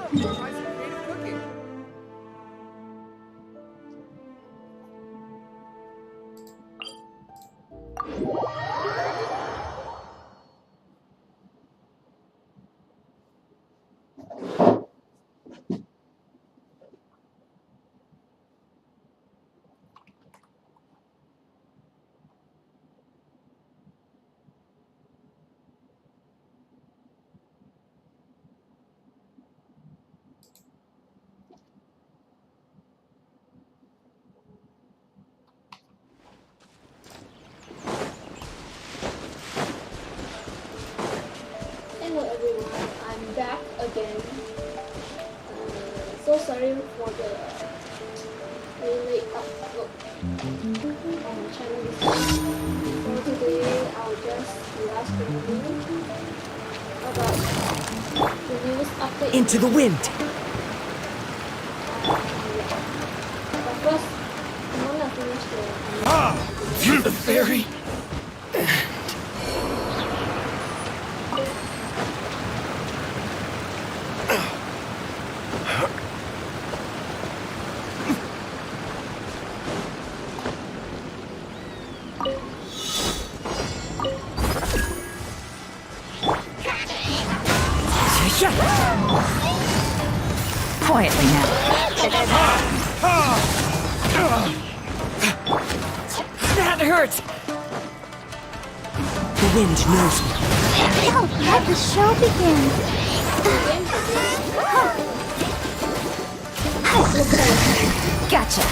Try some creative cooking. Hello everyone, I'm back again. So sorry for the very late upload on my channel this week. So today I'll just last review about the newest update. Into the wind! But first, I want to finish the... You're the fairy! Quietly now. That hurts! The wind knows me. Now let the show begin. Gotcha.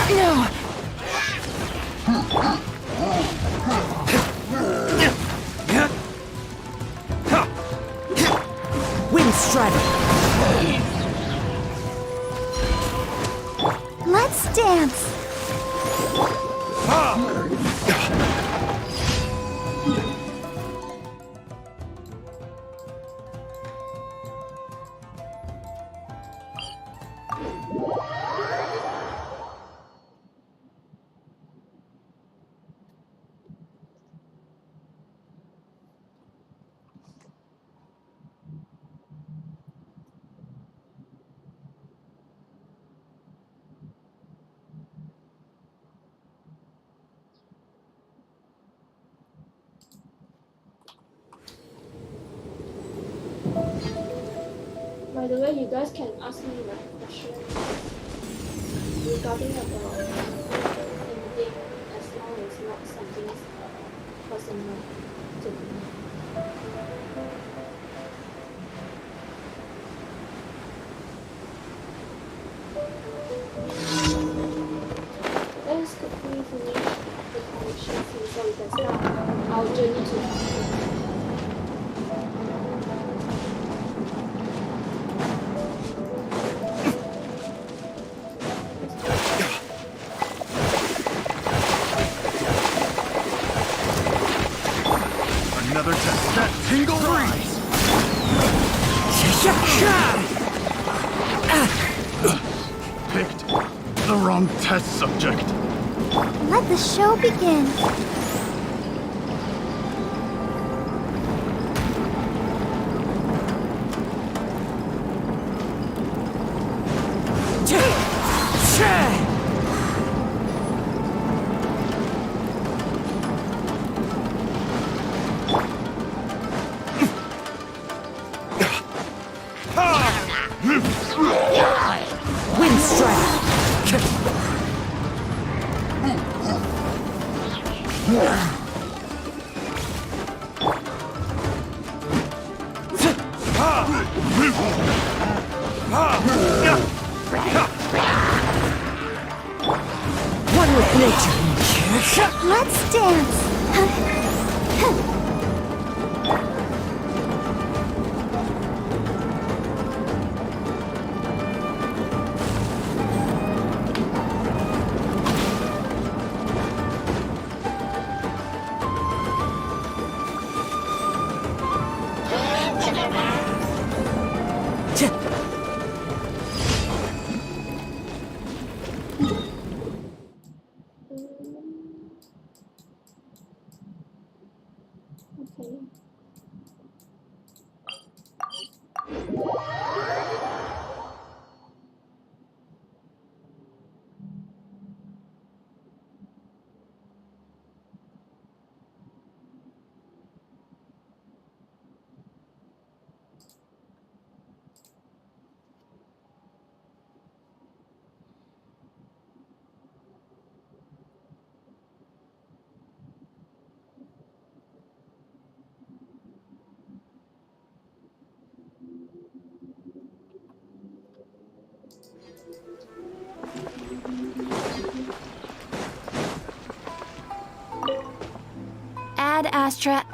No! Wind strider! Let's dance. By the way, you guys can ask me my question regarding about anything as long as not something personal to me. Let's quickly finish the connection so we can start our journey to Another test. That tingle breeze! Picked the wrong test subject. Let the show begin. Nature. Let's dance. Okay. Ad Astra.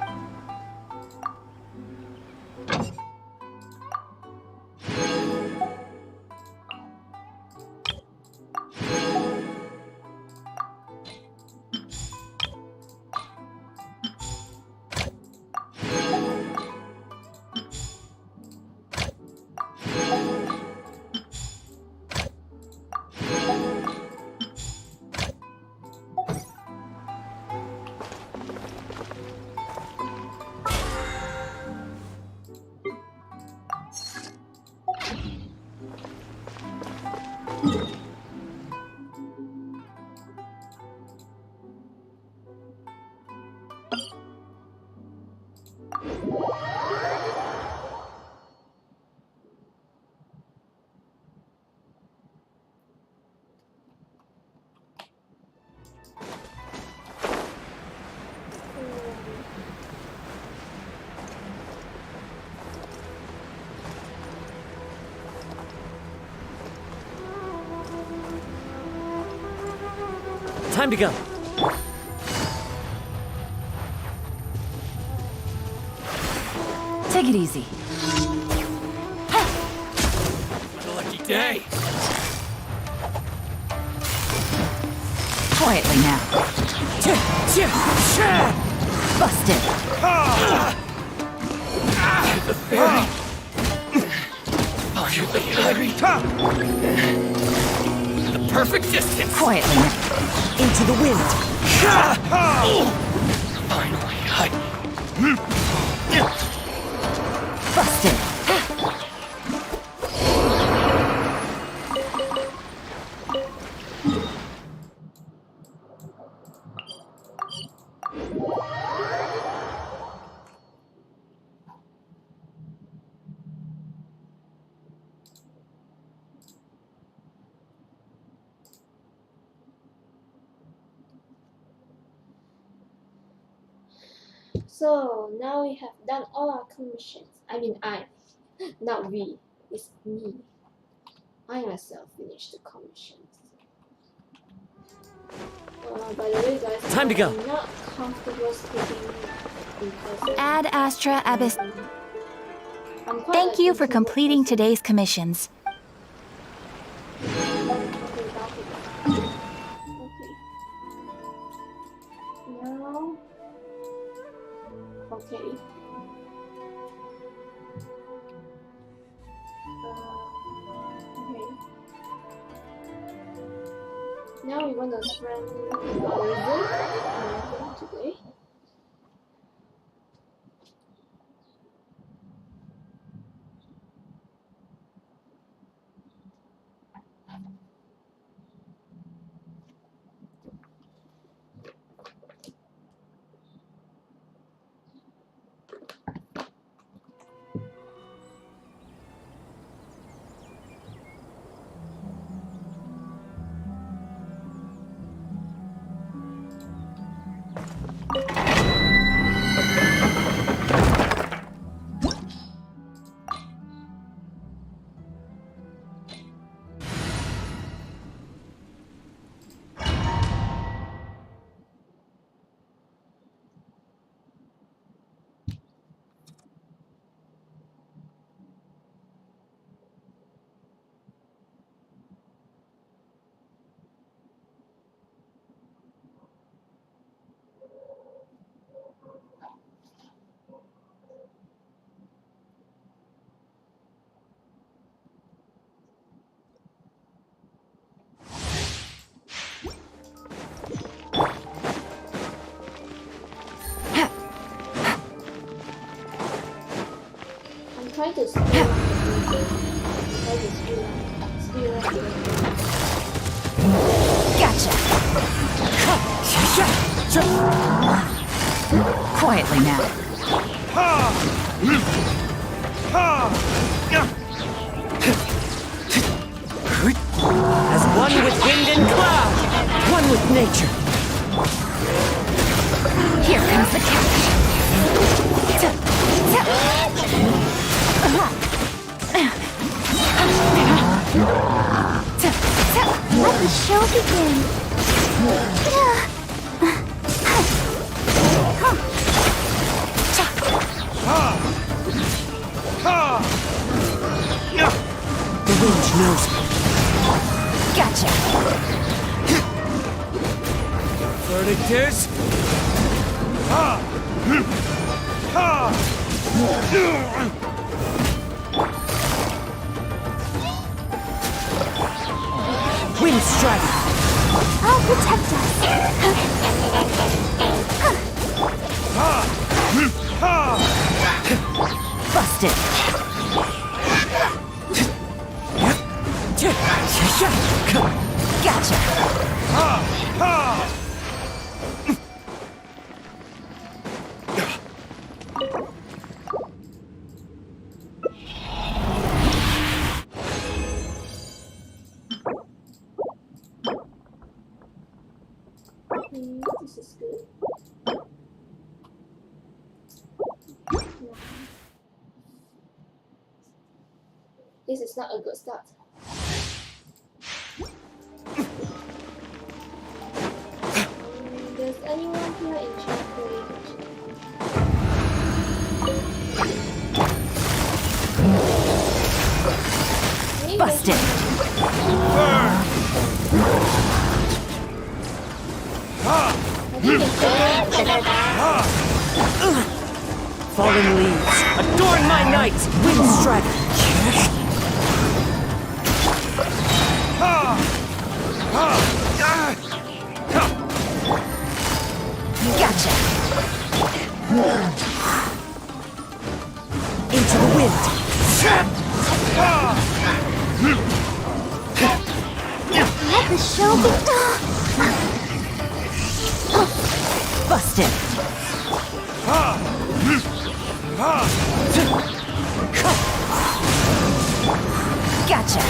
Time to go. Take it easy. What a lucky day. Quietly now. Busted. The fairy. The perfect distance. Quietly now. Into the wind. Finally, Busted. So now we have done all our commissions. I mean not we, it's me. I myself finished the commissions. By the way guys, Time to go. I'm not comfortable speaking in person. Ad Astra Abyss. I'm quite Thank you for introvert completing person. today's commissions. Okay, now. Okay. Okay. Now we're gonna spend our rhythm today. trying to speed Gotcha. Quietly now. As one with wind and cloud, one with nature. Here comes the catch. Let the show begin. The wind knows me. Gotcha. Verdict is... Wind strike. I'll protect us. Busted. Gotcha. This is good. This is not a good start. Does anyone here in chat play Genshin? Busted. Fallen leaves, adorn my night. Wind strike. Gotcha. Into the wind. Let the show begin. Busted. Gotcha.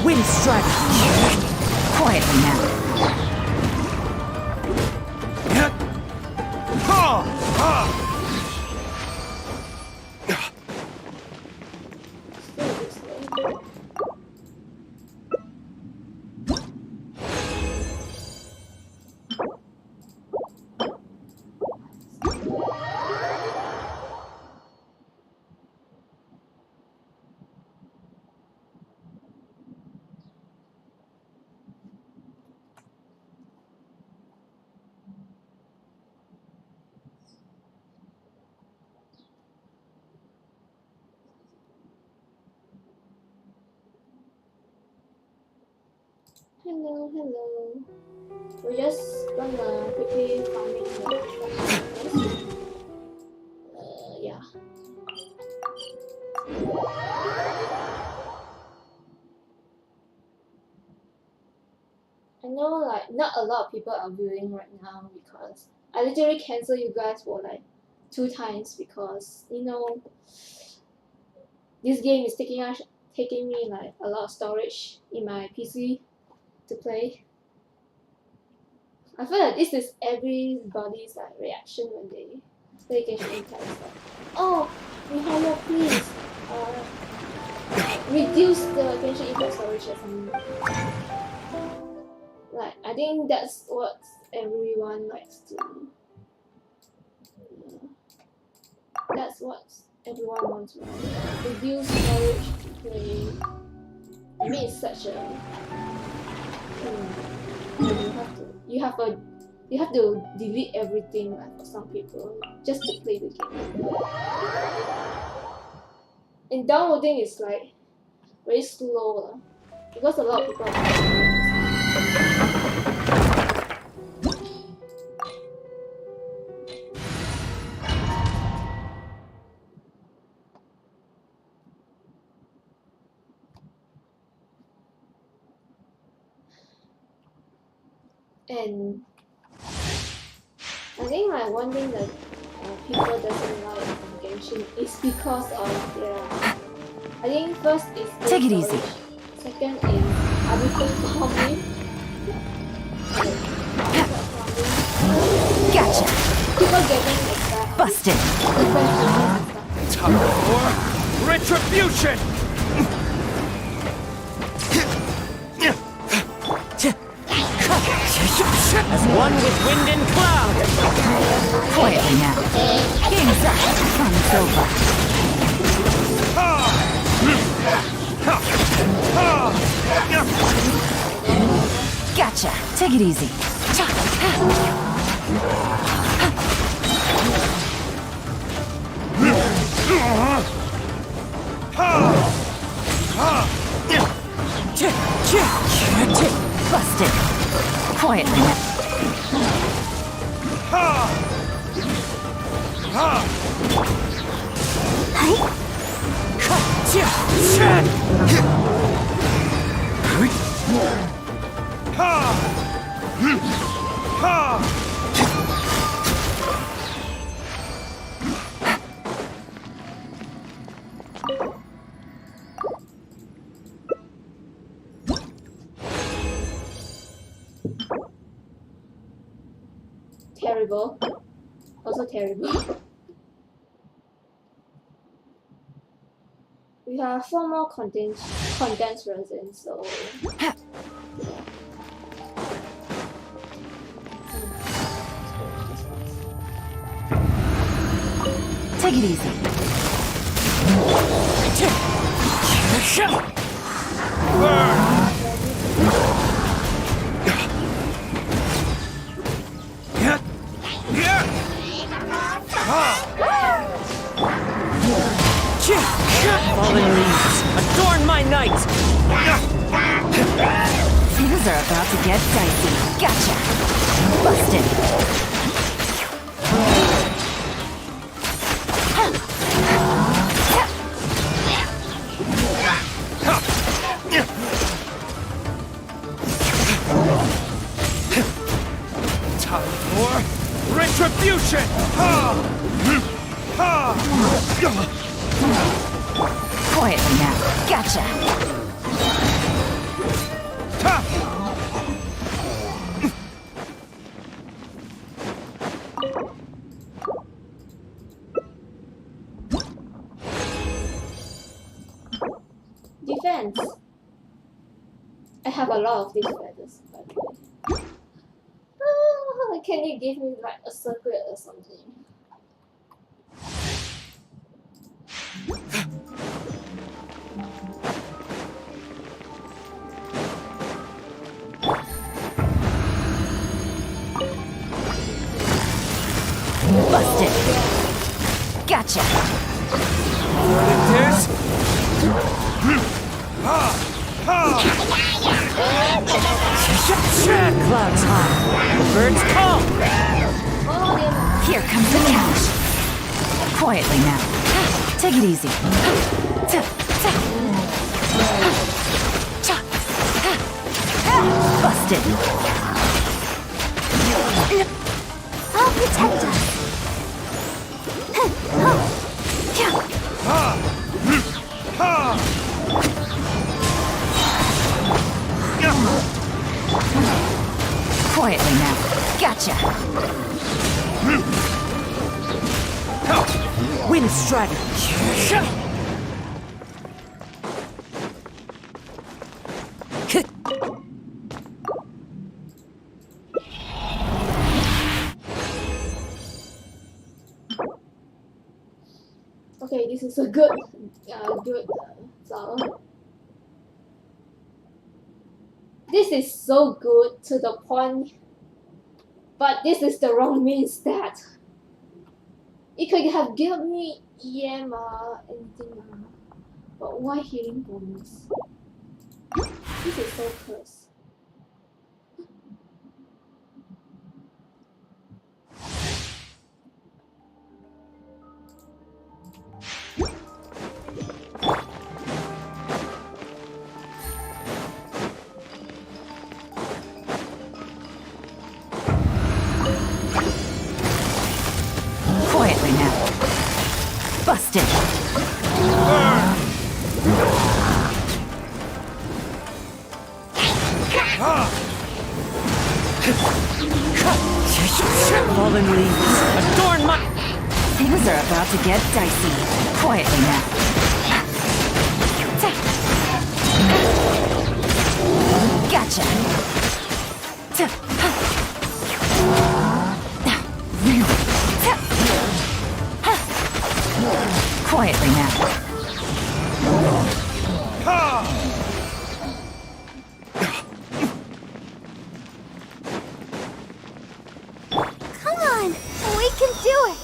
Wind strike. Quietly now. Hello, hello. We're just gonna quickly farming the yeah. I know like not a lot of people are viewing right now because I literally cancel you guys for like 2 times because you know this game is taking me like a lot of storage in my PC to play. I feel like this is everybody's like reaction when they play Genshin Impact. Like, oh, Mihayo, please reduce the Genshin Impact storage or something. Like, I think that's what everyone likes to. That's what everyone wants, right? Reduce storage to play. I mean, it's such a. You have to delete everything like for some people just to play the game. And downloading is like very slow because a lot of people are And I think like one thing that people doesn't like in Genshin is because of their. I think first is Take it storage. easy. Second is arbitrary farming. Gotcha. People getting like Busted. different and stuff. Time for retribution! As one with wind and cloud! Quietly now. Game's up. Fun's over. Gotcha. Take it easy. Busted. Quietly now. Terrible. Also terrible. We have 4 more condensed resin, so Take it easy. Fallen leaves, adorn my night! Things are about to get dicey. Gotcha. Busted. Time for retribution! Quietly now. Gotcha. defense. I have a lot of these feathers, by the way. Can you give me like a circuit or something? Busted. Gotcha. Predators! Clouds high, the birds call! Oh, they're Here comes the cash. Quietly now. Take it easy. Busted. I'll protect us. Quietly now. Gotcha. Wind strider! okay. This is a good flower. This is so good to the point, but this is the wrong means that it could have given me EM anything, but why healing bonus? This is so cursed. Busted. Fallen leaves adorn my... Things are about to get dicey. Quietly now. Gotcha. Really? Quietly now. Come on, we can do it.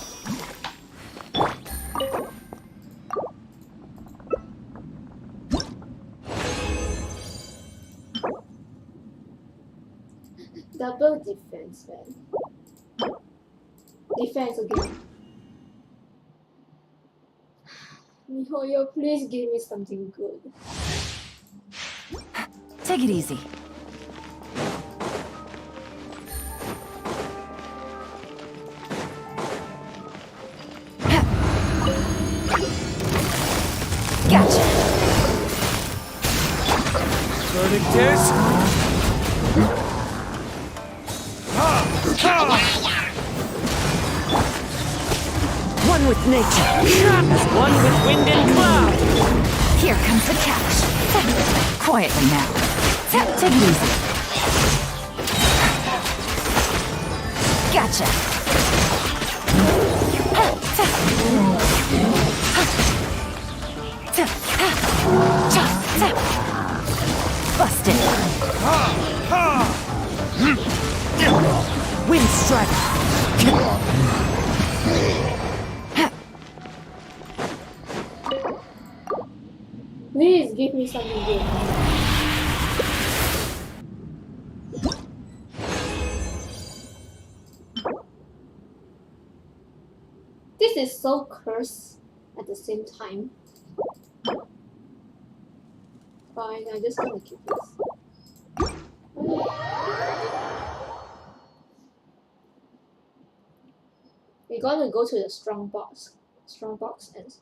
Double defense, man. Defense again. Mihoyo, please give me something good. Take it easy. Gotcha. Verdict is... One with nature, as one with wind and cloud. Here comes the catch. Quietly now. Take it easy. Gotcha. Busted. Wind strike. Please give me something good. This is so cursed at the same time. Fine, I'm just gonna keep this. We're gonna go to the strong box and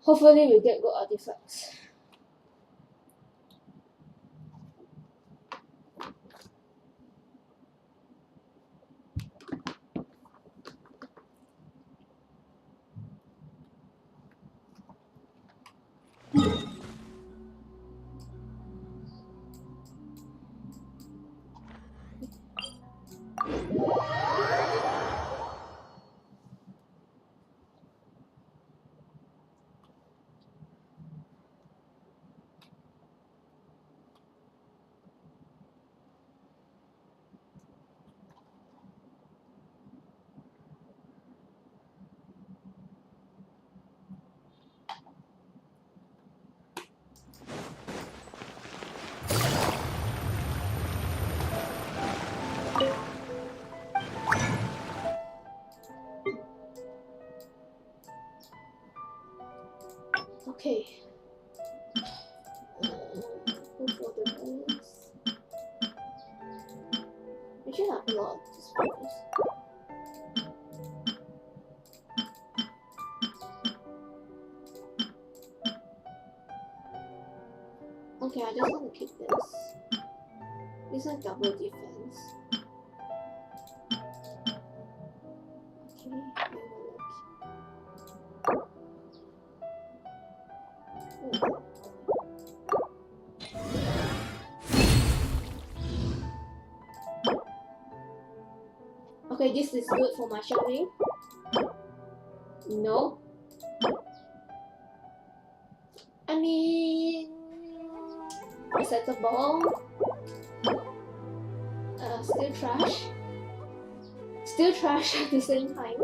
hopefully we'll get good artifacts. Okay. Go for the bonus. We should have a lot of these bonus. Okay, I just want to keep this. These are double defense. Okay, I will look. Okay, this is good for my shopping. No. I mean, acceptable. Still trash. Still trash at the same time.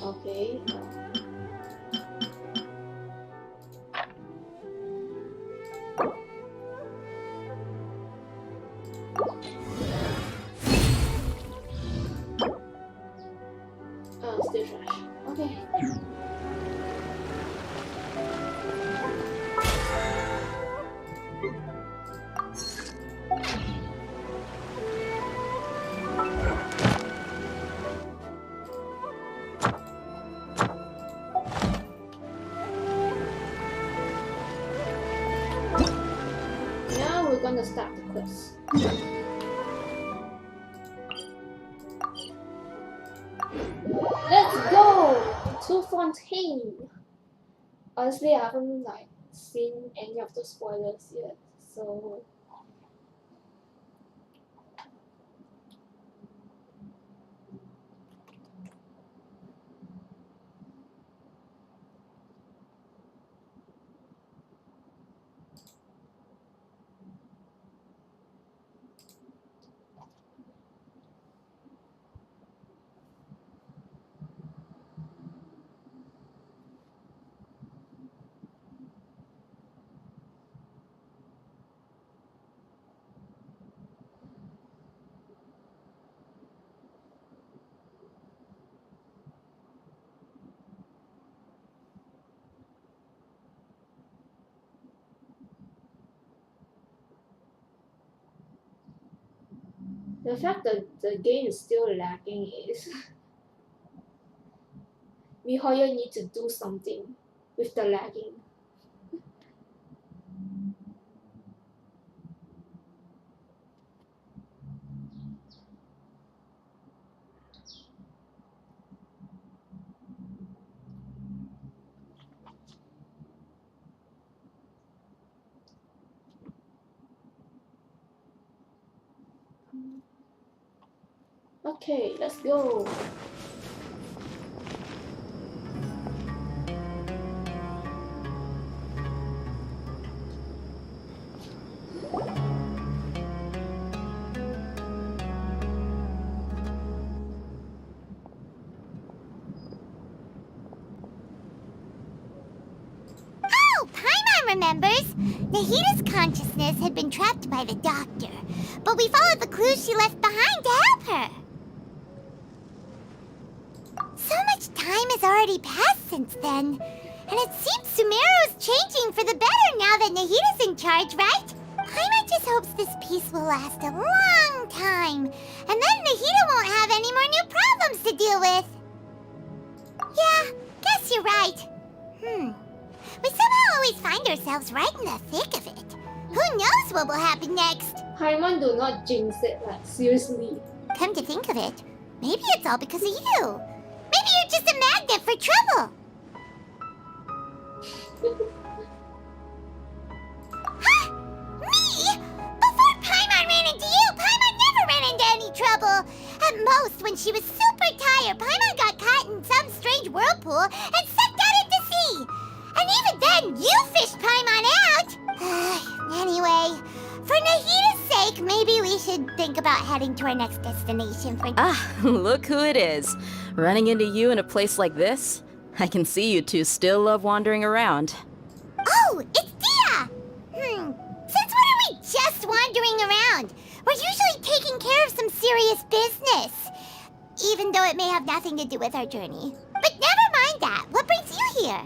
Okay. Still trash. Okay. Let's start the quest. Let's go to Fontaine. Honestly, I haven't like seen any of the spoilers yet, so the fact that the game is still lagging is MiHoYo need to do something with the lagging. Okay, let's go. Oh, Paimon remembers! Nahita's consciousness had been trapped by the doctor, but we followed the clues she left behind to help her. So much time has already passed since then, and it seems Sumeru's changing for the better now that Nahita's in charge, right? Paimon just hopes this peace will last a long time, and then Nahita won't have any more new problems to deal with. Yeah, guess you're right. We somehow always find ourselves right in the thick of it. Who knows what will happen next? Paimon, do not jinx it, like seriously. Come to think of it, maybe it's all because of you. Maybe you're just a magnet for trouble. Huh? Me? Before Paimon ran into you, Paimon never ran into any trouble. At most, when she was super tired, Paimon got caught in some strange whirlpool and sucked out into sea. And even then, you fished Paimon out! Anyway, for Nahita's sake, maybe we should think about heading to our next destination for... Ah, look who it is. Running into you in a place like this? I can see you two still love wandering around. Oh, it's Dia! Since when are we just wandering around? We're usually taking care of some serious business. Even though it may have nothing to do with our journey. But never mind that. What brings you here?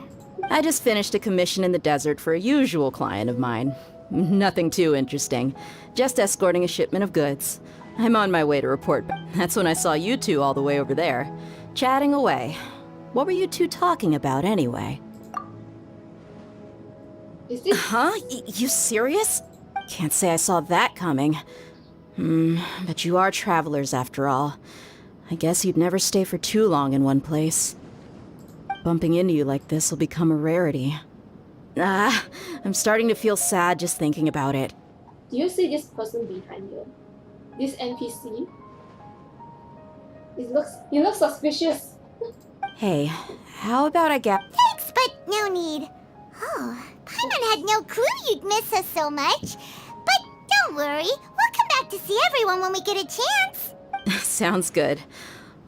I just finished a commission in the desert for a usual client of mine. Nothing too interesting. Just escorting a shipment of goods. I'm on my way to report back. That's when I saw you two all the way over there, chatting away. What were you two talking about anyway? Is this Huh? You serious? Can't say I saw that coming. But you are travelers after all. I guess you'd never stay for too long in one place. Bumping into you like this will become a rarity. I'm starting to feel sad just thinking about it. Do you see this person behind you? This NPC? He looks suspicious. Hey, how about I get... Thanks, but no need. Oh, Paimon had no clue you'd miss us so much. But don't worry, we'll come back to see everyone when we get a chance. Sounds good.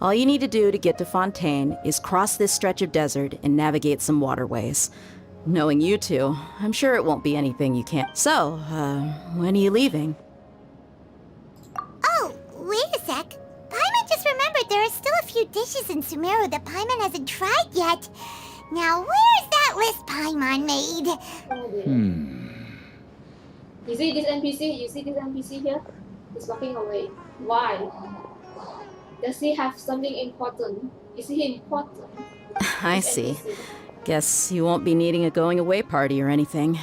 All you need to do to get to Fontaine is cross this stretch of desert and navigate some waterways. Knowing you two, I'm sure it won't be anything you can't. So, when are you leaving? Oh, wait a sec. Paimon just remembered there are still a few dishes in Sumeru that Paimon hasn't tried yet. Now, where's that list Paimon made? Oh dear. You see this NPC? You see this NPC here? He's walking away. Why? Does he have something important? Is he important? I This see. NPC. Guess you won't be needing a going away party or anything.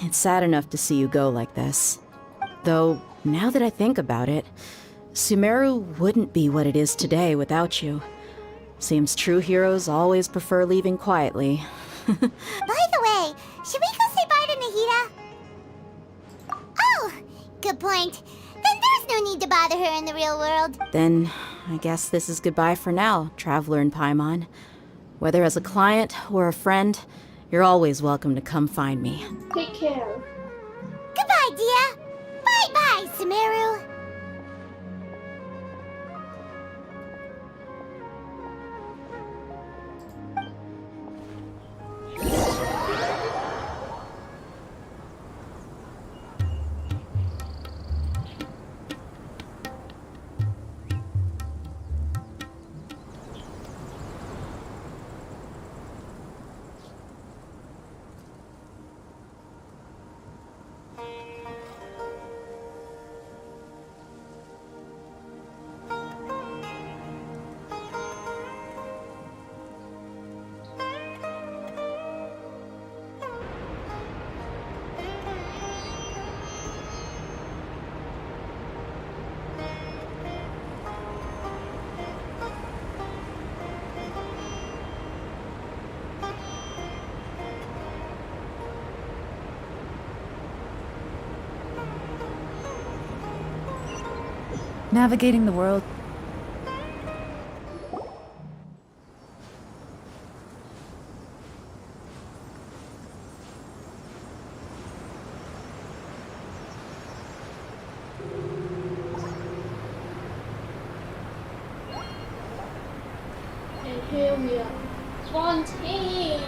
It's sad enough to see you go like this. Though, now that I think about it, Sumeru wouldn't be what it is today without you. Seems true heroes always prefer leaving quietly. By the way, should we go say bye to Nahida? Oh, good point. Then there's no need to bother her in the real world. Then, I guess this is goodbye for now, Traveler in Paimon. Whether as a client or a friend, you're always welcome to come find me. Take care. Goodbye, Dia. Bye-bye, Sumeru. Navigating the world. And here we are. Fontaine!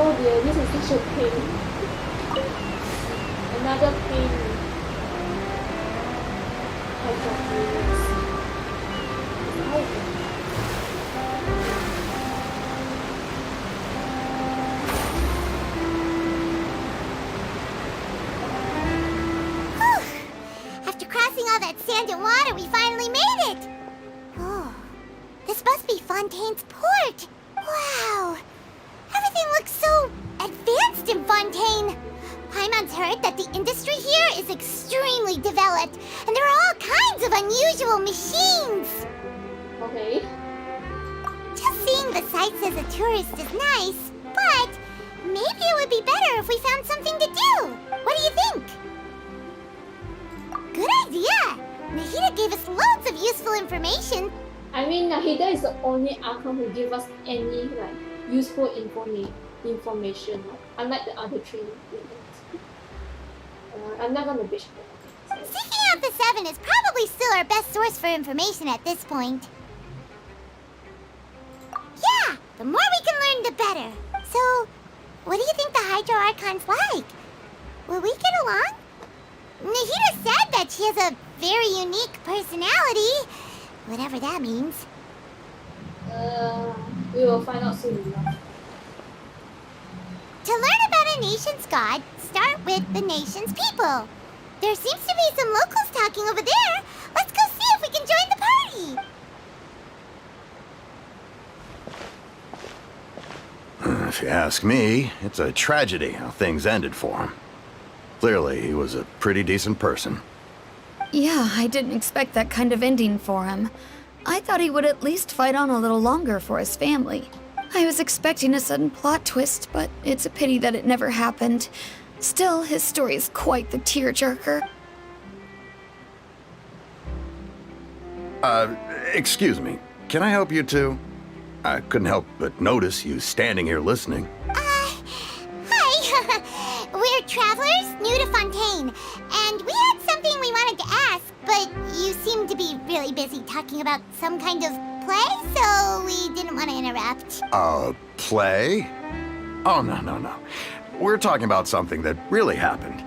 Oh dear, this is such a pain. Another pain. I got this. After crossing all that sand and water, we finally made it! Oh, this must be Fontaine's port! Wow! Everything looks so advanced in Fontaine! Paimon's heard that the industry here is extremely developed, and there are all kinds of unusual machines! Okay. Just seeing the sights as a tourist is nice, but maybe it would be better if we found something to do! What do you think? Good idea! Nahida gave us loads of useful information. I mean, Nahida is the only Archon who give us any like useful information, unlike the other three. I'm not gonna bitch about it. Seeking out the Seven is probably still our best source for information at this point. The more we can learn, the better. So, what do you think the Hydro Archon's like? Will we get along? Nahida said that she has a very unique personality. Whatever that means. We will find out soon enough. To learn about a nation's god, start with the nation's people. There seems to be some locals talking over there. Let's go see if we can join the party. If you ask me, it's a tragedy how things ended for him. Clearly, he was a pretty decent person. Yeah, I didn't expect that kind of ending for him. I thought he would at least fight on a little longer for his family. I was expecting a sudden plot twist, but it's a pity that it never happened. Still, his story is quite the tearjerker. Excuse me. Can I help you two? I couldn't help but notice you standing here listening. Hi. We're travelers new to Fontaine, and we had something we wanted to ask, but you seem to be really busy talking about some kind of play, so we didn't want to interrupt. Play? Oh, no. We're talking about something that really happened.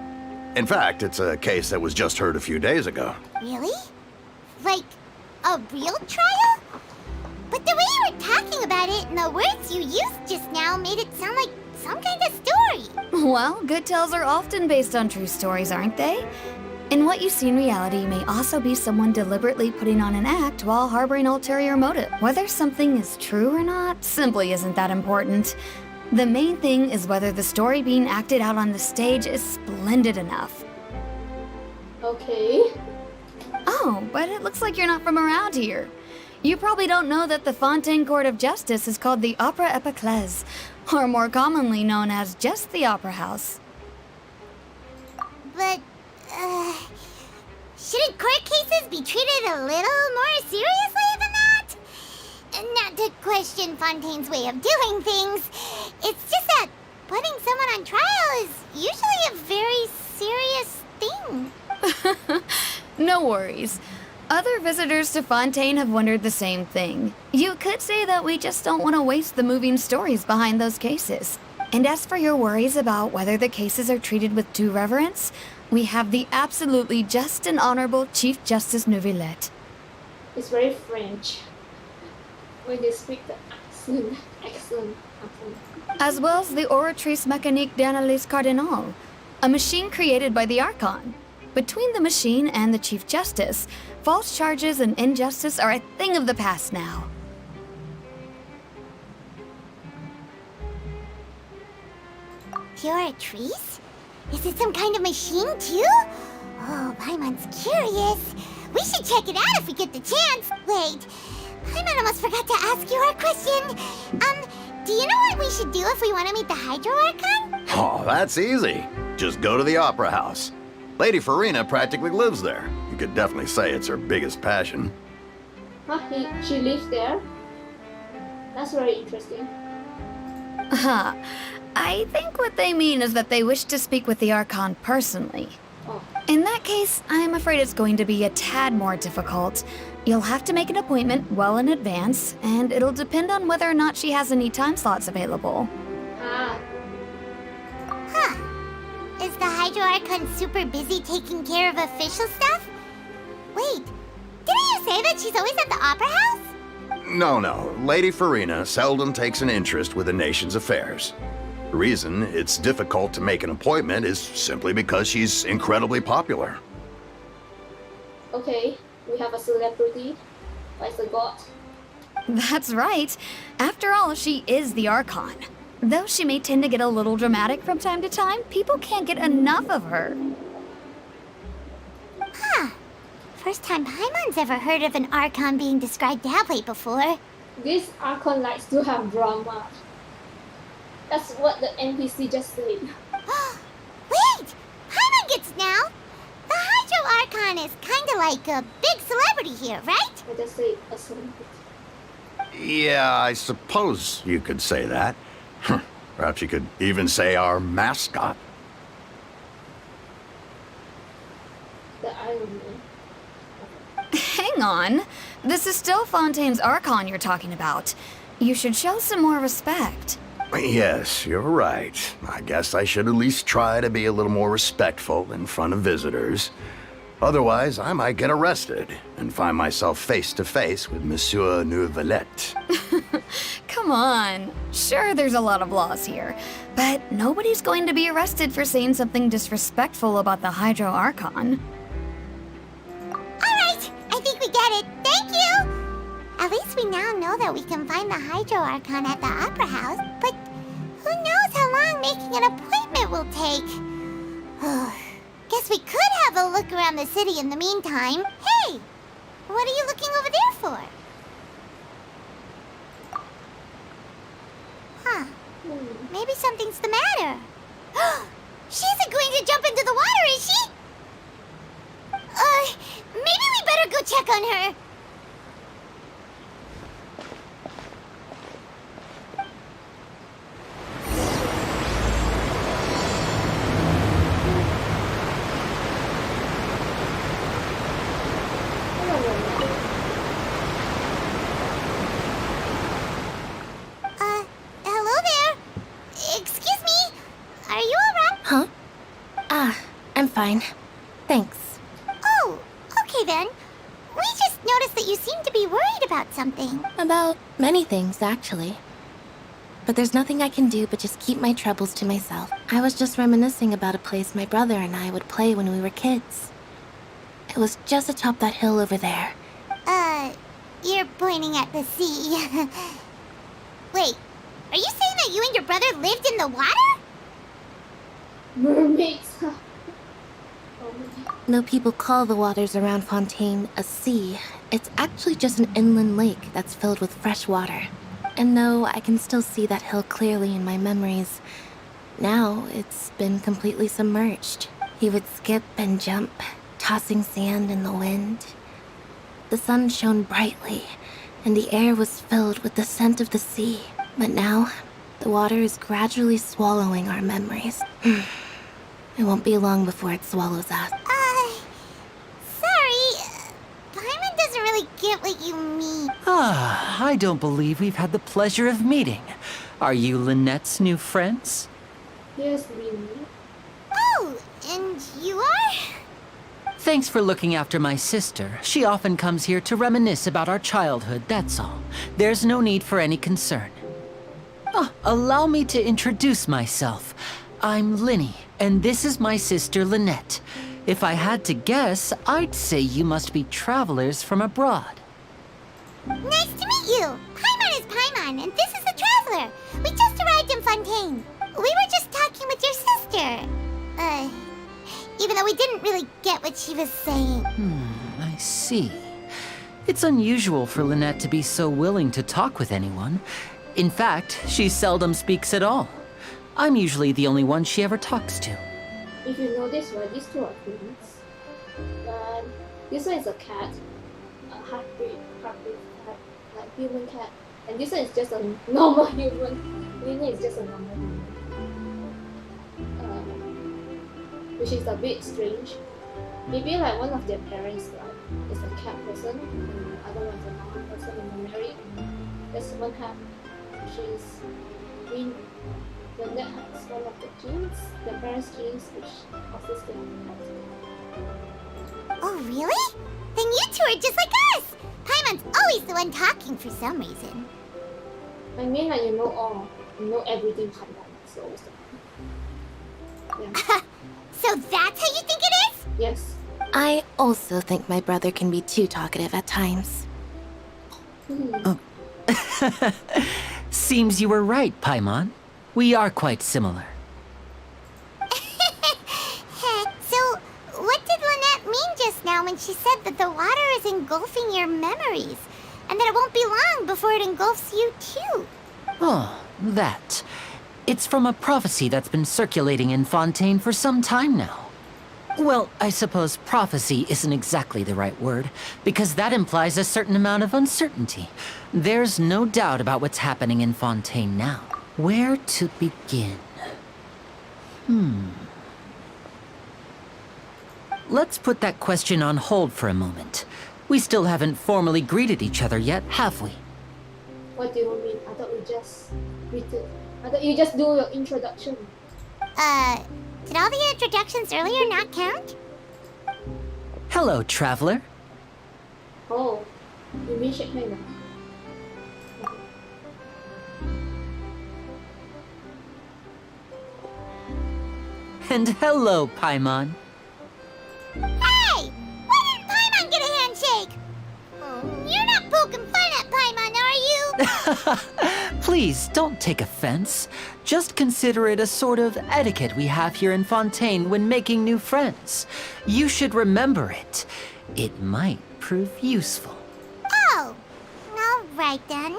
In fact, it's a case that was just heard a few days ago. Really? Like, a real trial? But the way you were talking about it and the words you used just now made it sound like some kind of story. Well, good tales are often based on true stories, aren't they? And what you see in reality may also be someone deliberately putting on an act while harboring ulterior motive. Whether something is true or not simply isn't that important. The main thing is whether the story being acted out on the stage is splendid enough. Okay. Oh, but it looks like you're not from around here. You probably don't know that the Fontaine Court of Justice is called the Opera Epiclese, or more commonly known as just the Opera House. But, shouldn't court cases be treated a little more seriously than that? Not to question Fontaine's way of doing things. It's just that putting someone on trial is usually a very serious thing. No worries. Other visitors to Fontaine have wondered the same thing. You could say that we just don't want to waste the moving stories behind those cases. And as for your worries about whether the cases are treated with due reverence, we have the absolutely just and honorable Chief Justice Neuvillette. It's very French. When they speak the accent. As well as the Oratrice Mécanique d'Analyse Cardinal, a machine created by the Archon. Between the machine and the Chief Justice, false charges and injustice are a thing of the past now. Oratrice? Is it some kind of machine, too? Oh, Paimon's curious. We should check it out if we get the chance. Wait, Paimon almost forgot to ask you our question. Do you know what we should do if we want to meet the Hydro Archon? Oh, that's easy. Just go to the Opera House. Lady Farina practically lives there. You could definitely say it's her biggest passion. Huh? She lives there? That's very interesting. Huh. I think what they mean is that they wish to speak with the Archon personally. Oh. In that case, I'm afraid it's going to be a tad more difficult. You'll have to make an appointment well in advance, and it'll depend on whether or not she has any time slots available. Ah. Huh. Is the Hydro Archon super busy taking care of official stuff? Wait, didn't you say that she's always at the Opera House? No. Lady Farina seldom takes an interest with the nation's affairs. The reason it's difficult to make an appointment is simply because she's incredibly popular. Okay, we have a celebrity. Like a god. That's right. After all, she is the Archon. Though she may tend to get a little dramatic from time to time, people can't get enough of her. Huh. First time Paimon's ever heard of an Archon being described that way before. This Archon likes to have drama. That's what the NPC just said. Wait! Paimon gets now! The Hydro Archon is kinda like a big celebrity here, right? I just say a celebrity. Yeah, I suppose you could say that. Perhaps you could even say our mascot. The Iron Man. Hang on. This is still Fontaine's Archon you're talking about. You should show some more respect. Yes, you're right. I guess I should at least try to be a little more respectful in front of visitors. Otherwise, I might get arrested and find myself face to face with Monsieur Neuvillette. Come on. Sure, there's a lot of laws here, but nobody's going to be arrested for saying something disrespectful about the Hydro Archon. Alright, I think we get it. Thank you! At least we now know that we can find the Hydro Archon at the Opera House, but who knows how long making an appointment will take? Guess we could have a look around the city in the meantime. Hey! What are you looking over there for? Huh. Maybe something's the matter. She isn't going to jump into the water, is she? Maybe we better go check on her. Hello there. Excuse me. Are you alright? Huh? I'm fine. Thanks. Oh, okay then. We just noticed that you seem to be worried about something. About many things, actually. But there's nothing I can do but just keep my troubles to myself. I was just reminiscing about a place my brother and I would play when we were kids. It was just atop that hill over there. You're pointing at the sea. Wait, are you saying that you and your brother lived in the water? Mermaids. Though people call the waters around Fontaine a sea, it's actually just an inland lake that's filled with fresh water. And though I can still see that hill clearly in my memories, now it's been completely submerged. He would skip and jump, tossing sand in the wind. The sun shone brightly, and the air was filled with the scent of the sea. But now, the water is gradually swallowing our memories. It won't be long before it swallows us. Sorry. Paimon doesn't really get what you mean. I don't believe we've had the pleasure of meeting. Are you Lynette's new friends? Here's Winnie. Oh, and you are? Thanks for looking after my sister. She often comes here to reminisce about our childhood, that's all. There's no need for any concern. Allow me to introduce myself. I'm Linny, and this is my sister Lynette. If I had to guess, I'd say you must be travelers from abroad. Nice to meet you. Paimon is Paimon, and this is the Traveler. We just arrived in Fontaine. We were just talking with your sister. Even though we didn't really get what she was saying. I see. It's unusual for Lynette to be so willing to talk with anyone. In fact, she seldom speaks at all. I'm usually the only one she ever talks to. If you notice, right, these two are twins. But this one is a cat, a half-breed cat, like human cat. And this one is just a normal human. Winnie is just a normal human. Which is a bit strange. Maybe like one of their parents is a cat person, and the other one is a normal person and they're married. There's one cat, she's Winnie. Then that has one of the genes, the parents' genes, which causes the cat. Oh, really? Then you two are just like us! Paimon's always the one talking for some reason. I mean, like, you know all, you know everything Paimon, so it's yeah. So that's how you think it is? Yes. I also think my brother can be too talkative at times. Seems you were right, Paimon. We are quite similar. So, what did Lynette mean just now when she said that the water is engulfing your memories? And that it won't be long before it engulfs you too? Oh, that. It's from a prophecy that's been circulating in Fontaine for some time now. Well, I suppose prophecy isn't exactly the right word, because that implies a certain amount of uncertainty. There's no doubt about what's happening in Fontaine now. Where to begin? Let's put that question on hold for a moment. We still haven't formally greeted each other yet, have we? What do you mean? I you just read it. I thought you just do your introduction. Did all the introductions earlier not count? Hello, traveler. Oh, you mean shake hand? And hello, Paimon. Hey! Why didn't Paimon get a handshake? You're not poking fun at Paimon, are you? Please, don't take offense. Just consider it a sort of etiquette we have here in Fontaine when making new friends. You should remember it. It might prove useful. Oh, all right then.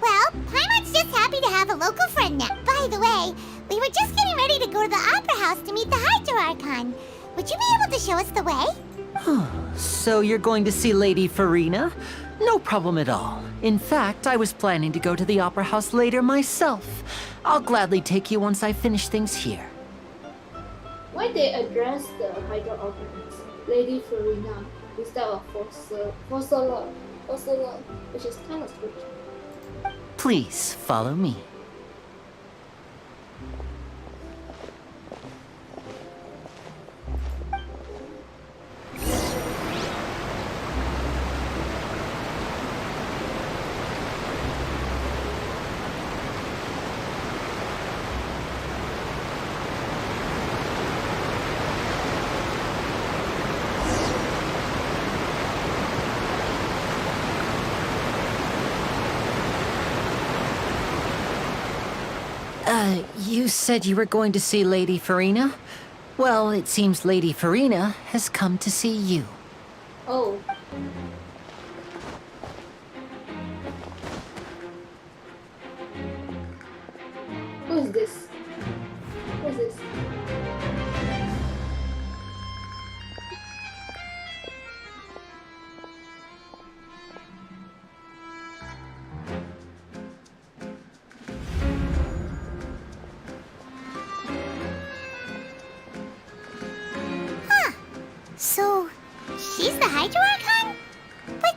Well, Paimon's just happy to have a local friend now. By the way, we were just getting ready to go to the Opera House to meet the Hydro Archon. Would you be able to show us the way? So you're going to see Lady Farina? No problem at all. In fact, I was planning to go to the Opera House later myself. I'll gladly take you once I finish things here. Why they address the Hydro Archon as Lady Farina instead of Fossila, which is kind of strange. Please, follow me. You said you were going to see Lady Farina? Well, it seems Lady Farina has come to see you. Oh. Who is this? Who is this? So, she's the Hydro Archon? But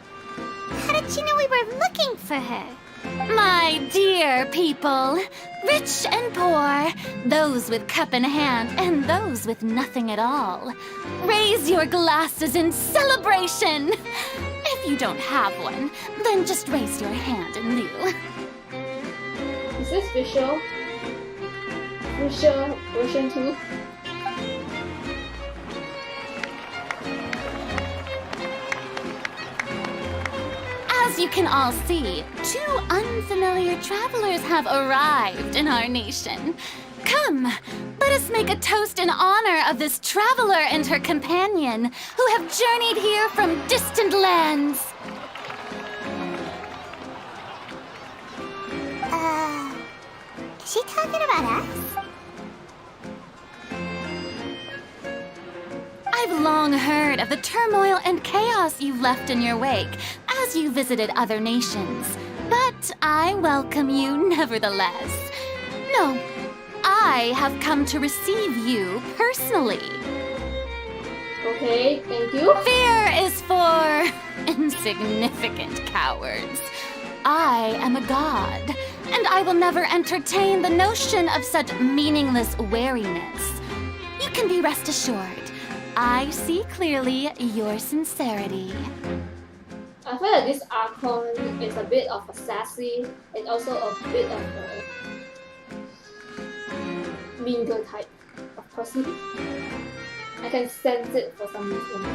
how did she know we were looking for her? My dear people, rich and poor, those with cup in hand and those with nothing at all, raise your glasses in celebration. If you don't have one, then just raise your hand in lieu. Is this visual? Visual version 2? As you can all see, two unfamiliar travelers have arrived in our nation. Come, let us make a toast in honor of this traveler and her companion who have journeyed here from distant lands. Is she talking about us? I've long heard of the turmoil and chaos you've left in your wake as you visited other nations, but I welcome you nevertheless. No, I have come to receive you personally. Okay, thank you. Fear is for insignificant cowards. I am a god, and I will never entertain the notion of such meaningless wariness. You can be rest assured, I see clearly your sincerity. I feel like this Archon is a bit of a sassy and also a bit of a mean girl type of person. I can sense it for some reason.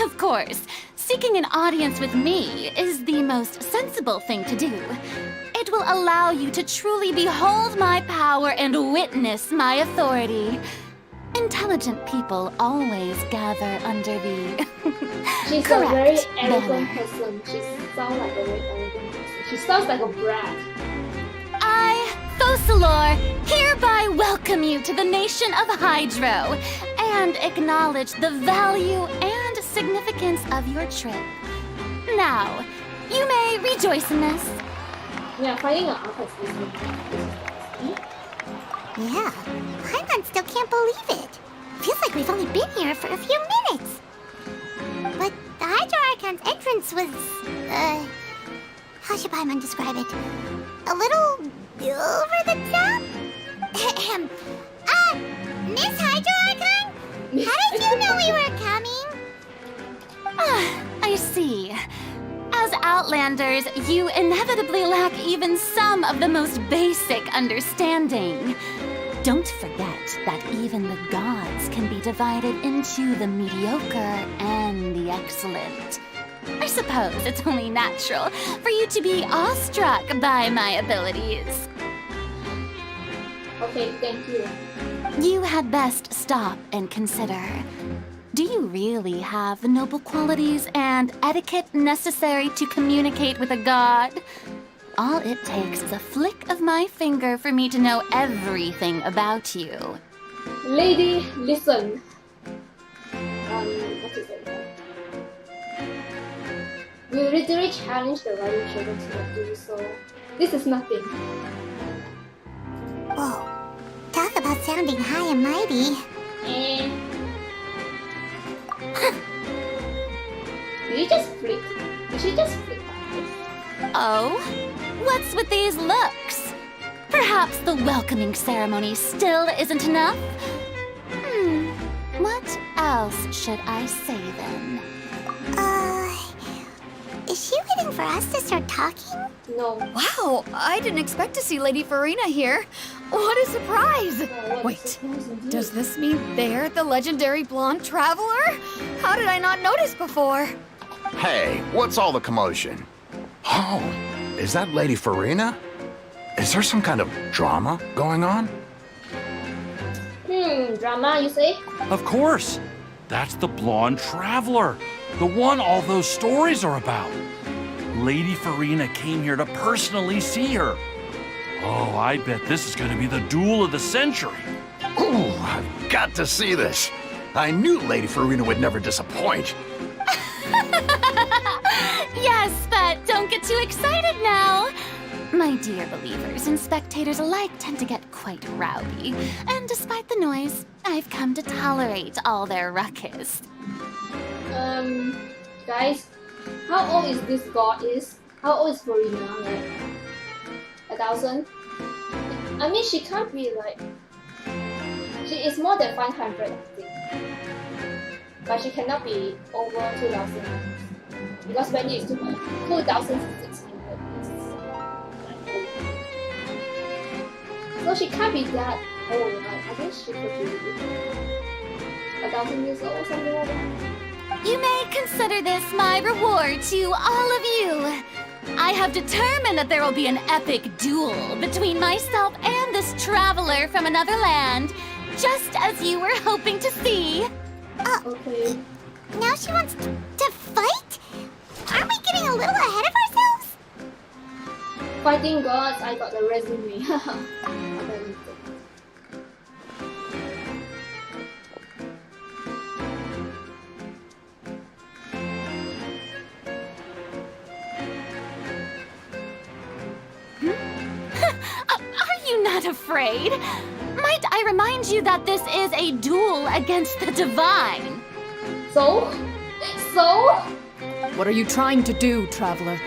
Of course, seeking an audience with me is the most sensible thing to do. It will allow you to truly behold my power and witness my authority. Intelligent people always gather under the She's correct a very arrogant banner. person. She sounds like a very arrogant person. She sounds like a brat. I, Focalor, hereby welcome you to the nation of Hydro and acknowledge the value and significance of your trip. Now, you may rejoice in this. Yeah, finding an Archon is Yeah, Paimon still can't believe it. Feels like we've only been here for a few minutes. But the Hydro Archon's entrance was, how should Paimon describe it? a little over the top? Miss Hydro Archon? How did you know we were coming? I see. As Outlanders, you inevitably lack even some of the most basic understanding. Don't forget that even the gods can be divided into the mediocre and the excellent. I suppose it's only natural for you to be awestruck by my abilities. Okay, thank you. You had best stop and consider. Do you really have the noble qualities and etiquette necessary to communicate with a god? All it takes is a flick of my finger for me to know everything about you. Lady, listen. What is it? We literally challenge the writing children to do so. This is nothing. Whoa. Talk about sounding high and mighty. Did you just flick? Did she just flick like this? Oh? What's with these looks? Perhaps the welcoming ceremony still isn't enough? What else should I say then? Is she waiting for us to start talking? No. Wow, I didn't expect to see Lady Farina here. What a surprise! What Wait, is supposed to do? does this mean they're the legendary blonde traveler? How did I not notice before? Hey, what's all the commotion? Oh, is that Lady Farina? Is there some kind of drama going on? Drama, you say? Of course. That's the blonde traveler. The one all those stories are about. Lady Farina came here to personally see her. Oh, I bet this is going to be the duel of the century. Ooh, I've got to see this. I knew Lady Farina would never disappoint. Yes, but don't get too excited now. My dear believers and spectators alike tend to get quite rowdy, and despite the noise, I've come to tolerate all their ruckus. Guys, how old is this god is? How old is Farina? Like 1,000? I mean, she can't be like... She is more than 500, I think. But she cannot be over 2,000. Because Wendy is 2,600. So she can't be that old. Like, I think she could be 1,000 years old or something like that. You may consider this my reward to all of you. I have determined that there will be an epic duel between myself and this traveler from another land, just as you were hoping to see. Okay. Now she wants to fight? Aren't we getting a little ahead of ourselves? Fighting gods, I got the resume. Okay. Are you not afraid? Might I remind you that this is a duel against the divine? So? What are you trying to do, traveler?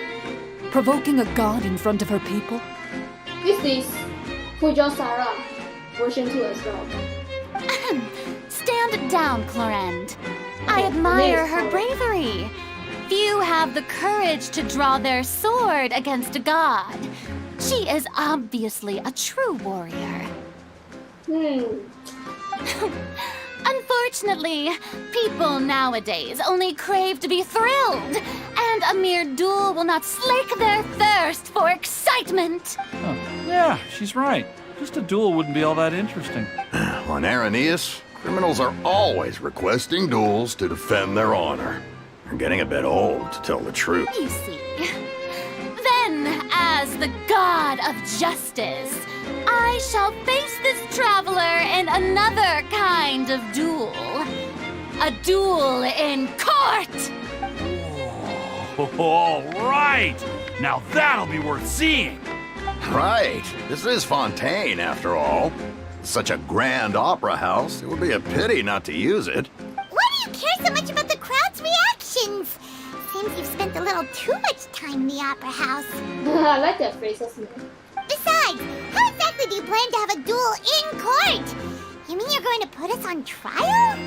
Provoking a god in front of her people? This is Fujo Sara version 2 as well. Stand down, Clorend. I admire her bravery. Few have the courage to draw their sword against a god. She is obviously a true warrior. Unfortunately, people nowadays only crave to be thrilled, and a mere duel will not slake their thirst for excitement. Huh. Yeah, she's right. Just a duel wouldn't be all that interesting. On Araneus, criminals are always requesting duels to defend their honor. They're getting a bit old, to tell the truth. You see. Then, as the god of justice, I shall face this traveler in another kind of duel. A duel in court! Oh, all right! Now that'll be worth seeing! Right. This is Fontaine, after all. Such a grand opera house, it would be a pity not to use it. Why do you care so much about the crowd's reactions? Seems you've spent a little too much time in the opera house. I like their faces, man. besides, how exactly do you plan to have a duel in court? You mean you're going to put us on trial?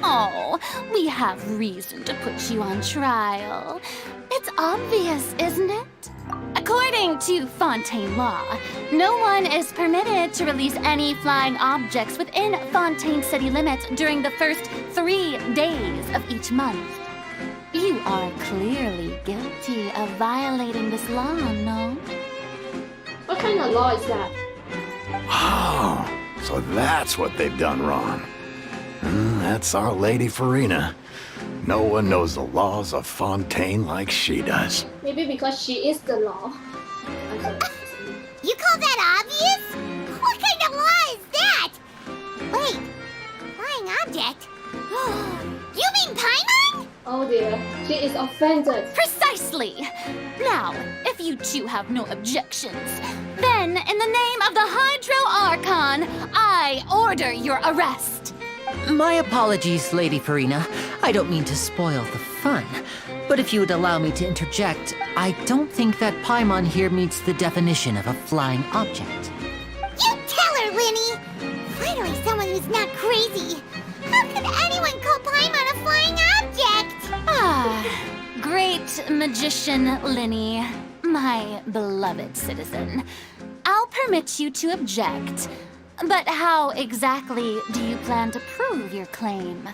Oh, we have reason to put you on trial. It's obvious, isn't it? According to Fontaine law, no one is permitted to release any flying objects within Fontaine city limits during the first 3 days of each month. You are clearly guilty of violating this law, no? What kind of law is that? Oh, so that's what they've done wrong. That's our Lady Farina. No one knows the laws of Fontaine like she does. Maybe because she is the law. I'm sorry. You call that obvious? What kind of law is that? Wait, flying object? You mean Paimon? Oh dear, she is offended. Precisely! Now, if you two have no objections, then in the name of the Hydro Archon, I order your arrest. My apologies, Lady Farina. I don't mean to spoil the fun. But if you would allow me to interject, I don't think that Paimon here meets the definition of a flying object. You tell her, Linny! Finally someone who's not crazy. How could anyone call Paimon a flying object? Ah, great magician Linny, my beloved citizen. I'll permit you to object, but how exactly do you plan to prove your claim?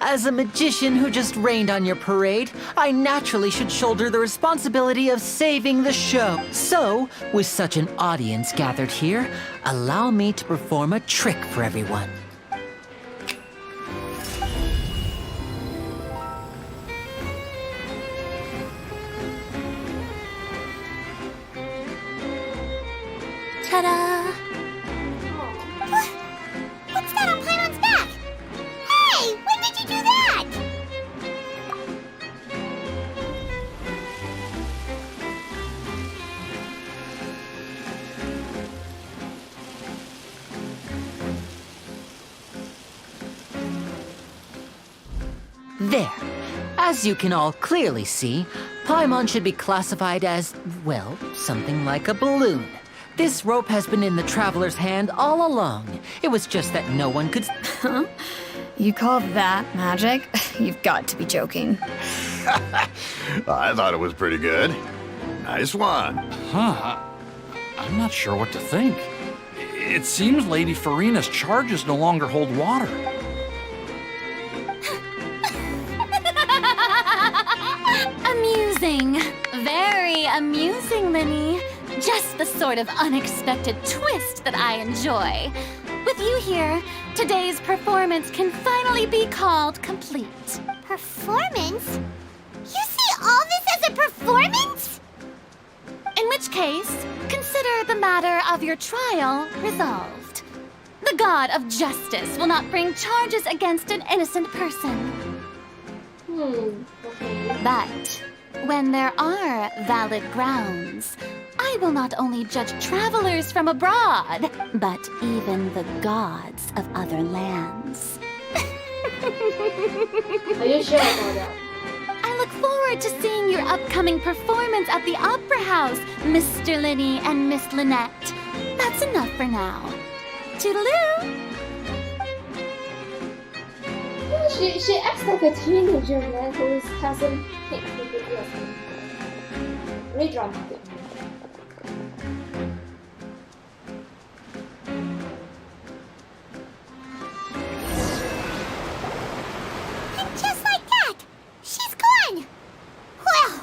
As a magician who just rained on your parade, I naturally should shoulder the responsibility of saving the show. So, with such an audience gathered here, allow me to perform a trick for everyone. Ta-da! What's that on Paimon's back? Hey, when did you do that? There. As you can all clearly see, Paimon should be classified as, well, something like a balloon. This rope has been in the traveler's hand all along. It was just that no one could... Huh? You call that magic? You've got to be joking. I thought it was pretty good. Nice one. Huh? I'm not sure what to think. It seems Lady Farina's charges no longer hold water. Amusing. Very amusing, Linny. Just the sort of unexpected twist that I enjoy. With you here, today's performance can finally be called complete. Performance? You see all this as a performance? In which case, consider the matter of your trial resolved. The god of justice will not bring charges against an innocent person. Okay. But when there are valid grounds, I will not only judge travelers from abroad, but even the gods of other lands. Are you sure about that? I look forward to seeing your upcoming performance at the Opera House, Mr. Linny and Miss Lynette. That's enough for now. Toodaloo! She acts like a teenager, man, who hasn't hit puberty or something. Really dramatic. And just like that, she's gone. Well,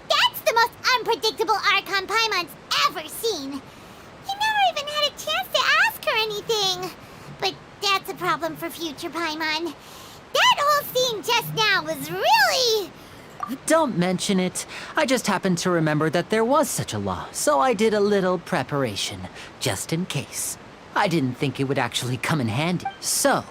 that's the most unpredictable Archon Paimon's ever seen. You never even had a chance to ask her anything. But that's a problem for future Paimon. That whole scene just now was really... Don't mention it. I just happened to remember that there was such a law, so I did a little preparation, just in case. I didn't think it would actually come in handy. So,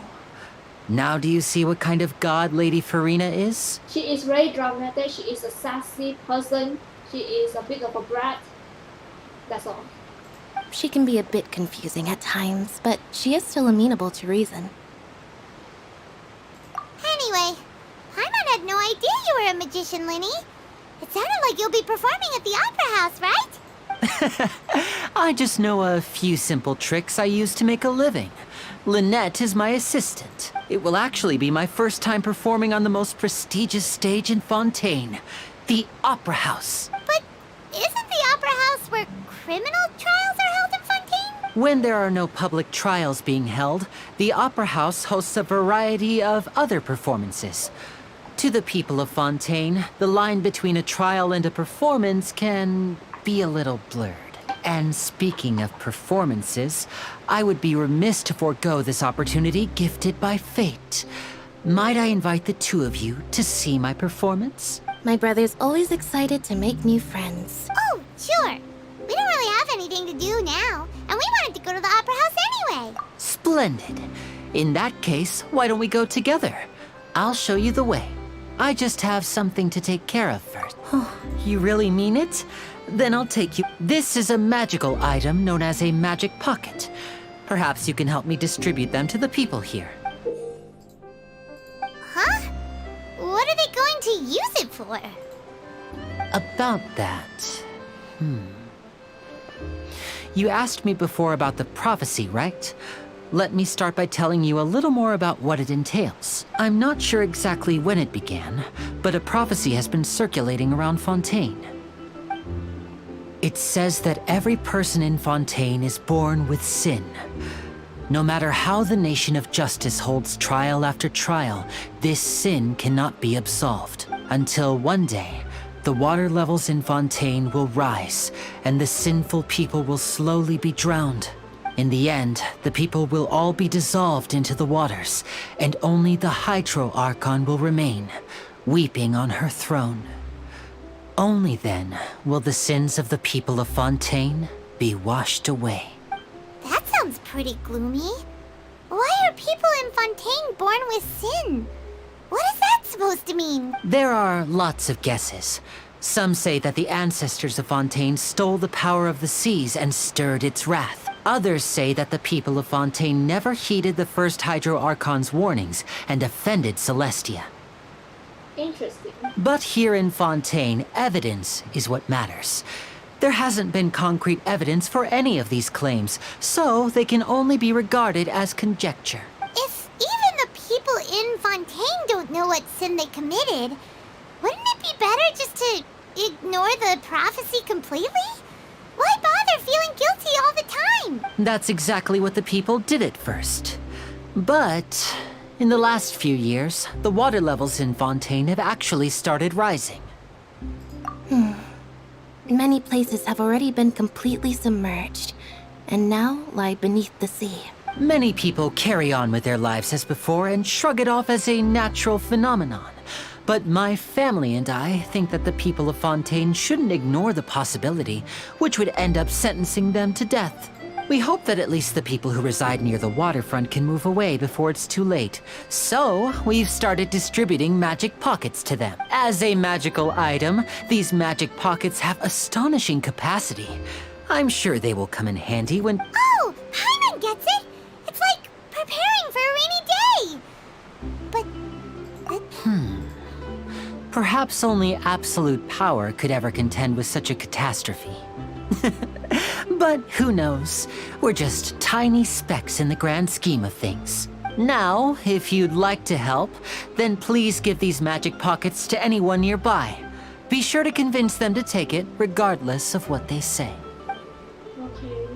now do you see what kind of god Lady Farina is? She is very dramatic. She is a sassy person. She is a bit of a brat. That's all. She can be a bit confusing at times, but she is still amenable to reason. Anyway, Paimon had no idea you were a magician, Linny. It sounded like you'll be performing at the Opera House, right? I just know a few simple tricks I use to make a living. Lynette is my assistant. It will actually be my first time performing on the most prestigious stage in Fontaine, the Opera House. But isn't the Opera House where criminal trials are held in Fontaine? When there are no public trials being held, the Opera House hosts a variety of other performances. To the people of Fontaine, the line between a trial and a performance can be a little blurred. And speaking of performances, I would be remiss to forego this opportunity gifted by fate. Might I invite the two of you to see my performance? My brother's always excited to make new friends. Oh, sure. We don't really have anything to do now, and we wanted to go to the Opera House anyway. Splendid. In that case, why don't we go together? I'll show you the way. I just have something to take care of first. You really mean it? Then I'll take you. This is a magical item known as a magic pocket. Perhaps you can help me distribute them to the people here. Huh? What are they going to use it for? About that. You asked me before about the prophecy, right? Let me start by telling you a little more about what it entails. I'm not sure exactly when it began, but a prophecy has been circulating around Fontaine. It says that every person in Fontaine is born with sin. No matter how the nation of justice holds trial after trial, this sin cannot be absolved. Until one day, the water levels in Fontaine will rise, and the sinful people will slowly be drowned. In the end, the people will all be dissolved into the waters, and only the Hydro Archon will remain, weeping on her throne. Only then will the sins of the people of Fontaine be washed away. That sounds pretty gloomy. Why are people in Fontaine born with sin? What is that supposed to mean? There are lots of guesses. Some say that the ancestors of Fontaine stole the power of the seas and stirred its wrath. Others say that the people of Fontaine never heeded the first Hydro Archon's warnings and offended Celestia. Interesting. But here in Fontaine, evidence is what matters. There hasn't been concrete evidence for any of these claims, so they can only be regarded as conjecture. If even the people in Fontaine don't know what sin they committed, wouldn't it be better just to ignore the prophecy completely? Why bother feeling guilty all the time? That's exactly what the people did at first. But in the last few years, the water levels in Fontaine have actually started rising. Many places have already been completely submerged, and now lie beneath the sea. Many people carry on with their lives as before and shrug it off as a natural phenomenon. But my family and I think that the people of Fontaine shouldn't ignore the possibility, which would end up sentencing them to death. We hope that at least the people who reside near the waterfront can move away before it's too late. So, we've started distributing magic pockets to them. As a magical item, these magic pockets have astonishing capacity. I'm sure they will come in handy when... Oh, Paimon gets it! It's like preparing for a rainy day! But... Perhaps only absolute power could ever contend with such a catastrophe. But who knows? We're just tiny specks in the grand scheme of things. Now, if you'd like to help, then please give these magic pockets to anyone nearby. Be sure to convince them to take it, regardless of what they say. Okay.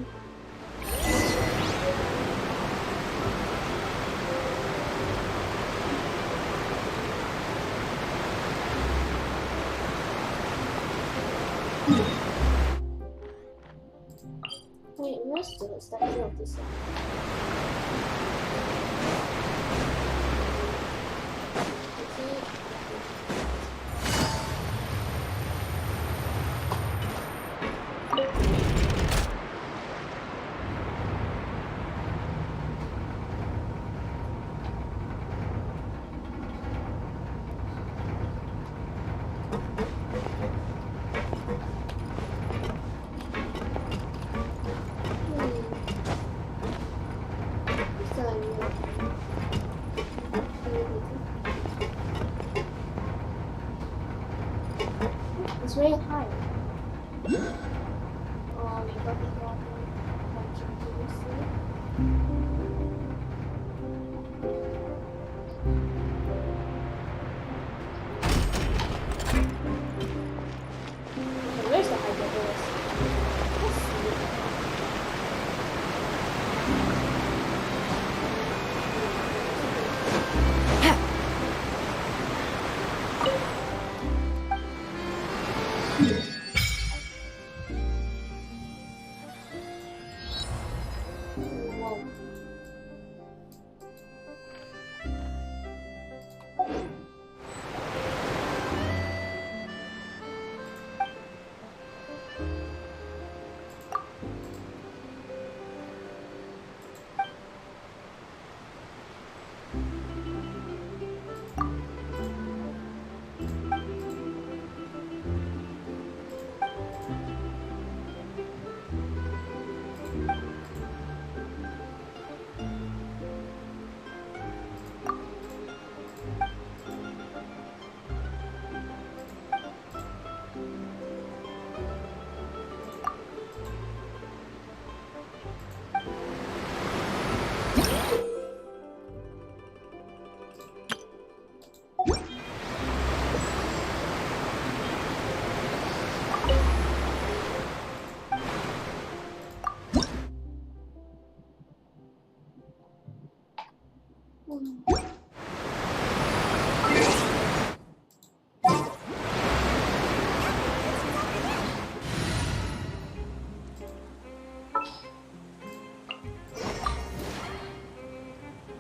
Wait, where's the statue of the sun? Is that real? Oh, we got the normal dungeon previously. Okay, where's the Hyperverse? Let's see. Whoa.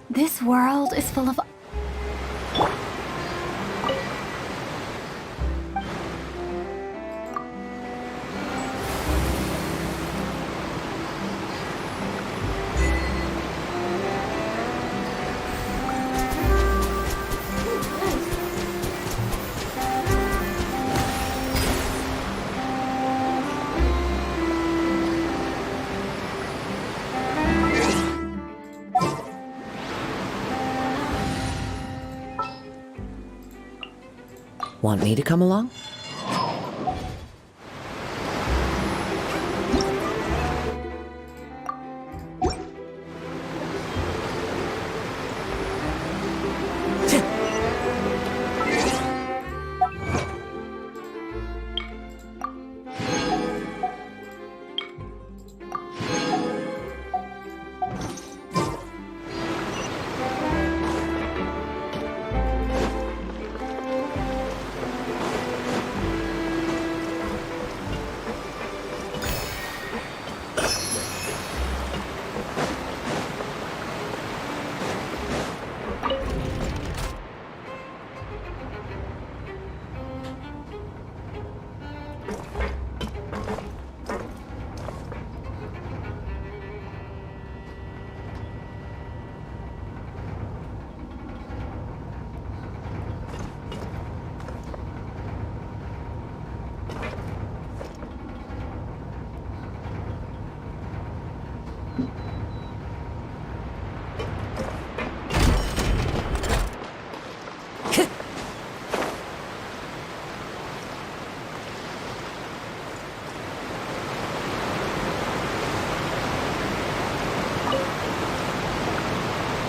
This world is full of Want me to come along?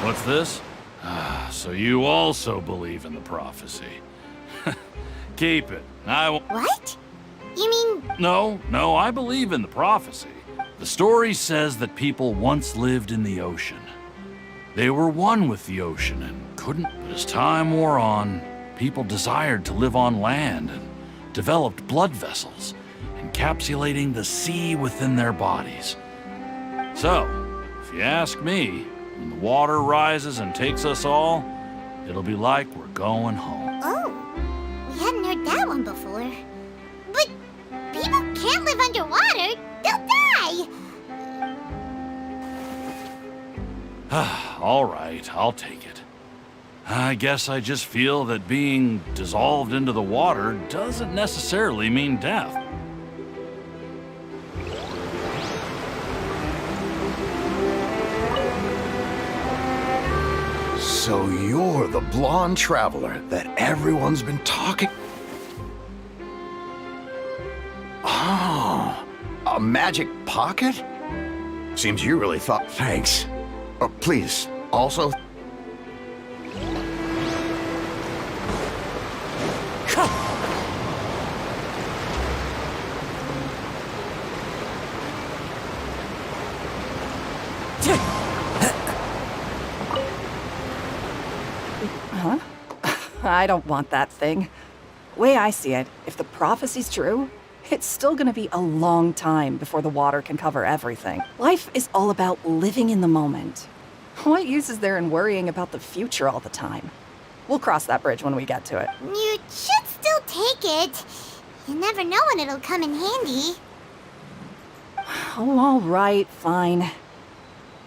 What's this? Ah, so you also believe in the prophecy. Keep it. I won't. What? You mean... No, I believe in the prophecy. The story says that people once lived in the ocean. They were one with the ocean and couldn't. But as time wore on, people desired to live on land and developed blood vessels, encapsulating the sea within their bodies. So, if you ask me, when the water rises and takes us all, it'll be like we're going home. Oh, we hadn't heard that one before. But people can't live underwater. They'll die. All right, I'll take it. I guess I just feel that being dissolved into the water doesn't necessarily mean death. So you're the blonde traveler that everyone's been talking... Oh. A magic pocket? Seems you really thought. Thanks. Please, also. Huh? I don't want that thing. Way I see it, if the prophecy's true, it's still gonna be a long time before the water can cover everything. Life is all about living in the moment. What use is there in worrying about the future all the time? We'll cross that bridge when we get to it. You should still take it. You never know when it'll come in handy. Oh, all right, fine.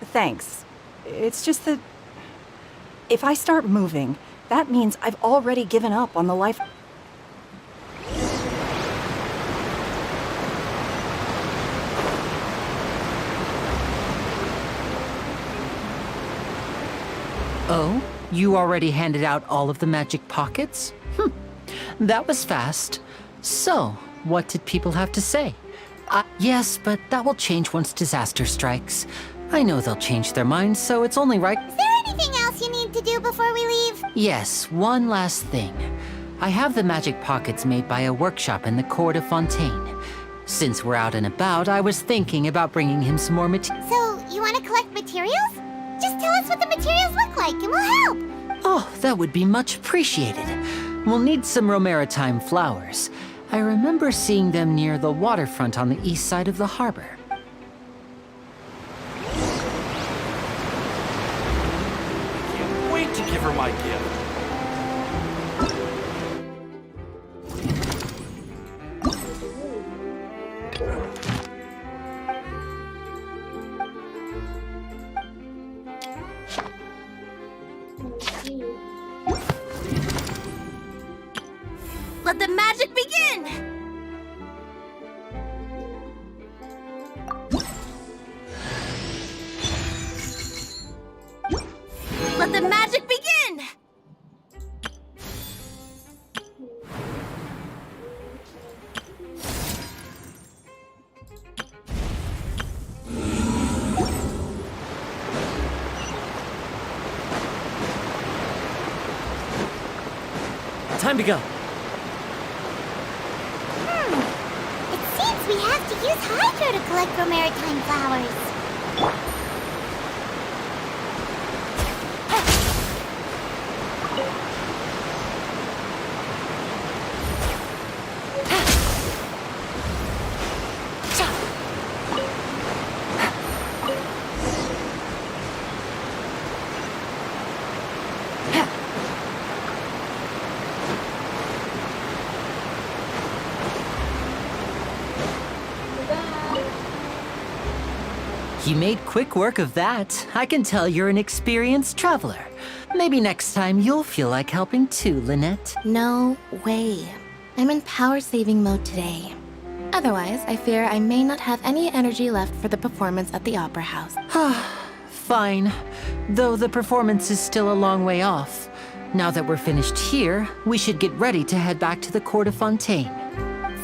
Thanks. It's just that if I start moving, that means I've already given up on the life. Oh? You already handed out all of the magic pockets? That was fast. So, what did people have to say? Yes, but that will change once disaster strikes. I know they'll change their minds, so it's only right. Is there anything else you need to do before we leave? Yes, one last thing. I have the magic pockets made by a workshop in the court of Fontaine. Since we're out and about, I was thinking about bringing him some more materials. So, you want to collect materials? Just tell us what the materials look like and we'll help. Oh, that would be much appreciated. We'll need some Romaritime flowers. I remember seeing them near the waterfront on the east side of the harbor. Can't wait to give her my gift. Let the magic begin! Let the magic begin! Time to go. It seems we have to use Hydro to collect Romaritime flowers. You made quick work of that. I can tell you're an experienced traveler. Maybe next time you'll feel like helping too, Lynette. No way. I'm in power-saving mode today. Otherwise, I fear I may not have any energy left for the performance at the Opera House. Fine. Though the performance is still a long way off. Now that we're finished here, we should get ready to head back to the Court of Fontaine.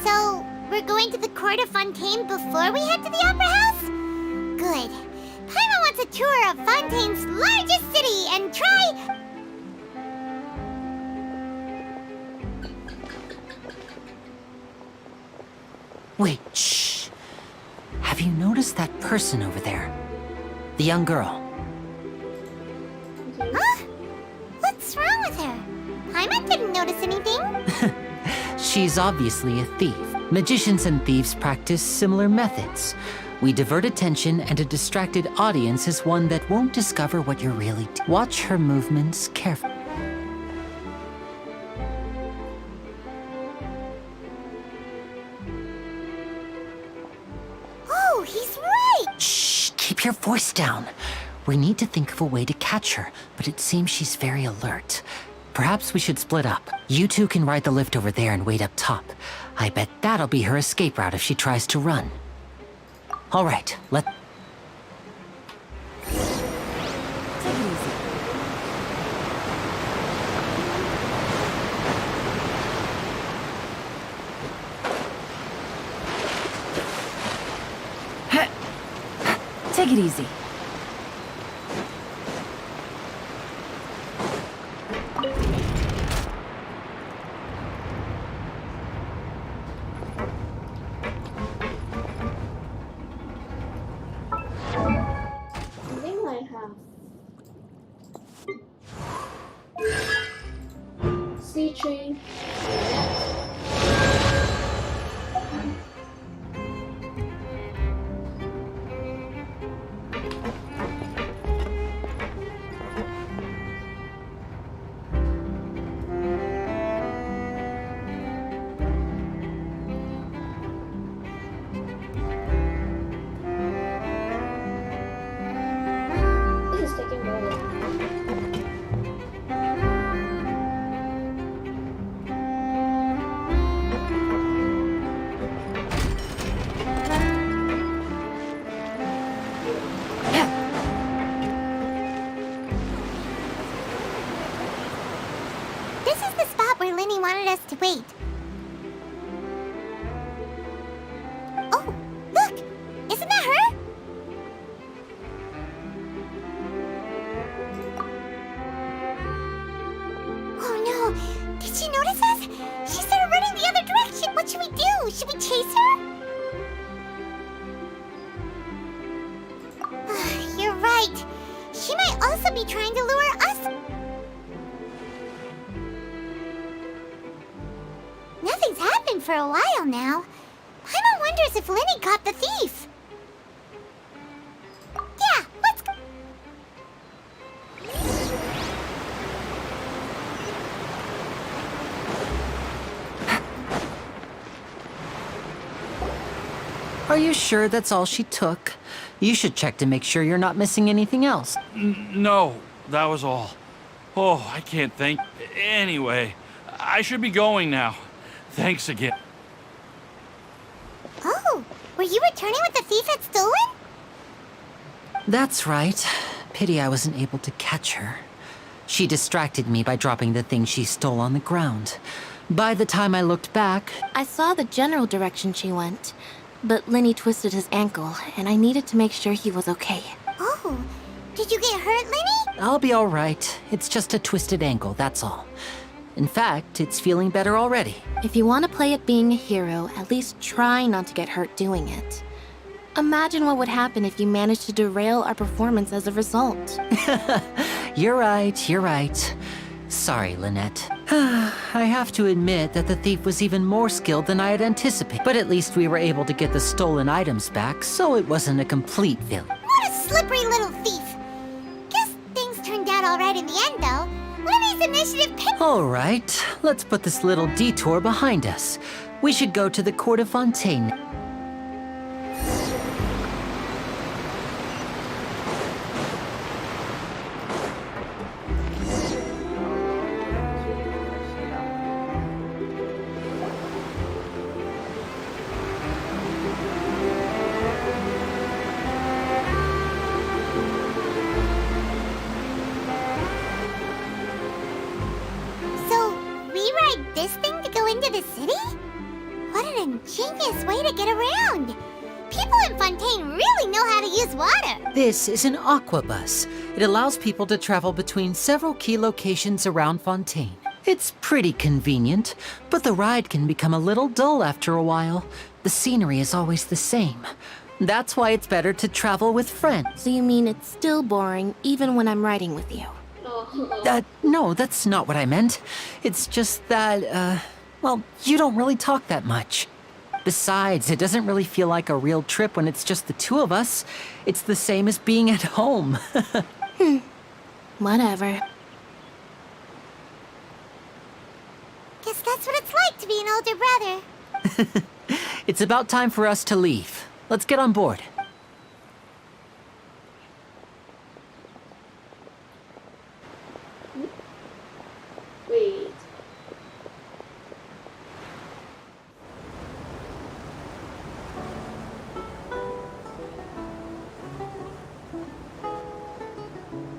So, we're going to the Court of Fontaine before we head to the Opera House? Good. Paimon wants a tour of Fontaine's largest city and try... Wait, shh. Have you noticed that person over there? The young girl. Huh? What's wrong with her? Paimon didn't notice anything. She's obviously a thief. Magicians and thieves practice similar methods. We divert attention, and a distracted audience is one that won't discover what you're really doing. Watch her movements carefully. Oh, he's right! Shh! Keep your voice down. We need to think of a way to catch her, but it seems she's very alert. Perhaps we should split up. You two can ride the lift over there and wait up top. I bet that'll be her escape route if she tries to run. All right, let... Take it easy. Take it easy. I think I have C3. This is taking very long. This is the spot where Linny wanted us to wait. Oh, look! Isn't that her? Oh no! Did she notice us? She started running the other direction! What should we do? Should we chase her? You're right. She might also be trying to lure us. Nothing's happened for a while now. Paimon wonders if Linny caught the thief. Yeah, let's go. Are you sure that's all she took? You should check to make sure you're not missing anything else. No, that was all. Oh, I can't think. Anyway, I should be going now. Thanks again. Oh, were you returning what the thief had stolen? That's right. Pity I wasn't able to catch her. She distracted me by dropping the thing she stole on the ground. By the time I looked back, I saw the general direction she went, but Lenny twisted his ankle, and I needed to make sure he was okay. Oh, did you get hurt, Linny? I'll be all right. It's just a twisted ankle, that's all. In fact, it's feeling better already. If you want to play at being a hero, at least try not to get hurt doing it. Imagine what would happen if you managed to derail our performance as a result. You're right. Sorry, Lynette. I have to admit that the thief was even more skilled than I had anticipated. But at least we were able to get the stolen items back, so it wasn't a complete failure. What a slippery little thief. Guess things turned out all right in the end, though. Linny's initiative picked. All right, let's put this little detour behind us. We should go to the Court of Fontaine. So, we ride this thing to go into the city? What an ingenious way to get around. People in Fontaine really know how to use water. This is an aquabus. It allows people to travel between several key locations around Fontaine. It's pretty convenient, but the ride can become a little dull after a while. The scenery is always the same. That's why it's better to travel with friends. So you mean it's still boring even when I'm riding with you? No, that's not what I meant. It's just that, well, you don't really talk that much. Besides, it doesn't really feel like a real trip when it's just the two of us. It's the same as being at home. Whatever. Guess that's what it's like to be an older brother. It's about time for us to leave. Let's get on board. Wait.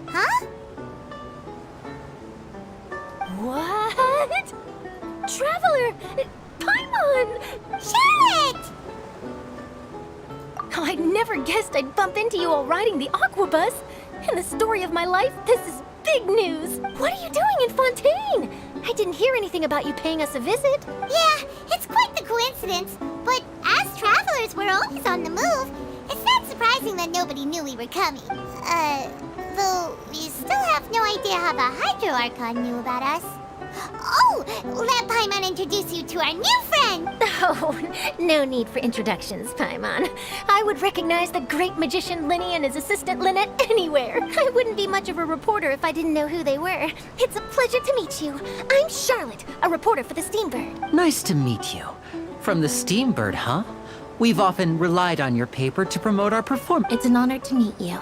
Huh? What? Traveler! Paimon! Charlotte! I never guessed I'd bump into you all riding the Aquabus. In the story of my life, this is big news. What are you doing in Fontaine? I didn't hear anything about you paying us a visit. Yeah, it's quite the coincidence. But as travelers, we're always on the move. It's not surprising that nobody knew we were coming. Though we still have no idea how the Hydro Archon knew about us. Oh, let Paimon introduce you to our new friend! Oh, no need for introductions, Paimon. I would recognize the great magician Linny and his assistant Lynette anywhere. I wouldn't be much of a reporter if I didn't know who they were. It's a pleasure to meet you. I'm Charlotte, a reporter for the Steambird. Nice to meet you. From the Steambird, huh? We've often relied on your paper to promote our performance. It's an honor to meet you.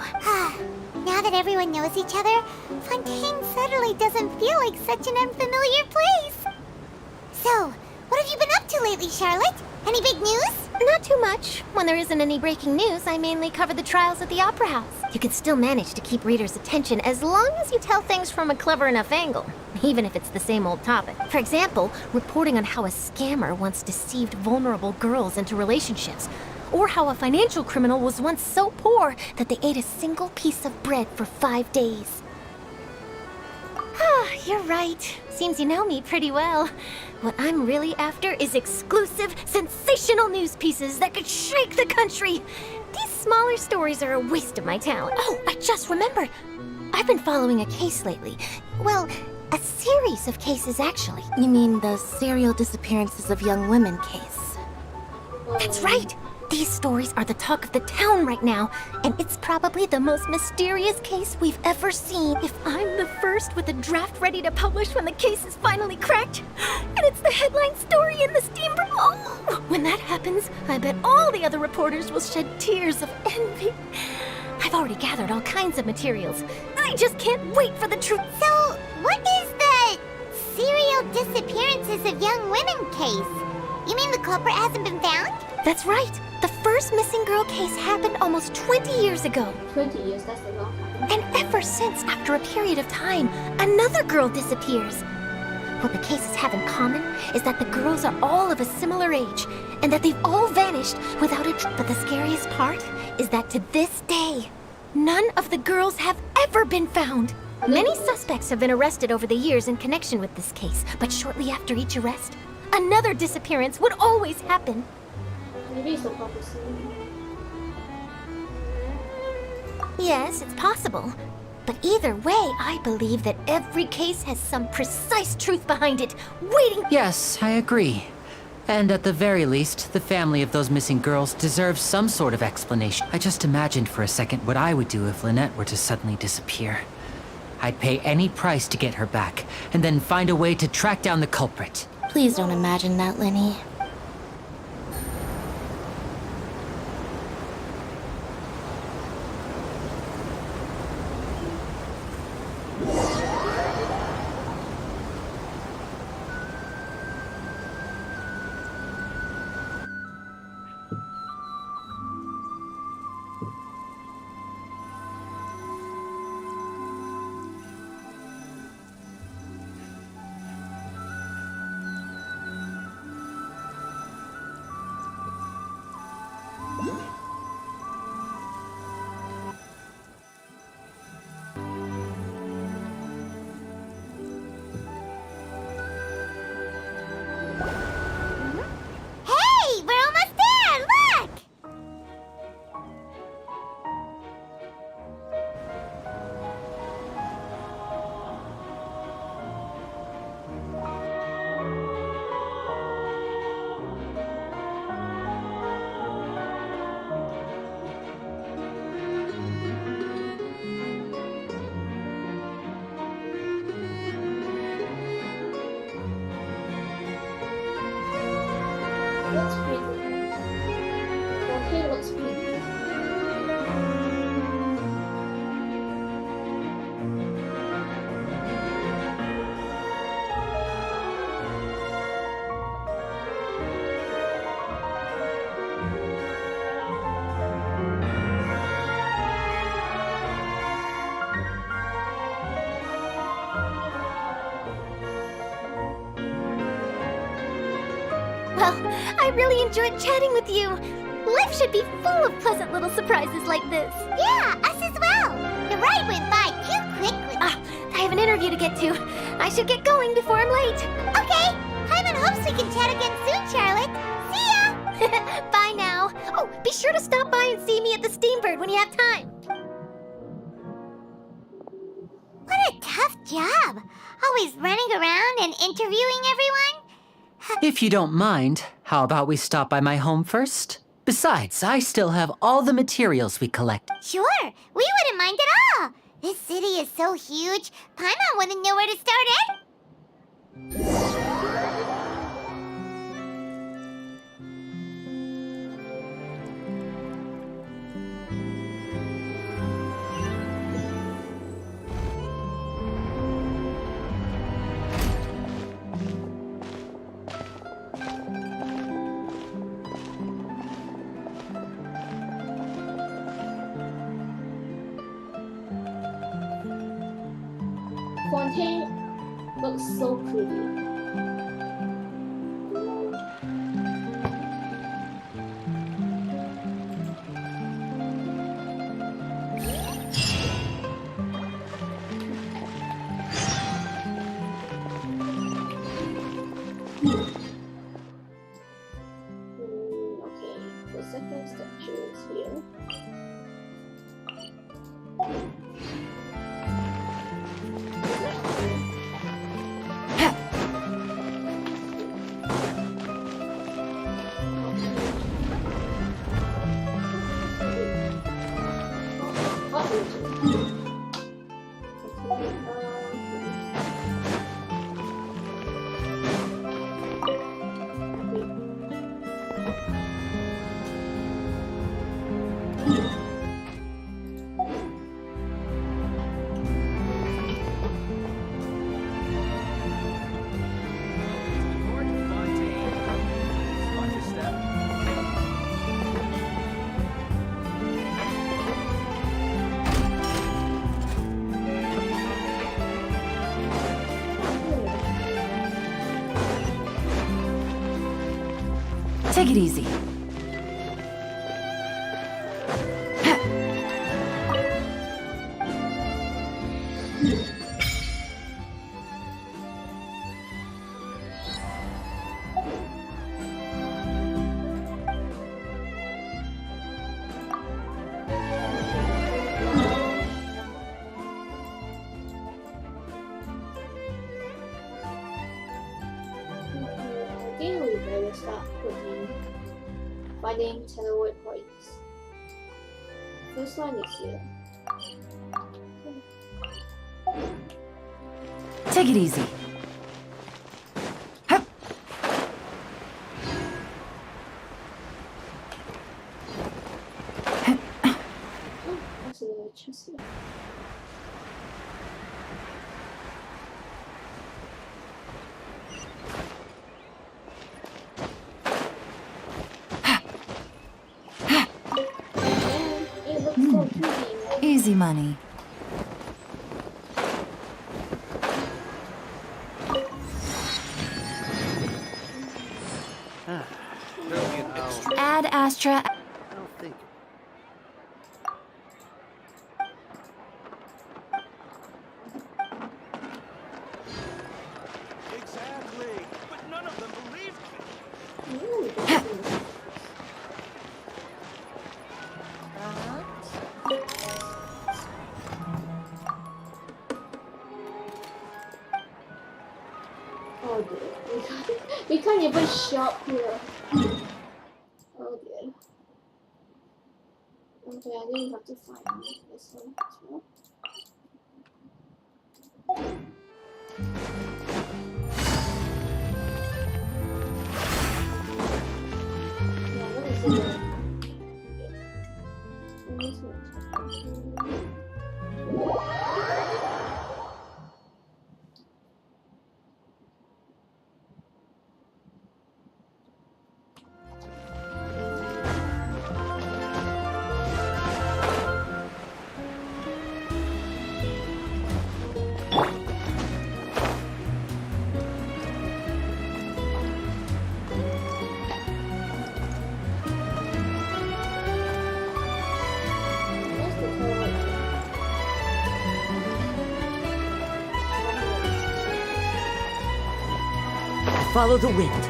Now that everyone knows each other, Fontaine suddenly doesn't feel like such an unfamiliar place. So, what have you been up to lately, Charlotte? Any big news? Not too much. When there isn't any breaking news, I mainly cover the trials at the Opera House. You can still manage to keep readers' attention as long as you tell things from a clever enough angle, even if it's the same old topic. For example, reporting on how a scammer once deceived vulnerable girls into relationships, or how a financial criminal was once so poor that they ate a single piece of bread for 5 days. Ah, you're right. Seems you know me pretty well. What I'm really after is exclusive, sensational news pieces that could shake the country. These smaller stories are a waste of my talent. Oh, I just remembered. I've been following a case lately. Well, a series of cases, actually. You mean the serial disappearances of young women case? That's right. These stories are the talk of the town right now, and it's probably the most mysterious case we've ever seen. If I'm the first with a draft ready to publish when the case is finally cracked, and it's the headline story in the Steambird, oh, when that happens, I bet all the other reporters will shed tears of envy. I've already gathered all kinds of materials. I just can't wait for the truth. So, what is the serial disappearances of young women case? You mean the culprit hasn't been found? That's right. The first missing girl case happened almost 20 years ago. 20 years, that's a long time. And ever since, after a period of time, another girl disappears. What the cases have in common is that the girls are all of a similar age, and that they've all vanished without a But the scariest part is that to this day, none of the girls have ever been found. Many suspects have been arrested over the years in connection with this case, but shortly after each arrest, another disappearance would always happen. Maybe it's a prophecy. Yes, it's possible. But either way, I believe that every case has some precise truth behind it, waiting. Yes, I agree. And at the very least, the family of those missing girls deserves some sort of explanation. I just imagined for a second what I would do if Lynette were to suddenly disappear. I'd pay any price to get her back, and then find a way to track down the culprit. Please don't imagine that, Linny. Hey, we're almost there! Look! Looks pretty. Okay, looks pretty. Well, I really enjoyed chatting with you. Life should be full of pleasant little surprises like this. Yeah, us as well. The ride went by too quickly. I have an interview to get to. I should get going before I'm late. Okay, Paimon hopes we can chat again soon, Charlotte. See ya! Bye now. Oh, be sure to stop by and see me at the Steambird when you have time. What a tough job. Always running around and interviewing everyone. If you don't mind, how about we stop by my home first? Besides, I still have all the materials we collected. Sure, we wouldn't mind at all. This city is so huge, Paimon wouldn't know where to start Fontaine looks so pretty. Okay, the second statue is here. Take it easy. I think we better start finding teleport points. First one is here. Take it easy. Hup. Oh, that's a chest here. It looks so pretty, right? Easy money. Ad Astra. I don't think. Exactly. But none of them believed me. Ooh, that's nice. Oh dear, we can't even shop here. Oh dear. Okay, I think we have to find this one as well. Yeah, what is it? Okay. This one. Follow the wind.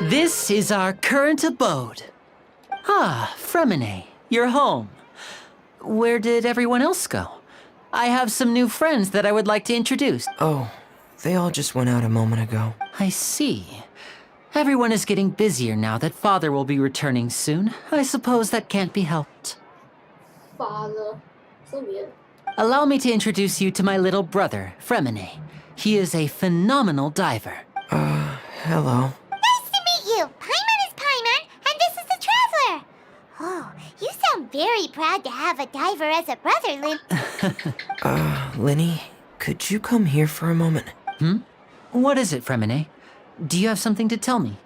This is our current abode. Ah, Fremine, you're home. Where did everyone else go? I have some new friends that I would like to introduce. Oh, they all just went out a moment ago. I see. Everyone is getting busier now that Father will be returning soon. I suppose that can't be helped. Father. So weird. Allow me to introduce you to my little brother, Fremine. He is a phenomenal diver. Hello. Nice to meet you. Paimon is Paimon, and this is the Traveler. Oh, you sound very proud to have a diver as a brother, Lin. Linny, could you come here for a moment? What is it, Fremine? Do you have something to tell me?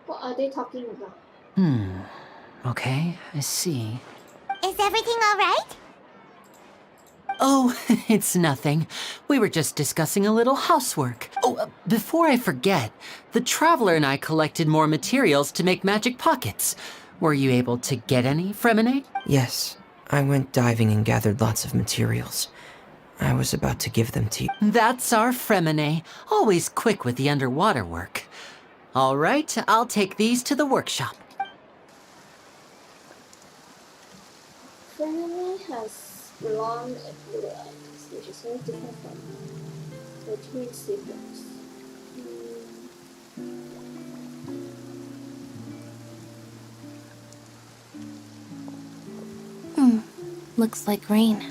What are they talking about? Okay, I see. Is everything all right? Oh, it's nothing. We were just discussing a little housework. Oh, before I forget, the Traveler and I collected more materials to make magic pockets. Were you able to get any, Fremine? Yes, I went diving and gathered lots of materials. I was about to give them to you. That's our Fremine, always quick with the underwater work. All right, I'll take these to the workshop. Femini has blonde and blue eyes, which is very different from the twin siblings. Looks like rain.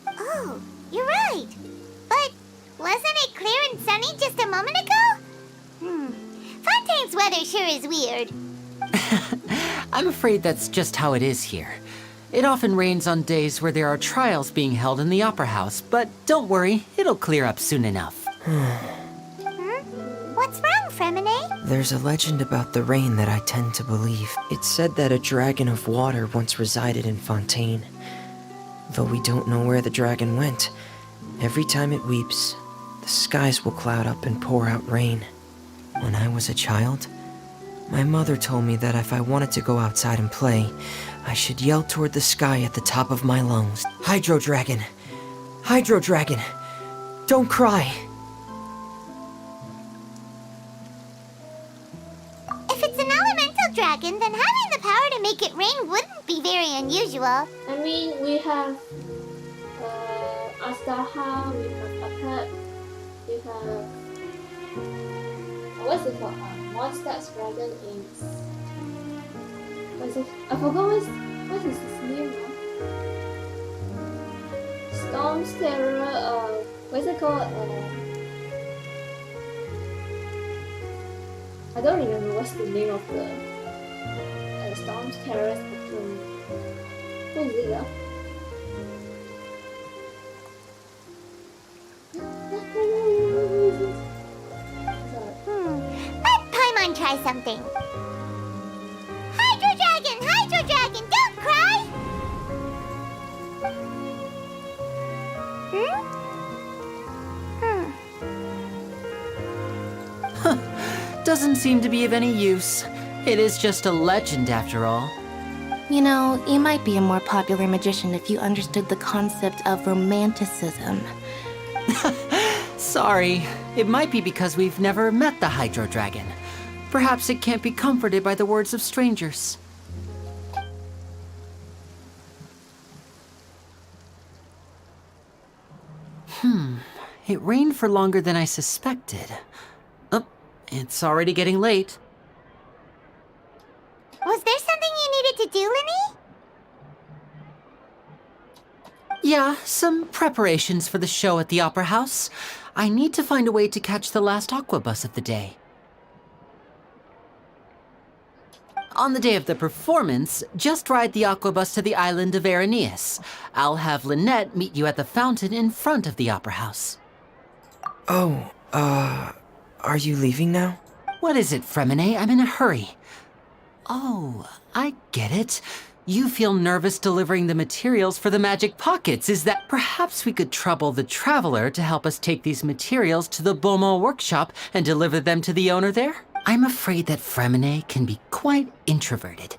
Oh, you're right. But wasn't it clear and sunny just a moment ago? Fontaine's weather sure is weird. I'm afraid that's just how it is here. It often rains on days where there are trials being held in the Opera House, but don't worry, it'll clear up soon enough. What's wrong, Fremine? There's a legend about the rain that I tend to believe. It's said that a dragon of water once resided in Fontaine. Though we don't know where the dragon went, every time it weeps, the skies will cloud up and pour out rain. When I was a child, my mother told me that if I wanted to go outside and play, I should yell toward the sky at the top of my lungs. Hydro Dragon! Hydro Dragon! Don't cry! If it's an elemental dragon, then having the power to make it rain wouldn't be very unusual. I mean, we have Astaha, we have Apet, we have what's it called? Mondstadt's dragon is. What's it? I forgot what is his name now. Storm's Terror. What's it called? I don't remember what's the name of the Storm's Terror. Who is it? Let Paimon try something. Hydro Dragon! Hydro Dragon! Don't cry! Doesn't seem to be of any use. It is just a legend after all. You know, you might be a more popular magician if you understood the concept of romanticism. Sorry, it might be because we've never met the Hydro Dragon. Perhaps it can't be comforted by the words of strangers. It rained for longer than I suspected. Oh, it's already getting late. Was there something you needed to do, Linny? Yeah, some preparations for the show at the Opera House. I need to find a way to catch the last aqua bus of the day. On the day of the performance, just ride the aqua bus to the island of Araneus. I'll have Lynette meet you at the fountain in front of the Opera House. Oh, Are you leaving now? What is it, Fremine? I'm in a hurry. Oh, I get it. You feel nervous delivering the materials for the magic pockets. Is that perhaps we could trouble the traveler to help us take these materials to the Beaumont workshop and deliver them to the owner there? I'm afraid that Fremine can be quite introverted,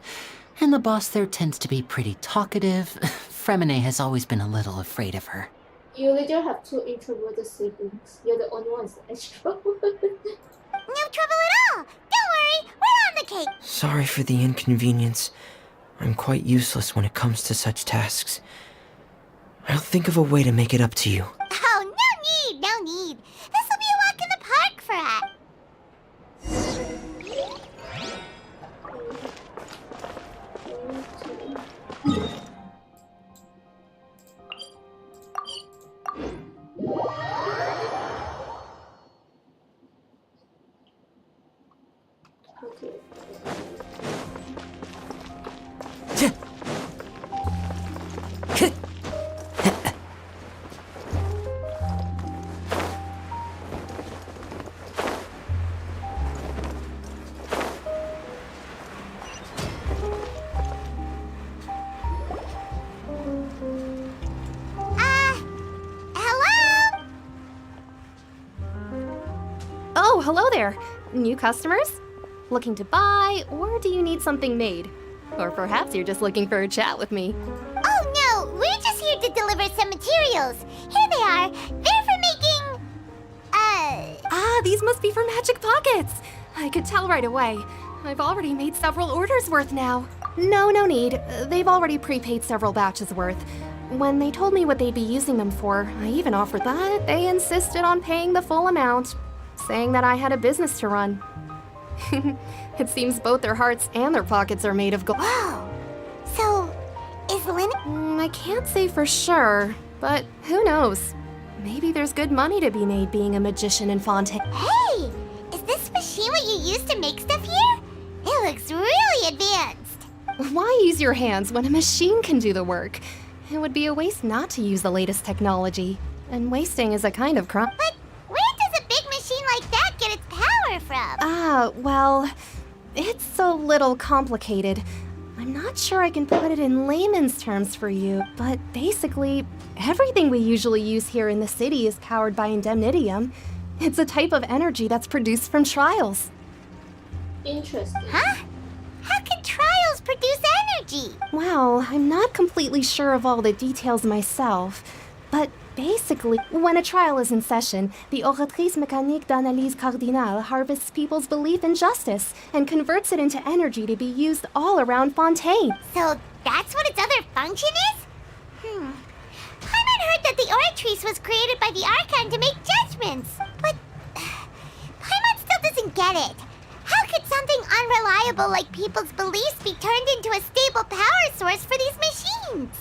and the boss there tends to be pretty talkative. Fremine has always been a little afraid of her. You literally have two introverted siblings. You're the only one who's extrovert. No trouble at all. Don't worry, we're on the case. Sorry for the inconvenience. I'm quite useless when it comes to such tasks. I'll think of a way to make it up to you. Oh, no need. This will be a walk in the park for us. Hello? Oh, hello there. New customers? Looking to buy, or do you need something made? Or perhaps you're just looking for a chat with me. Oh no, we're just here to deliver some materials. Here they are. They're for making... Ah, these must be for magic pockets. I could tell right away. I've already made several orders worth now. No need. They've already prepaid several batches worth. When they told me what they'd be using them for, I even offered that. They insisted on paying the full amount, saying that I had a business to run. It seems both their hearts and their pockets are made of gold. Wow. So, is Lynn... I can't say for sure, but who knows? Maybe there's good money to be made being a magician in Fontaine. Hey! Is this machine what you use to make stuff here? It looks really advanced. Why use your hands when a machine can do the work? It would be a waste not to use the latest technology. And wasting is a kind of crime. But where does a big machine like that get its power from? Well, it's a little complicated. I'm not sure I can put it in layman's terms for you, but basically, everything we usually use here in the city is powered by indemnitium. It's a type of energy that's produced from trials. Interesting. Huh? How can trials produce energy? Well, I'm not completely sure of all the details myself, but basically, when a trial is in session, the Oratrice Mécanique d'Analyse Cardinale harvests people's belief in justice and converts it into energy to be used all around Fontaine. So that's what its other function is? Paimon heard that the Oratrice was created by the Archon to make judgments, but Paimon still doesn't get it. How could something unreliable like people's beliefs be turned into a stable power source for these machines?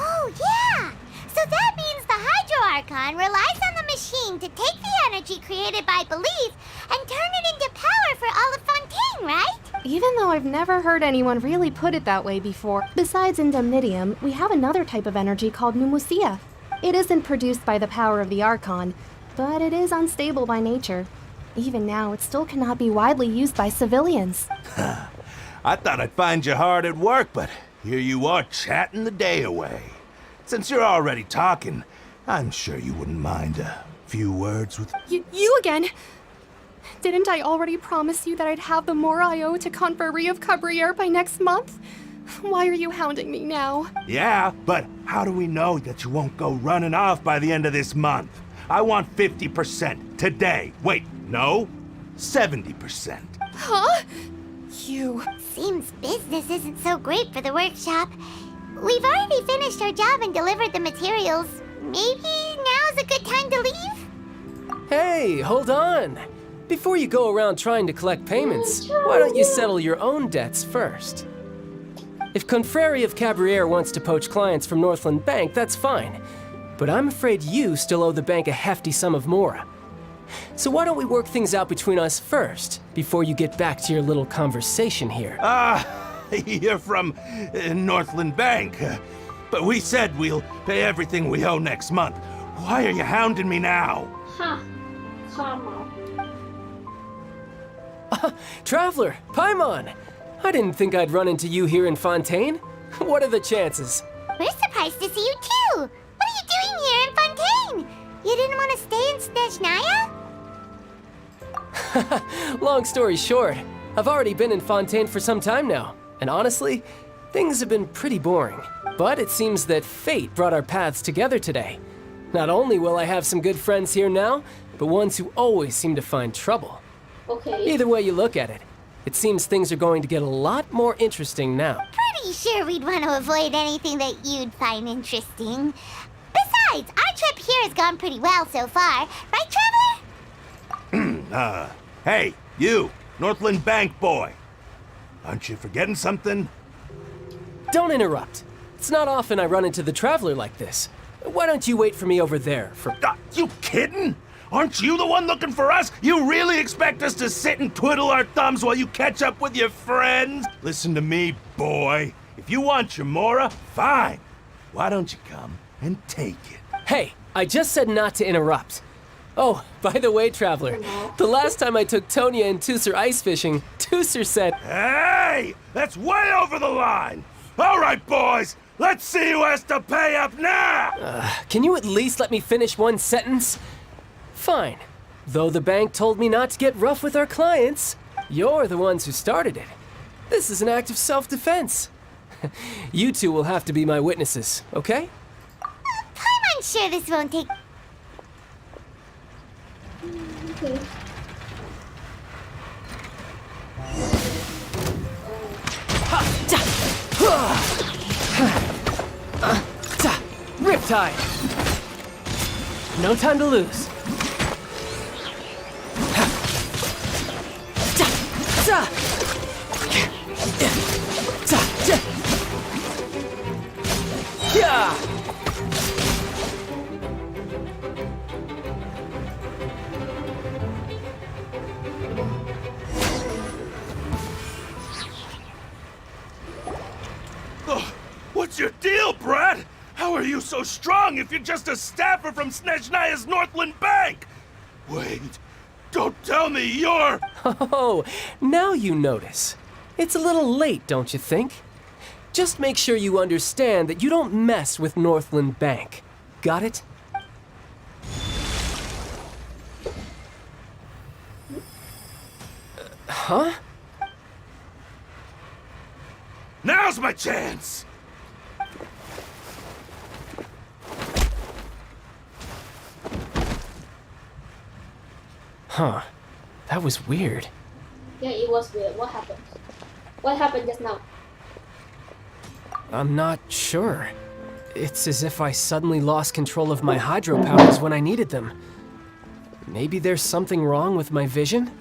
Oh, yeah! So that means the Hydro Archon relies on the machine to take the energy created by belief and turn it into power for all of Fontaine, right? Even though I've never heard anyone really put it that way before, besides indemnitium, we have another type of energy called pneumosia. It isn't produced by the power of the Archon, but it is unstable by nature. Even now, it still cannot be widely used by civilians. I thought I'd find you hard at work, but here you are chatting the day away. Since you're already talking, I'm sure you wouldn't mind a few words with... You again? Didn't I already promise you that I'd have the more I owe to Confrérie of Cabriere by next month? Why are you hounding me now? Yeah, but how do we know that you won't go running off by the end of this month? I want 50% today. Wait, no, 70%. Huh? You... Seems business isn't so great for the workshop. We've already finished our job and delivered the materials. Maybe now's a good time to leave? Hey, hold on. Before you go around trying to collect payments, why don't you settle your own debts first? If Confrérie of Cabriere wants to poach clients from Northland Bank, that's fine. But I'm afraid you still owe the bank a hefty sum of mora. So why don't we work things out between us first, before you get back to your little conversation here? You're from Northland Bank. But we said we'll pay everything we owe next month. Why are you hounding me now? Ha! Karma. Traveler, Paimon! I didn't think I'd run into you here in Fontaine. What are the chances? We're surprised to see you too. What are you doing here in Fontaine? You didn't want to stay in Snezhnaya? Long story short, I've already been in Fontaine for some time now, and honestly, things have been pretty boring. But it seems that fate brought our paths together today. Not only will I have some good friends here now, but ones who always seem to find trouble. Okay. Either way you look at it, it seems things are going to get a lot more interesting now. Pretty sure we'd want to avoid anything that you'd find interesting. Besides, our trip here has gone pretty well so far. Right, Traveler? Hey, you, Northland Bank boy. Aren't you forgetting something? Don't interrupt. It's not often I run into the Traveler like this. Why don't you wait for me over there for... You kidding? Aren't you the one looking for us? You really expect us to sit and twiddle our thumbs while you catch up with your friends? Listen to me, boy. If you want your Mora, fine. Why don't you come and take it? Hey, I just said not to interrupt. Oh, by the way, Traveler, the last time I took Tonya and Tusser ice fishing, Tusser said... Hey! That's way over the line! All right, boys! Let's see who has to pay up now! Can you at least let me finish one sentence? Fine. Though the bank told me not to get rough with our clients, you're the ones who started it. This is an act of self-defense. You two will have to be my witnesses, okay? I'm sure this won't take... Okay. Riptide! No time to lose. Yeah! What's your deal, Brad? How are you so strong if you're just a staffer from Snezhnaya's Northland Bank? Wait, don't tell me you're... Oh, now you notice. It's a little late, don't you think? Just make sure you understand that you don't mess with Northland Bank. Got it? Huh? Now's my chance! Huh. That was weird. Yeah, it was weird. What happened? What happened just now? I'm not sure. It's as if I suddenly lost control of my hydro powers when I needed them. Maybe there's something wrong with my vision?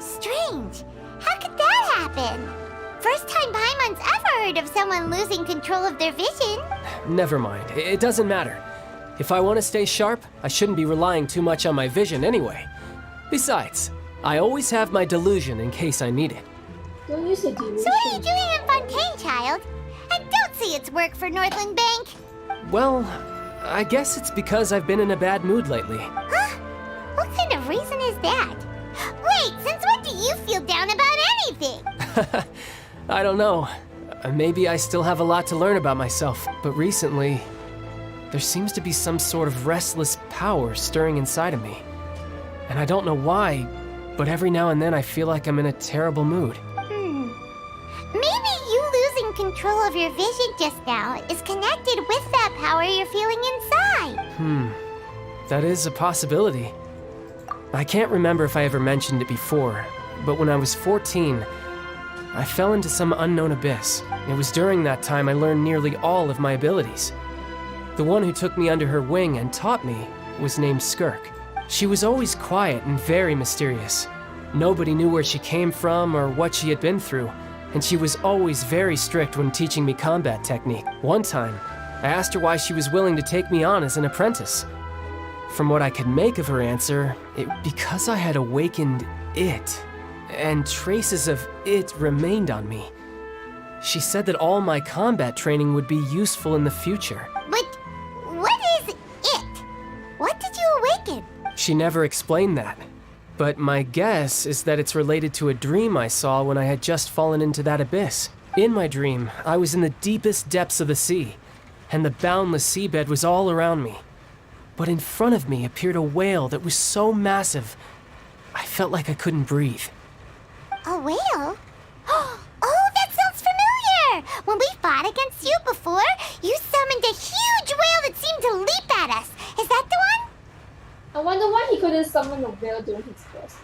Strange. How could that happen? First time Paimon's ever heard of someone losing control of their vision. Never mind. It doesn't matter. If I want to stay sharp, I shouldn't be relying too much on my vision anyway. Besides, I always have my delusion in case I need it. Don't use a delusion. So what are you doing in Fontaine, child? And don't say it's work for Northland Bank. Well, I guess it's because I've been in a bad mood lately. Huh? What kind of reason is that? Wait, since when do you feel down about anything? I don't know. Maybe I still have a lot to learn about myself, but recently, there seems to be some sort of restless power stirring inside of me. And I don't know why, but every now and then I feel like I'm in a terrible mood. Maybe you losing control of your vision just now is connected with that power you're feeling inside. That is a possibility. I can't remember if I ever mentioned it before, but when I was 14, I fell into some unknown abyss. It was during that time I learned nearly all of my abilities. The one who took me under her wing and taught me was named Skirk. She was always quiet and very mysterious. Nobody knew where she came from or what she had been through, and she was always very strict when teaching me combat technique. One time, I asked her why she was willing to take me on as an apprentice. From what I could make of her answer, because I had awakened it, and traces of it remained on me. She said that all my combat training would be useful in the future. But what is it? What did you awaken? She never explained that. But my guess is that it's related to a dream I saw when I had just fallen into that abyss. In my dream, I was in the deepest depths of the sea, and the boundless seabed was all around me. But in front of me appeared a whale that was so massive, I felt like I couldn't breathe. A whale? Oh, that sounds familiar! When we fought against you before, you summoned a huge whale that seemed to leap at us. Is that the one? I wonder why he couldn't summon a whale during his first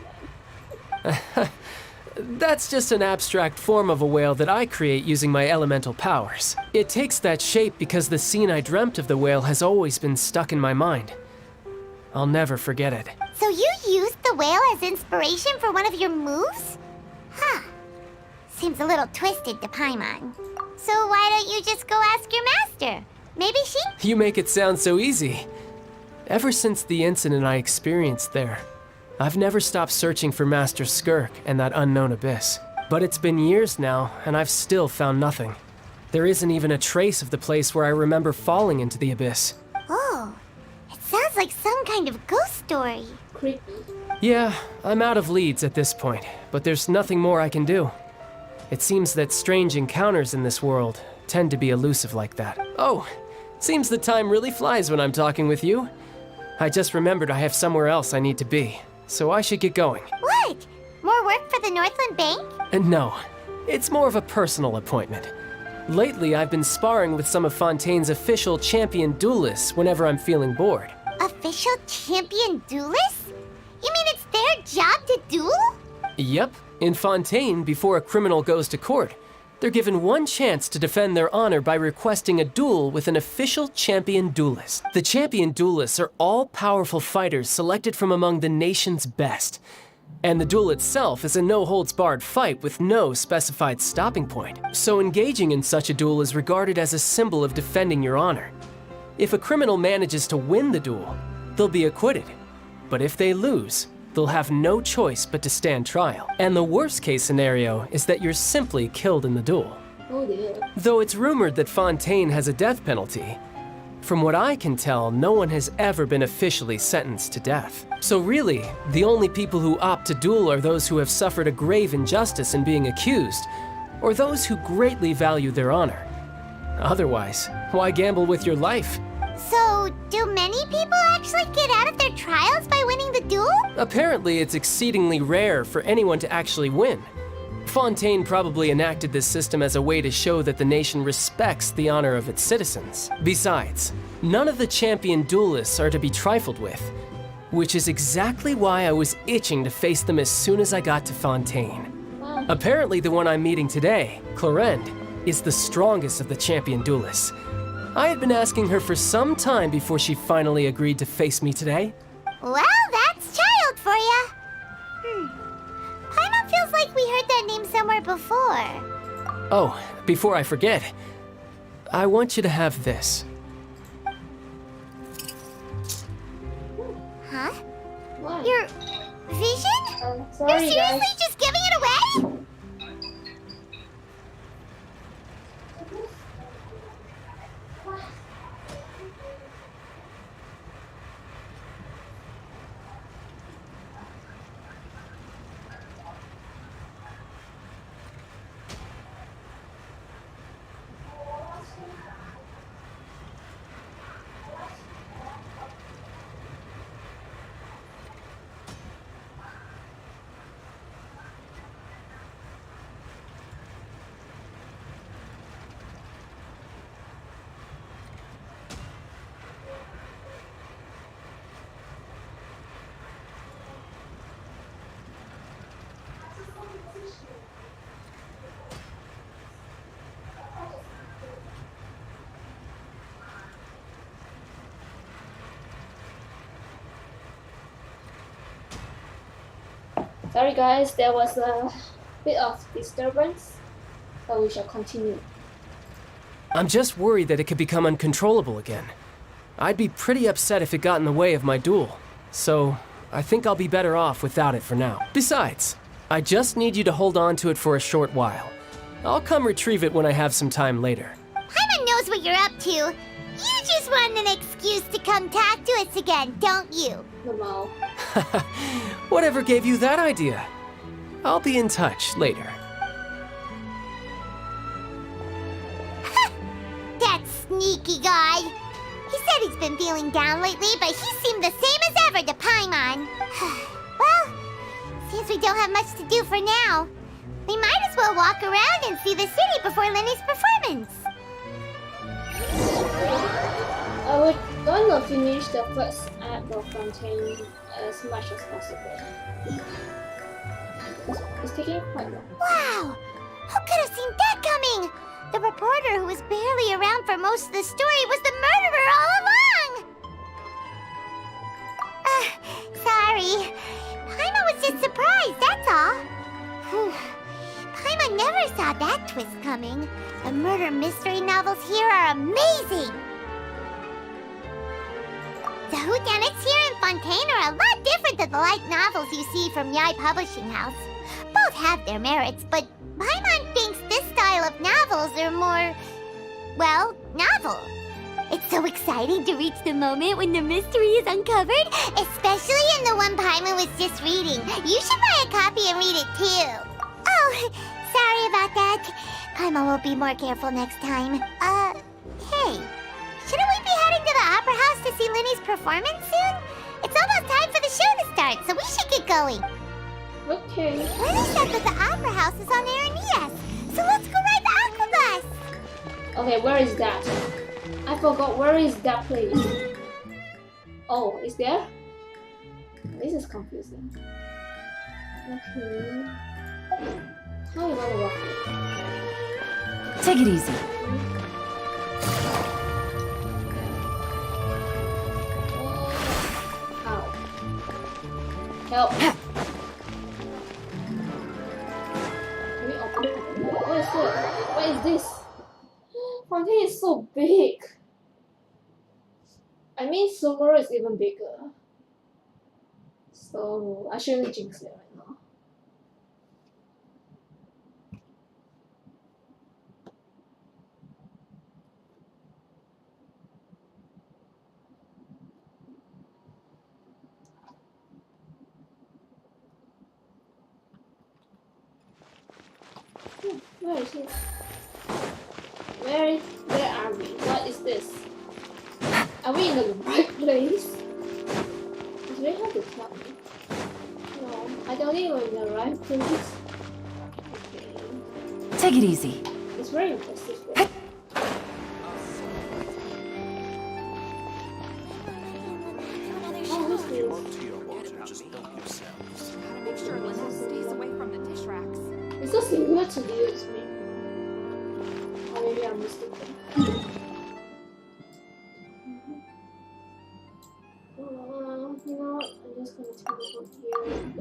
night. That's just an abstract form of a whale that I create using my elemental powers. It takes that shape because the scene I dreamt of the whale has always been stuck in my mind. I'll never forget it. So you used the whale as inspiration for one of your moves? Huh. Seems a little twisted to Paimon. So why don't you just go ask your master? Maybe she... You make it sound so easy. Ever since the incident I experienced there, I've never stopped searching for Master Skirk and that unknown abyss. But it's been years now, and I've still found nothing. There isn't even a trace of the place where I remember falling into the abyss. Oh, it sounds like some kind of ghost story. Creepy. Yeah, I'm out of leads at this point, but there's nothing more I can do. It seems that strange encounters in this world tend to be elusive like that. Oh, seems the time really flies when I'm talking with you. I just remembered I have somewhere else I need to be, so I should get going. What? More work for the Northland Bank? And no, it's more of a personal appointment. Lately, I've been sparring with some of Fontaine's official champion duelists whenever I'm feeling bored. Official champion duelists? You mean it's their job to duel? Yep. In Fontaine, before a criminal goes to court, they're given one chance to defend their honor by requesting a duel with an official champion duelist. The champion duelists are all-powerful fighters selected from among the nation's best. And the duel itself is a no-holds-barred fight with no specified stopping point. So engaging in such a duel is regarded as a symbol of defending your honor. If a criminal manages to win the duel, they'll be acquitted. But if they lose, they'll have no choice but to stand trial. And the worst-case scenario is that you're simply killed in the duel. Oh dear. Though it's rumored that Fontaine has a death penalty, from what I can tell, no one has ever been officially sentenced to death. So really, the only people who opt to duel are those who have suffered a grave injustice in being accused, or those who greatly value their honor. Otherwise, why gamble with your life? So, do many people actually get out of their trials by winning the duel? Apparently, it's exceedingly rare for anyone to actually win. Fontaine probably enacted this system as a way to show that the nation respects the honor of its citizens. Besides, none of the champion duelists are to be trifled with, which is exactly why I was itching to face them as soon as I got to Fontaine. Wow. Apparently, the one I'm meeting today, Clorinde, is the strongest of the champion duelists. I had been asking her for some time before she finally agreed to face me today. Well, that's child for ya. Paimon feels like we heard that name somewhere before. Oh, before I forget, I want you to have this. Huh? Why? Your vision? Sorry, You're seriously guys. just giving it away? Sorry guys, there was a bit of disturbance, but we shall continue. I'm just worried that it could become uncontrollable again. I'd be pretty upset if it got in the way of my duel. So, I think I'll be better off without it for now. Besides, I just need you to hold on to it for a short while. I'll come retrieve it when I have some time later. Paimon knows what you're up to. You just want an excuse to come talk to us again, don't you? Normal. Whatever gave you that idea? I'll be in touch later. That sneaky guy. He said he's been feeling down lately, but he seemed the same as ever to Paimon. Well, seems we don't have much to do for now. We might as well walk around and see the city before Lenny's performance. I would gonna finish the first act of Fontaine as much as possible. It's taking quite long. Wow! Who could have seen that coming? The reporter who was barely around for most of the story was the murderer all along! Sorry. Paimon was just surprised, that's all. Paimon never saw that twist coming. The murder mystery novels here are amazing! The whodunits here in Fontaine are a lot different than the light novels you see from Yai Publishing House. Both have their merits, but Paimon thinks this style of novels are more, well, novel. It's so exciting to reach the moment when the mystery is uncovered, especially in the one Paimon was just reading. You should buy a copy and read it too. Oh, sorry about that. Paimon will be more careful next time. Hey, shouldn't we be heading to the Opera House to see Lenny's performance soon? It's almost time for the show to start, so we should get going. Okay. Lenny said that the Opera House is on Aranias, so let's go ride the Aqua Bus! Okay, where is that? I forgot, where is that place? Oh, is there? This is confusing. Okay. How you gonna walk it? Take it easy. How? Help! Can we open it? What is it? What is this? Fontaine is so big. I mean, Subaru is even bigger. So I shouldn't jinx it right now. Where is it? Where are we? What is this? Are we in the right place? It's very hard to tell. No, I don't think we're in the right place. Okay. Take it easy. It's very impressive though. Oh, what's this? Make sure Lynette stays away from the dish racks. It's so similar to the USB. Or maybe I'm mistaken. You know what? I'm just gonna turn it on here.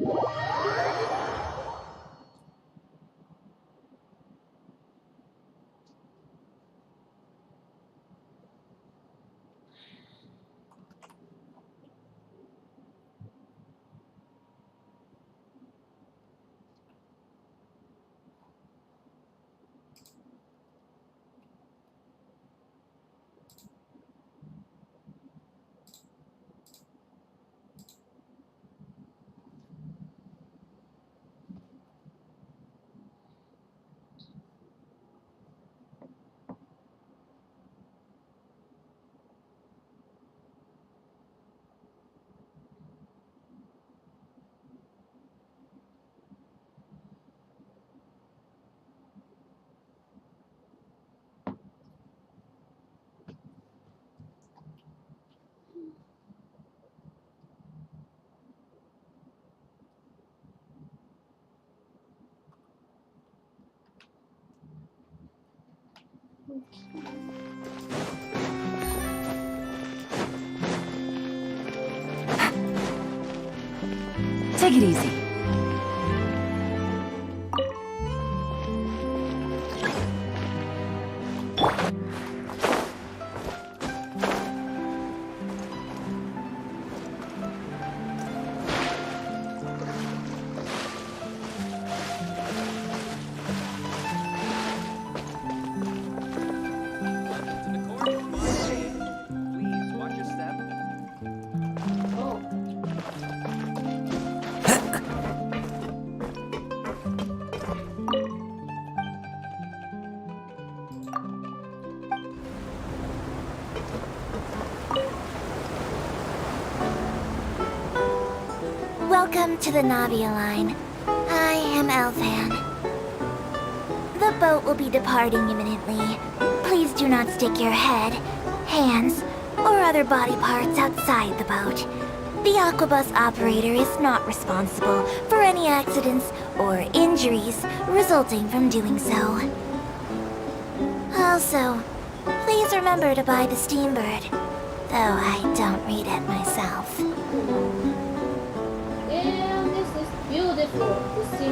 Take it easy. Welcome to the Navia line. I am Elfan. The boat will be departing imminently. Please do not stick your head, hands, or other body parts outside the boat. The Aquabus operator is not responsible for any accidents or injuries resulting from doing so. Also, please remember to buy the Steambird, though I don't read it myself. Damn, this is beautiful.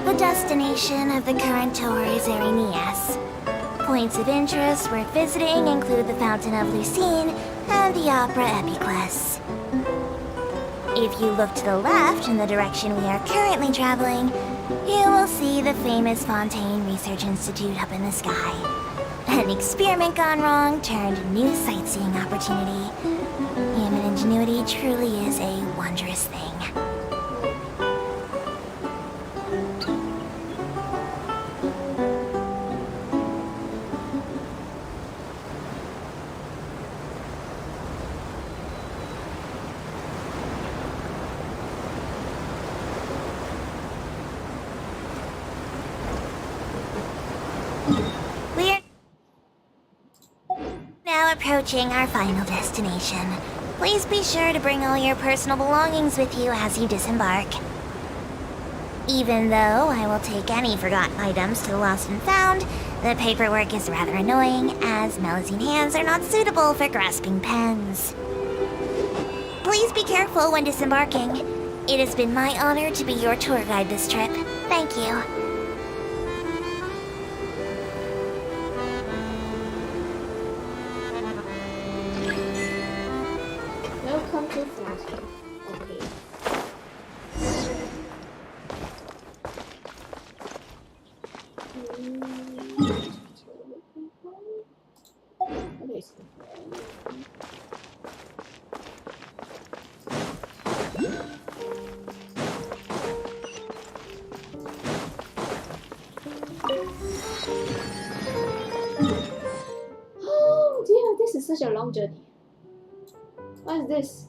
The destination of the current tour is Erinias. Points of interest worth visiting include the Fountain of Lucine and the Opera Epiclese. If you look to the left in the direction we are currently traveling, you will see the famous Fontaine Research Institute up in the sky. An experiment gone wrong turned new sightseeing opportunity. Human ingenuity truly is a wondrous thing. We're now approaching our final destination. Please be sure to bring all your personal belongings with you as you disembark. Even though I will take any forgotten items to the lost and found, the paperwork is rather annoying, as Melusine hands are not suitable for grasping pens. Please be careful when disembarking. It has been my honor to be your tour guide this trip. Thank you. Welcome to Fontaine. Okay. Oh dear, this is such a long journey. What is this?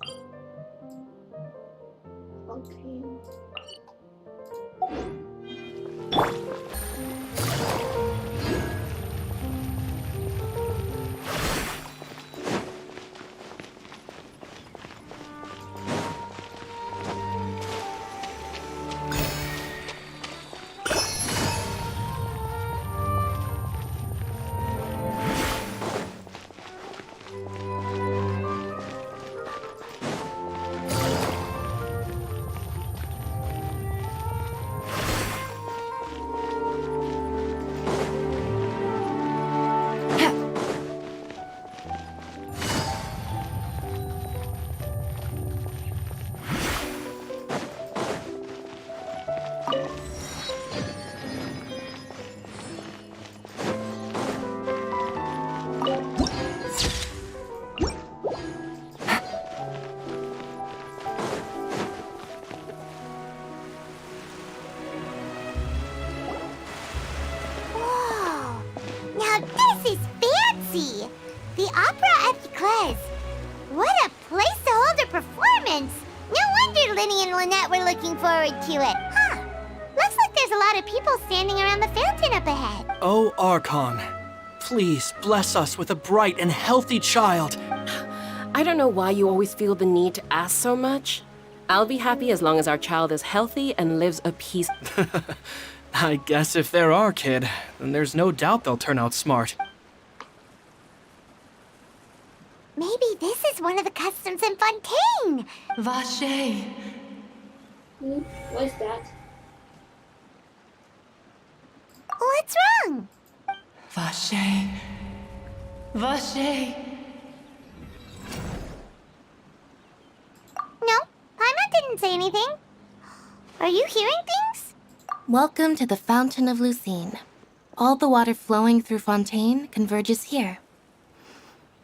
Okay. Whoa! Now this is fancy! The Opera Epiclese. What a place to hold a performance! No wonder Linny and Lynette were looking forward to it. Huh. Looks like there's a lot of people standing around the fountain up ahead. Oh, Archon, please bless us with a bright and healthy child. I don't know why you always feel the need to ask so much. I'll be happy as long as our child is healthy and lives a peace. I guess if they're our kid, then there's no doubt they'll turn out smart. Maybe this is one of the customs in Fontaine. Vache. What is that? What's wrong? Vache. Vache. No, Paimon didn't say anything. Are you hearing things? Welcome to the Fountain of Lucine. All the water flowing through Fontaine converges here.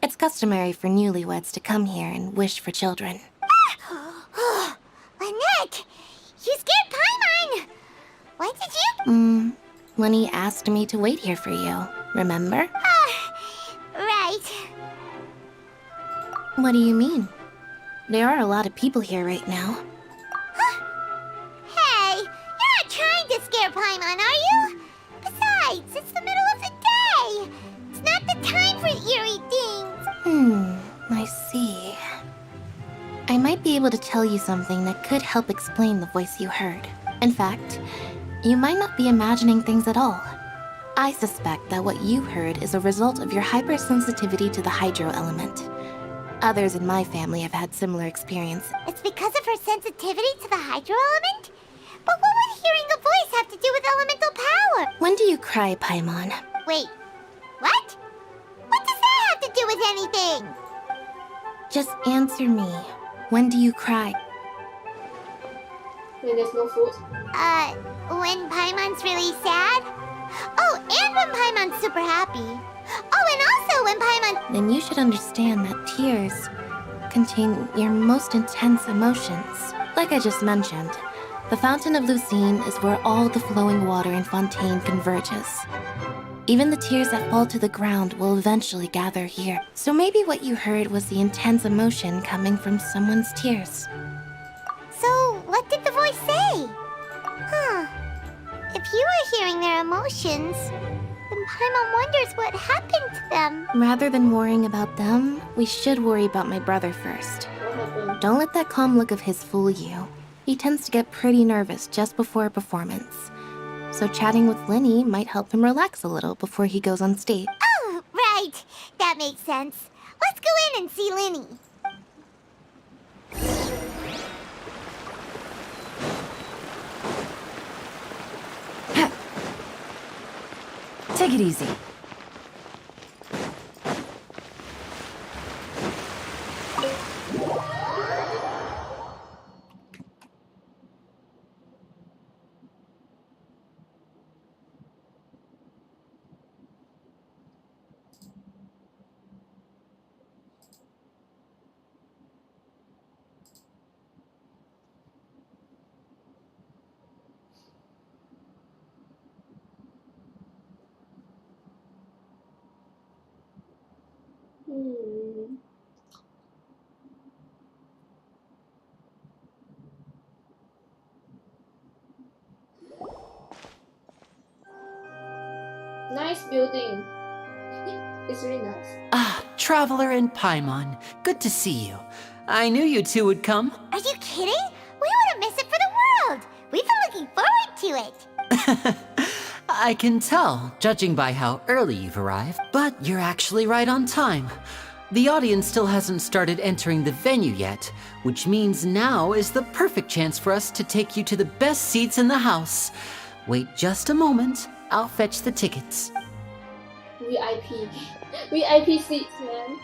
It's customary for newlyweds to come here and wish for children. Lynette! You scared Paimon! Why did you? Lenny asked me to wait here for you, remember? Right. What do you mean? There are a lot of people here right now. might be able to tell you something that could help explain the voice you heard. In fact, you might not be imagining things at all. I suspect that what you heard is a result of your hypersensitivity to the hydro element. Others in my family have had similar experiences. It's because of her sensitivity to the hydro element? But what would hearing a voice have to do with elemental power? When do you cry, Paimon? Wait, what? What does that have to do with anything? Just answer me. When do you cry? When there's no food. When Paimon's really sad? Oh, and when Paimon's super happy. Oh, and also when Paimon... Then you should understand that tears contain your most intense emotions. Like I just mentioned, the Fountain of Lucine is where all the flowing water in Fontaine converges. Even the tears that fall to the ground will eventually gather here. So maybe what you heard was the intense emotion coming from someone's tears. So, what did the voice say? Huh. If you were hearing their emotions, then Paimon wonders what happened to them. Rather than worrying about them, we should worry about my brother first. Don't let that calm look of his fool you. He tends to get pretty nervous just before a performance. So chatting with Linny might help him relax a little before he goes on stage. Oh, right. That makes sense. Let's go in and see Linny. Take it easy. Nice building. It's really nice. Ah, Traveler and Paimon. Good to see you. I knew you two would come. Are you kidding? We wouldn't miss it for the world. We've been looking forward to it. I can tell, judging by how early you've arrived, but you're actually right on time. The audience still hasn't started entering the venue yet, which means now is the perfect chance for us to take you to the best seats in the house. Wait just a moment. I'll fetch the tickets. VIP. VIP seats, man.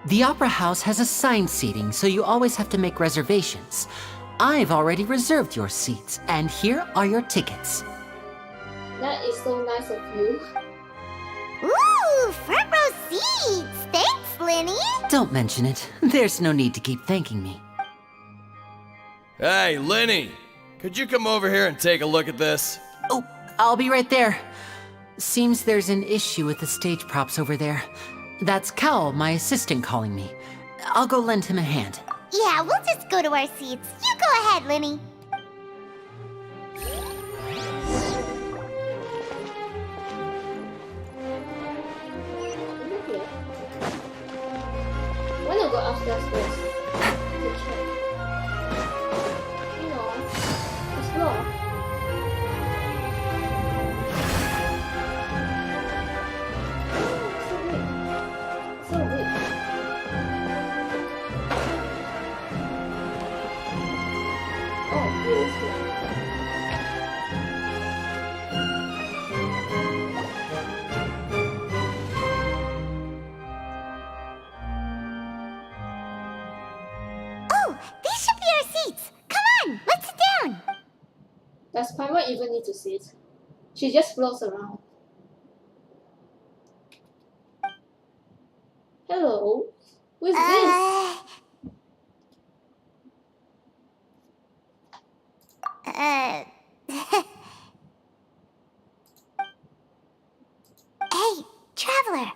The Opera House has assigned seating, so you always have to make reservations. I've already reserved your seats, and here are your tickets. That is so nice of you. Ooh, front row seats. Thanks, Linny. Don't mention it. There's no need to keep thanking me. Hey, Linny! Could you come over here and take a look at this? Oh, I'll be right there. Seems there's an issue with the stage props over there. That's Cal, my assistant, calling me. I'll go lend him a hand. Yeah, we'll just go to our seats. You go ahead, Linny. I wanna go upstairs first. To check. You know, explore. So big. Oh, here is here. Oh, these should be our seats. Come on, let's sit down. Does Paimon even need to sit? She just floats around. Hello? Who is this? Hey, Traveler.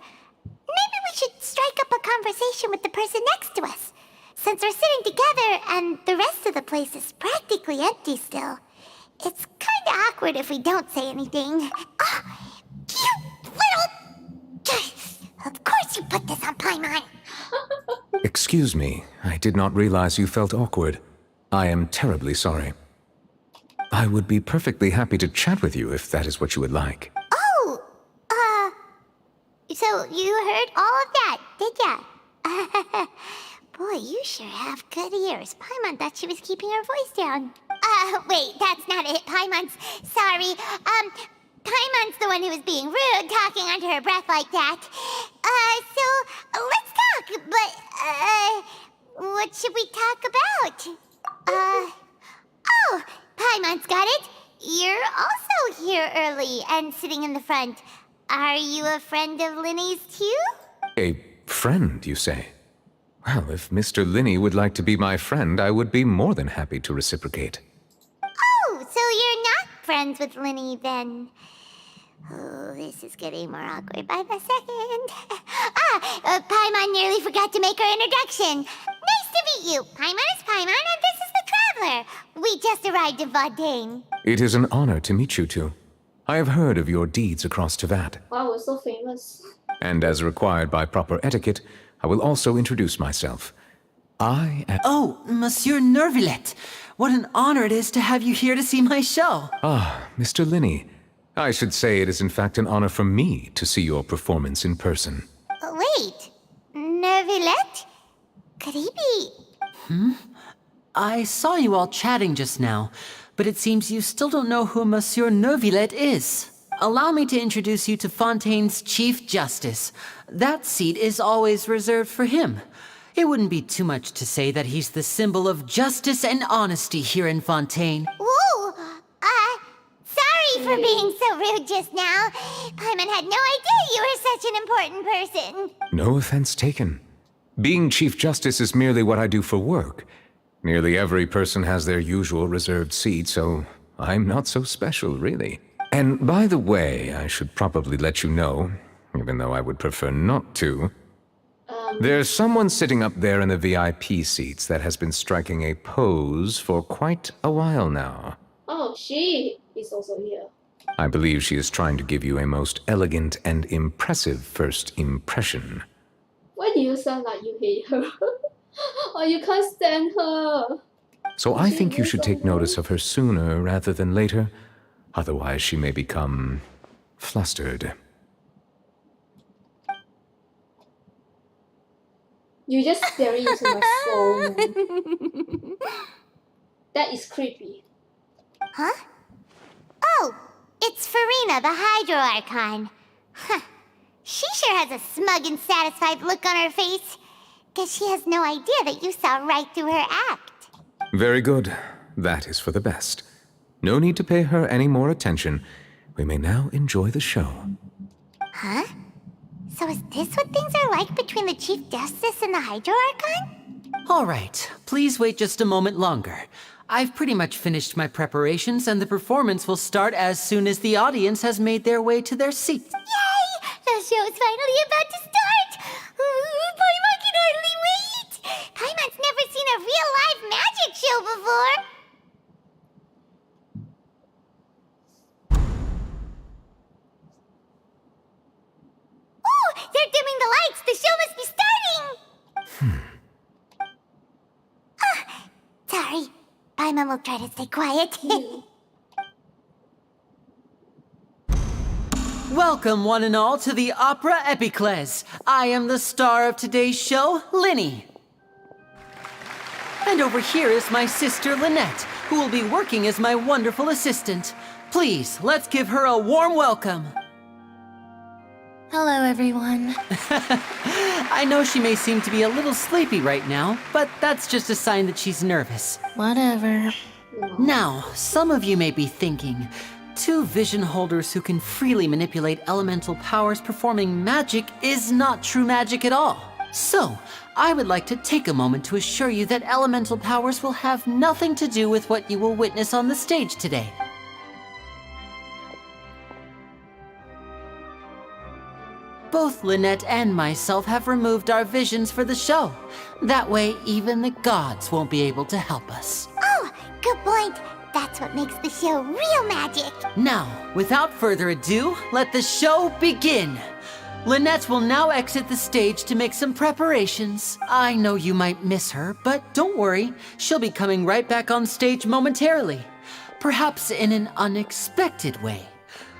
Maybe we should strike up a conversation with the person next to us. Since we're sitting together and the rest of the place is practically empty still. It's kinda awkward if we don't say anything. Oh, you little... excuse me. I did not realize you felt awkward. I am terribly sorry. I would be perfectly happy to chat with you if that is what you would like. Oh, so you heard all of that, did ya? Boy, you sure have good ears. Paimon thought she was keeping her voice down. Wait, that's not it, Paimon's. Sorry. Paimon's the one who was being rude, talking under her breath like that. So, let's talk, but, what should we talk about? Oh, Paimon's got it. You're also here early and sitting in the front. Are you a friend of Linny's too? A friend, you say? Well, if Mr. Linney would like to be my friend, I would be more than happy to reciprocate. Oh, so you're not friends with Linny then? Oh, this is getting more awkward by the second. Paimon nearly forgot to make her introduction. Nice to meet you. Paimon is Paimon, and this is the Traveler. We just arrived in Fontaine. It is an honor to meet you two. I have heard of your deeds across Tevat. Wow, we're so famous. And as required by proper etiquette, I will also introduce myself. I am... Oh, Monsieur Nervillet. What an honor it is to have you here to see my show. Ah, Mr. Linney. I should say it is in fact an honor for me to see your performance in person. Wait, Nervillet? Could he be... I saw you all chatting just now, but it seems you still don't know who Monsieur Nervillet is. Allow me to introduce you to Fontaine's Chief Justice. That seat is always reserved for him. It wouldn't be too much to say that he's the symbol of justice and honesty here in Fontaine. Whoa! Sorry for being so rude just now. Paimon had no idea you were such an important person. No offense taken. Being Chief Justice is merely what I do for work. Nearly every person has their usual reserved seat, so I'm not so special, really. And by the way, I should probably let you know, even though I would prefer not to, there's someone sitting up there in the VIP seats that has been striking a pose for quite a while now. Oh, she is also here. I believe she is trying to give you a most elegant and impressive first impression. Why do you sound like you hate her? Or you can't stand her? So I think you should take notice of her sooner rather than later. Otherwise, she may become flustered. You're just staring into my soul, man. That is creepy. Huh? Oh, it's Farina, the Hydro Archon. Huh. She sure has a smug and satisfied look on her face. Guess she has no idea that you saw right through her act. Very good. That is for the best. No need to pay her any more attention. We may now enjoy the show. Huh? So is this what things are like between the Chief Justice and the Hydro Archon? All right, please wait just a moment longer. I've pretty much finished my preparations, and the performance will start as soon as the audience has made their way to their seats. Yay! The show's finally about to start! Paimon can hardly wait! Paimon's never seen a real live magic show before! Oh! They're dimming the lights! The show must be starting! Sorry. Paimon will try to stay quiet. Welcome, one and all, to the Opera Epiclese. I am the star of today's show, Linny. And over here is my sister, Lynette, who will be working as my wonderful assistant. Please, let's give her a warm welcome. Hello, everyone. I know she may seem to be a little sleepy right now, but that's just a sign that she's nervous. Whatever. Now, some of you may be thinking, two vision holders who can freely manipulate elemental powers performing magic is not true magic at all. So, I would like to take a moment to assure you that elemental powers will have nothing to do with what you will witness on the stage today. Both Lynette and myself have removed our visions for the show. That way, even the gods won't be able to help us. Oh, good point. That's what makes the show real magic. Now, without further ado, let the show begin. Lynette will now exit the stage to make some preparations. I know you might miss her, but don't worry. She'll be coming right back on stage momentarily. Perhaps in an unexpected way.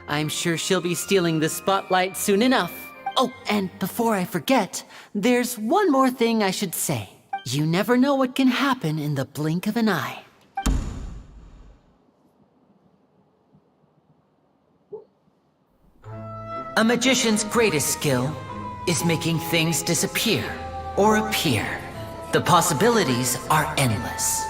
I'm sure she'll be stealing the spotlight soon enough. Oh, and before I forget, there's one more thing I should say. You never know what can happen in the blink of an eye. A magician's greatest skill is making things disappear or appear. The possibilities are endless.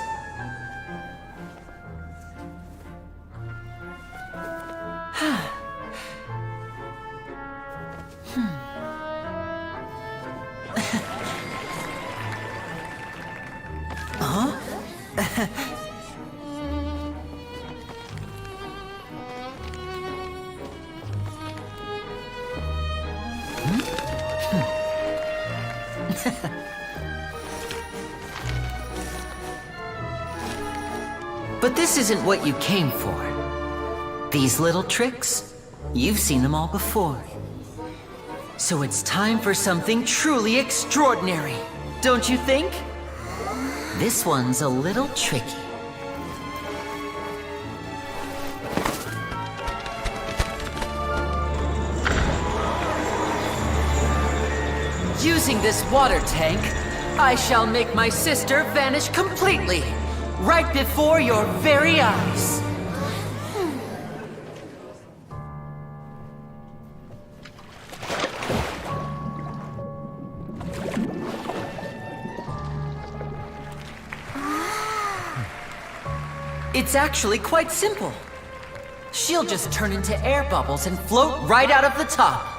But this isn't what you came for. These little tricks, you've seen them all before. So it's time for something truly extraordinary, don't you think? This one's a little tricky. Using this water tank, I shall make my sister vanish completely, right before your very eyes. It's actually quite simple. She'll just turn into air bubbles and float right out of the top.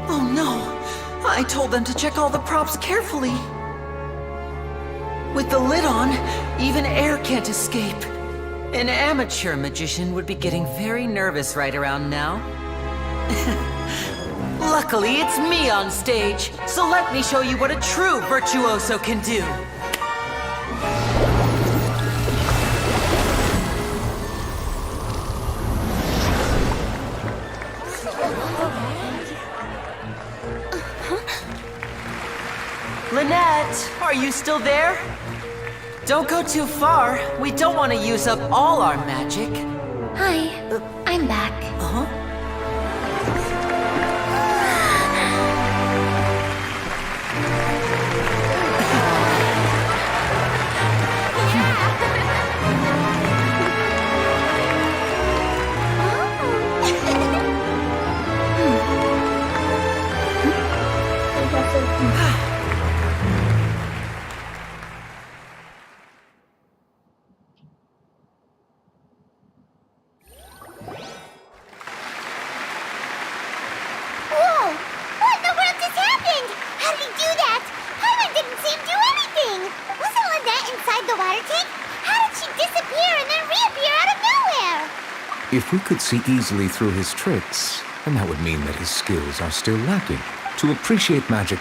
Oh no! I told them to check all the props carefully. With the lid on, even air can't escape. An amateur magician would be getting very nervous right around now. Luckily, it's me on stage, so let me show you what a true virtuoso can do. Lynette, are you still there? Don't go too far. We don't want to use up all our magic. Hi, I'm back. Uh-huh. If we could see easily through his tricks, then that would mean that his skills are still lacking. To appreciate magic,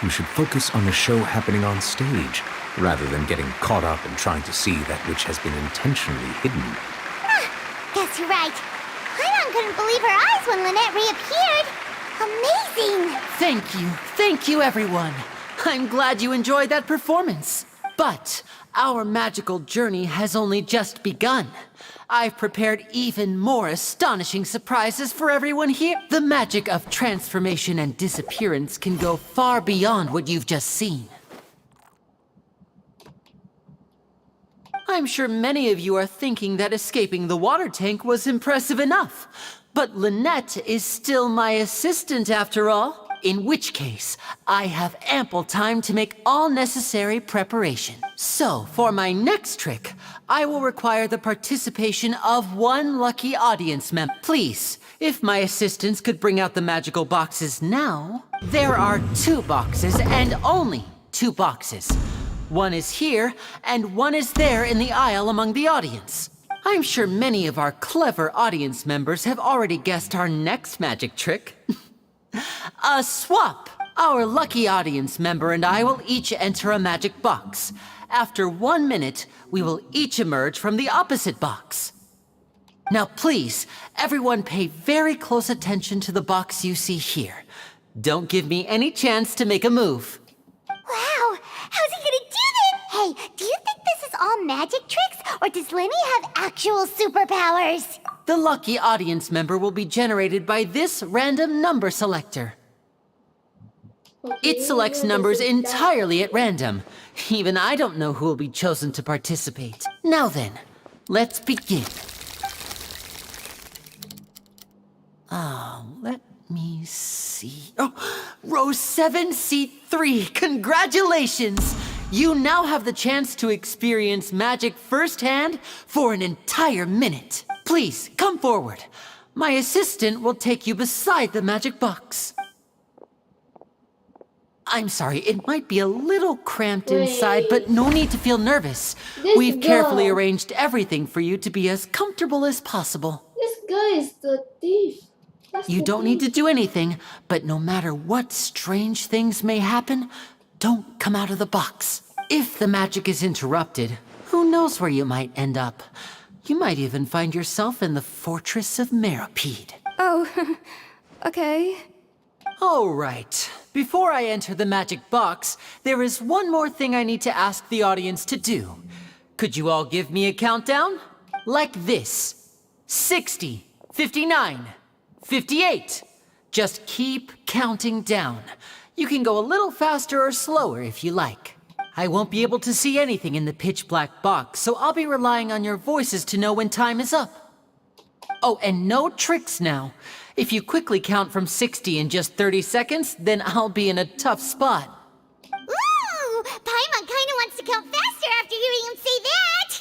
you should focus on the show happening on stage, rather than getting caught up in trying to see that which has been intentionally hidden. Guess you're right. Paimon couldn't believe her eyes when Lynette reappeared. Amazing! Thank you everyone. I'm glad you enjoyed that performance. But our magical journey has only just begun. I've prepared even more astonishing surprises for everyone here. The magic of transformation and disappearance can go far beyond what you've just seen. I'm sure many of you are thinking that escaping the water tank was impressive enough. But Lynette is still my assistant after all. In which case, I have ample time to make all necessary preparation. So, for my next trick, I will require the participation of one lucky audience member. Please, if my assistants could bring out the magical boxes now. There are 2 boxes and only 2 boxes. One is here, and one is there in the aisle among the audience. I'm sure many of our clever audience members have already guessed our next magic trick. A swap! Our lucky audience member and I will each enter a magic box. After 1 minute, we will each emerge from the opposite box. Now please, everyone pay very close attention to the box you see here. Don't give me any chance to make a move. Wow, how's he gonna do this? Hey, do you think this is all magic tricks, or does Lenny have actual superpowers? The lucky audience member will be generated by this random number selector. It selects numbers entirely at random. Even I don't know who will be chosen to participate. Now then, let's begin. Let me see. Oh, row 7, seat 3. Congratulations! You now have the chance to experience magic firsthand for an entire minute. Please, come forward. My assistant will take you beside the magic box. I'm sorry, it might be a little cramped inside, but no need to feel nervous. We've carefully arranged everything for you to be as comfortable as possible. This guy is the thief. You don't need to do anything, but no matter what strange things may happen, don't come out of the box. If the magic is interrupted, who knows where you might end up? You might even find yourself in the Fortress of Meropide. Oh, okay. All right. Before I enter the magic box, there is one more thing I need to ask the audience to do. Could you all give me a countdown? Like this. 60, 59, 58. Just keep counting down. You can go a little faster or slower if you like. I won't be able to see anything in the pitch black box, so I'll be relying on your voices to know when time is up. Oh, and no tricks now. If you quickly count from 60 in just 30 seconds, then I'll be in a tough spot. Ooh! Paimon kinda wants to count faster after hearing him say that!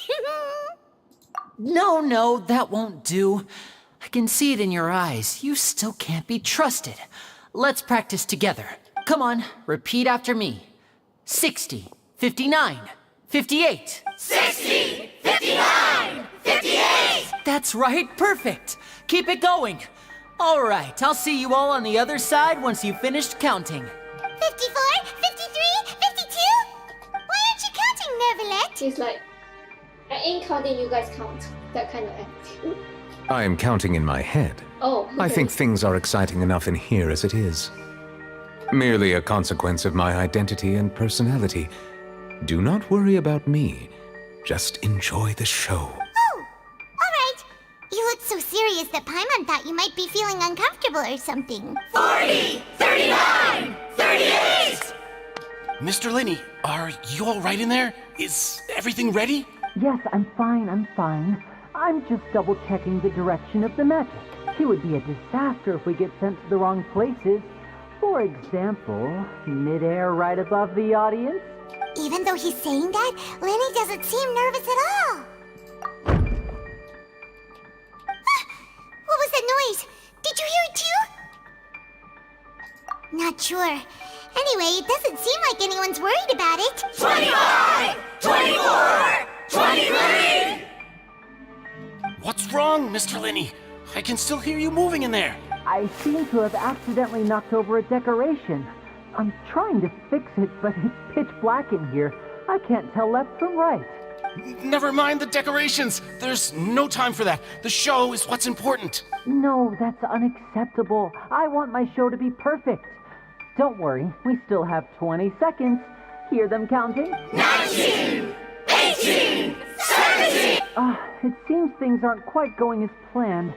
No, that won't do. I can see it in your eyes. You still can't be trusted. Let's practice together. Come on, repeat after me. 60, 59, 58. 60, 59, 58! That's right, perfect. Keep it going. All right, I'll see you all on the other side once you've finished counting. 54, 53, 52? Why aren't you counting, Nervalet? He's like, I ain't counting, you guys count. That kind of attitude. I am counting in my head. Oh, okay. I think things are exciting enough in here as it is. Merely a consequence of my identity and personality. Do not worry about me. Just enjoy the show. Oh, alright. You looked so serious that Paimon thought you might be feeling uncomfortable or something. 40, 39, 38! Mr. Linney, are you all right in there? Is everything ready? Yes, I'm fine. I'm just double-checking the direction of the magic. It would be a disaster if we get sent to the wrong places. For example, midair right above the audience. Even though he's saying that, Lenny doesn't seem nervous at all. What was that noise? Did you hear it too? Not sure. Anyway, it doesn't seem like anyone's worried about it. 25, 24, 23! What's wrong, Mr. Linney? I can still hear you moving in there. I seem to have accidentally knocked over a decoration. I'm trying to fix it, but it's pitch black in here. I can't tell left from right. Never mind the decorations. There's no time for that. The show is what's important. No, that's unacceptable. I want my show to be perfect. Don't worry, we still have 20 seconds. Hear them counting? 19, 18, 17! It seems things aren't quite going as planned.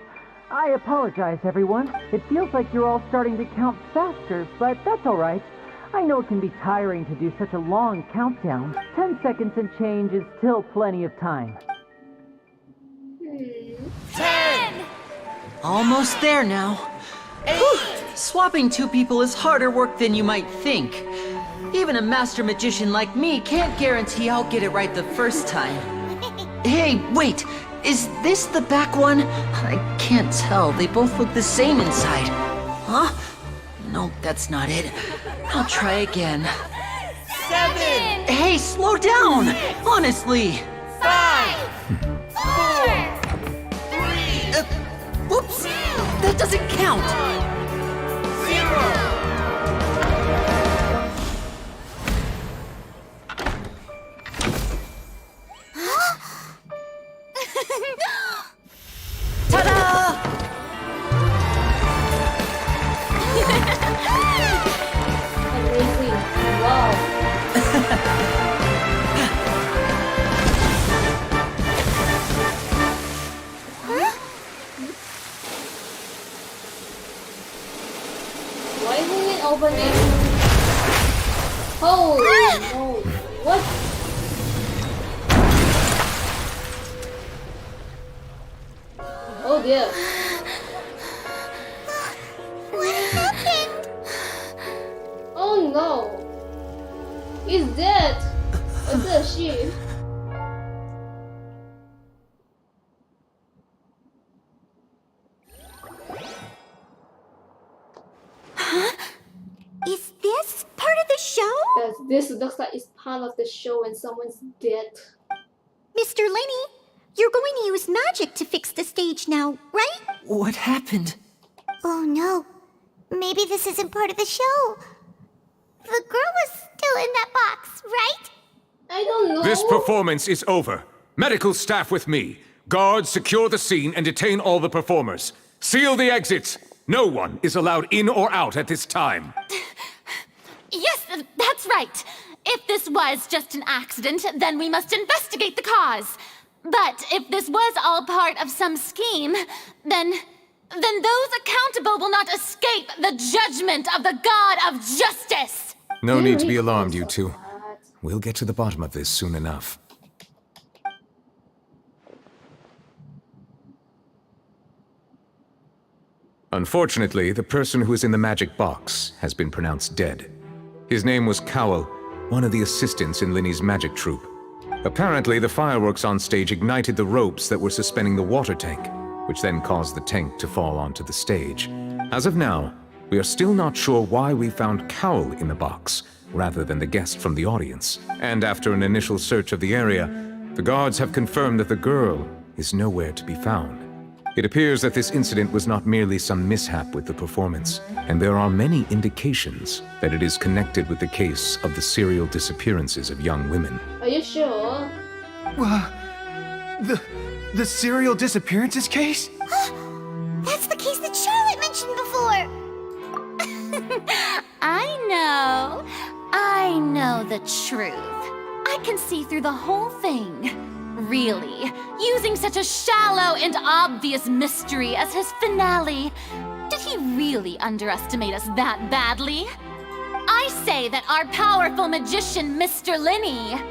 I apologize, everyone. It feels like you're all starting to count faster, but that's all right. I know it can be tiring to do such a long countdown. 10 seconds and change is still plenty of time. 10! Almost there now. Swapping two people is harder work than you might think. Even a master magician like me can't guarantee I'll get it right the first time. Hey, wait! Is this the back one? I can't tell. They both look the same inside. Huh? No, that's not it. I'll try again. 7! Hey, slow down! Honestly! 5! 4! 3! Whoops! That doesn't count! 0! What? Oh dear. What happened? Oh no. He's dead. Is it she? Is this part of the show? Guys, this looks like it's part of the show when someone's dead. Mr. Lenny, you're going to use magic to fix the stage now, right? What happened? Oh no. Maybe this isn't part of the show. The girl was still in that box, right? I don't know. This performance is over. Medical staff with me. Guards, secure the scene and detain all the performers. Seal the exits. No one is allowed in or out at this time. Yes, that's right. If this was just an accident, then we must investigate the cause. But if this was all part of some scheme, then those accountable will not escape the judgment of the God of Justice. No need to be alarmed, you two. We'll get to the bottom of this soon enough. Unfortunately, the person who is in the magic box has been pronounced dead. His name was Cowell, one of the assistants in Linny's magic troupe. Apparently, the fireworks on stage ignited the ropes that were suspending the water tank, which then caused the tank to fall onto the stage. As of now, we are still not sure why we found Cowell in the box, rather than the guest from the audience. And after an initial search of the area, the guards have confirmed that the girl is nowhere to be found. It appears that this incident was not merely some mishap with the performance, and there are many indications that it is connected with the case of the serial disappearances of young women. Are you sure? The serial disappearances case? That's the case that Charlotte mentioned before. I know the truth. I can see through the whole thing. Really, using such a shallow and obvious mystery as his finale. Did he really underestimate us that badly? I say that our powerful magician, Mr. Linny,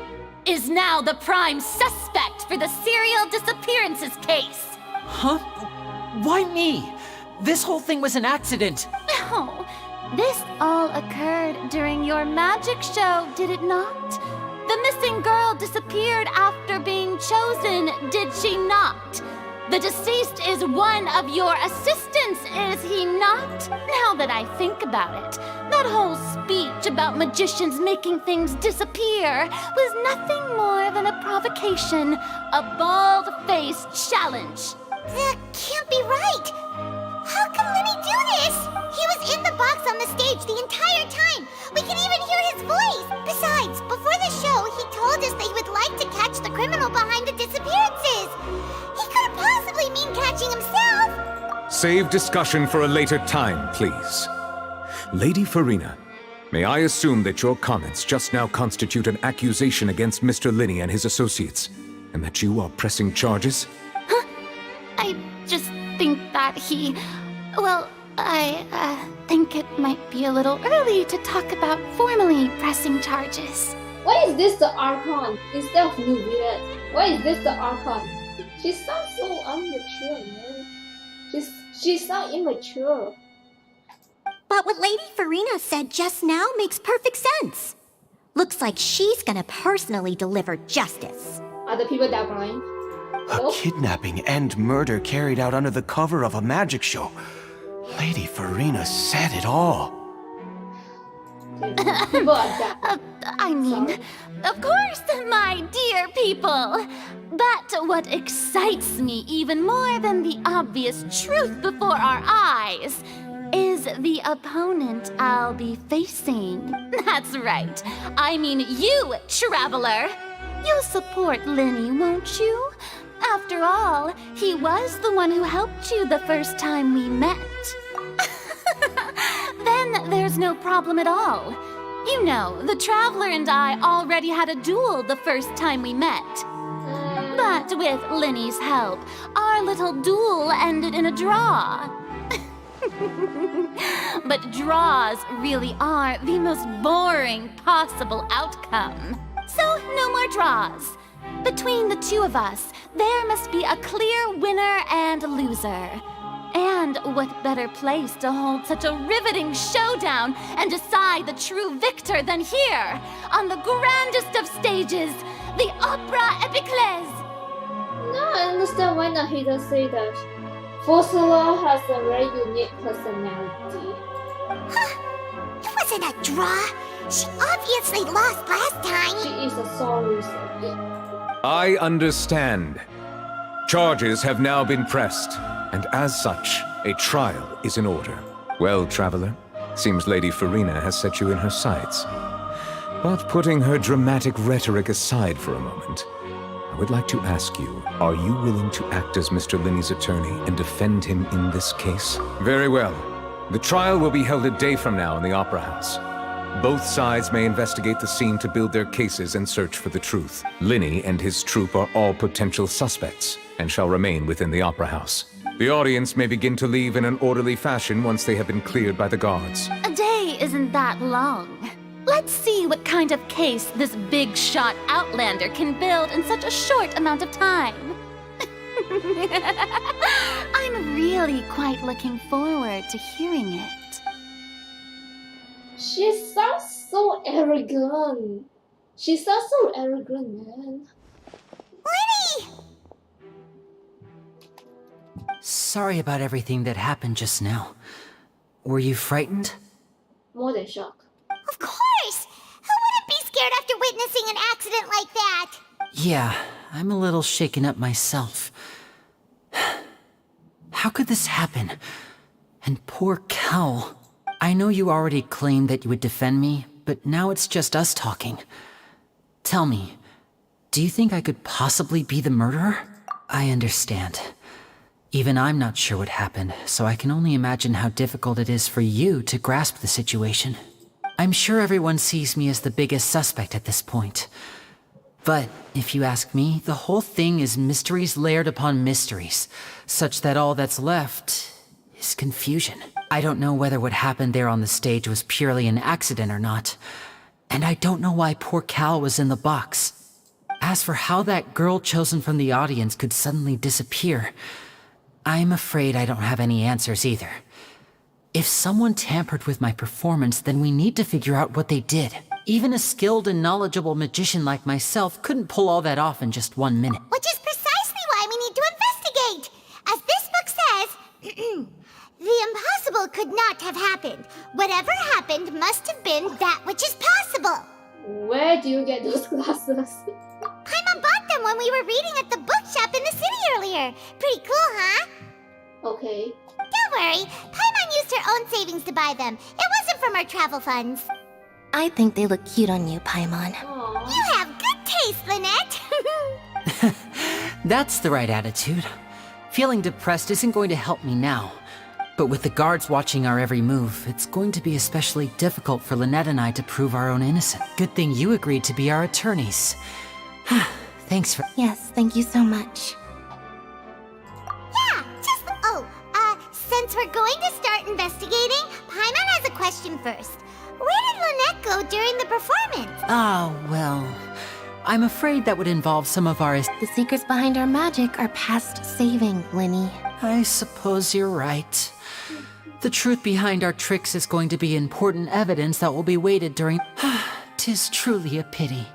is now the prime suspect for the serial disappearances case. Huh? Why me? This whole thing was an accident. No, this all occurred during your magic show, did it not? The missing girl disappeared after being chosen, did she not? The deceased is one of your assistants, is he not? Now that I think about it, that whole speech about magicians making things disappear was nothing more than a provocation, a bald-faced challenge. That can't be right. How can Linny do this? He was in the box on the stage the entire time. We can even hear his voice. Besides, before the show, he told us that he would like to catch the criminal behind the disappearances. He couldn't possibly mean catching himself. Save discussion for a later time, please. Lady Farina, may I assume that your comments just now constitute an accusation against Mr. Linny and his associates, and that you are pressing charges? I just think that I think it might be a little early to talk about formally pressing charges. Why is this the Archon instead of Nubia? Why is this the Archon? She sounds so immature, man. She sounds immature. But what Lady Farina said just now makes perfect sense. Looks like she's gonna personally deliver justice. Are the people that blind? A kidnapping and murder carried out under the cover of a magic show. Lady Farina said it all. I mean, of course, my dear people. But what excites me even more than the obvious truth before our eyes is the opponent I'll be facing. That's right. I mean you, traveler. You'll support Linny, won't you? After all, he was the one who helped you the first time we met. Then there's no problem at all. You know, the Traveler and I already had a duel the first time we met. But with Linny's help, our little duel ended in a draw. But draws really are the most boring possible outcome. So, no more draws. Between the two of us, there must be a clear winner and loser. And what better place to hold such a riveting showdown and decide the true victor than here, on the grandest of stages, the Opera Epiclese. Now I understand why Nahida say that. Ursula has a very unique personality. It wasn't a draw. She obviously lost last time. She is a sore loser. I understand. Charges have now been pressed, and as such, a trial is in order. Well, Traveler, seems Lady Farina has set you in her sights. But putting her dramatic rhetoric aside for a moment, I would like to ask you, are you willing to act as Mr. Linney's attorney and defend him in this case? Very well. The trial will be held a day from now in the Opera House. Both sides may investigate the scene to build their cases and search for the truth. Linney and his troupe are all potential suspects and shall remain within the Opera House. The audience may begin to leave in an orderly fashion once they have been cleared by the guards. A day isn't that long. Let's see what kind of case this big shot outlander can build in such a short amount of time. I'm really quite looking forward to hearing it. She sounds so arrogant. She sounds so arrogant, man. Lenny! Sorry about everything that happened just now. Were you frightened? More than shocked. Of course! Who wouldn't be scared after witnessing an accident like that? Yeah, I'm a little shaken up myself. How could this happen? And poor Cal. I know you already claimed that you would defend me, but now it's just us talking. Tell me, do you think I could possibly be the murderer? I understand. Even I'm not sure what happened, so I can only imagine how difficult it is for you to grasp the situation. I'm sure everyone sees me as the biggest suspect at this point. But if you ask me, the whole thing is mysteries layered upon mysteries, such that all that's left is confusion. I don't know whether what happened there on the stage was purely an accident or not, and I don't know why poor Cal was in the box. As for how that girl chosen from the audience could suddenly disappear, I'm afraid I don't have any answers either. If someone tampered with my performance, then we need to figure out what they did. Even a skilled and knowledgeable magician like myself couldn't pull all that off in just 1 minute. Which is precisely why we need to investigate. As this book says, the impossible could not have happened. Whatever happened must have been that which is possible. Where do you get those glasses? Paimon bought them when we were reading at the bookshop in the city earlier. Pretty cool, huh? Okay. Don't worry. Paimon used her own savings to buy them. It wasn't from our travel funds. I think they look cute on you, Paimon. Aww. You have good taste, Lynette. That's the right attitude. Feeling depressed isn't going to help me now. But with the guards watching our every move, it's going to be especially difficult for Lynette and I to prove our own innocence. Good thing you agreed to be our attorneys. Thanks for... Yes, thank you so much. Yeah, since we're going to start investigating, Paimon has a question first. Where did Lynette go during the performance? Well, I'm afraid that would involve some of our... The secrets behind our magic are past saving, Linny. I suppose you're right. The truth behind our tricks is going to be important evidence that will be weighted during... 'Tis truly a pity.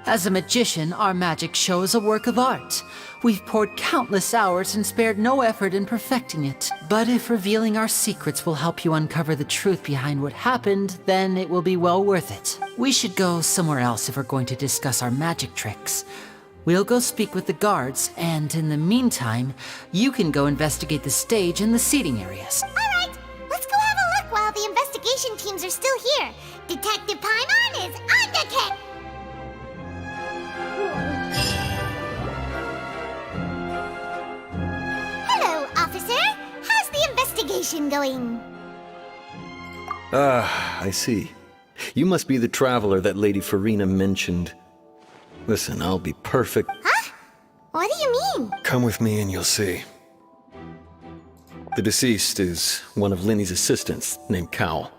As a magician, our magic show is a work of art. We've poured countless hours and spared no effort in perfecting it. But if revealing our secrets will help you uncover the truth behind what happened, then it will be well worth it. We should go somewhere else if we're going to discuss our magic tricks. We'll go speak with the guards, and in the meantime, you can go investigate the stage and the seating areas. All right, let's go have a look while the investigation teams are still here. Detective Paimon is on the kick. Hello, officer. How's the investigation going? I see. You must be the traveler that Lady Farina mentioned. Listen, I'll be perfect. Huh? What do you mean? Come with me and you'll see. The deceased is one of Linny's assistants named Cal.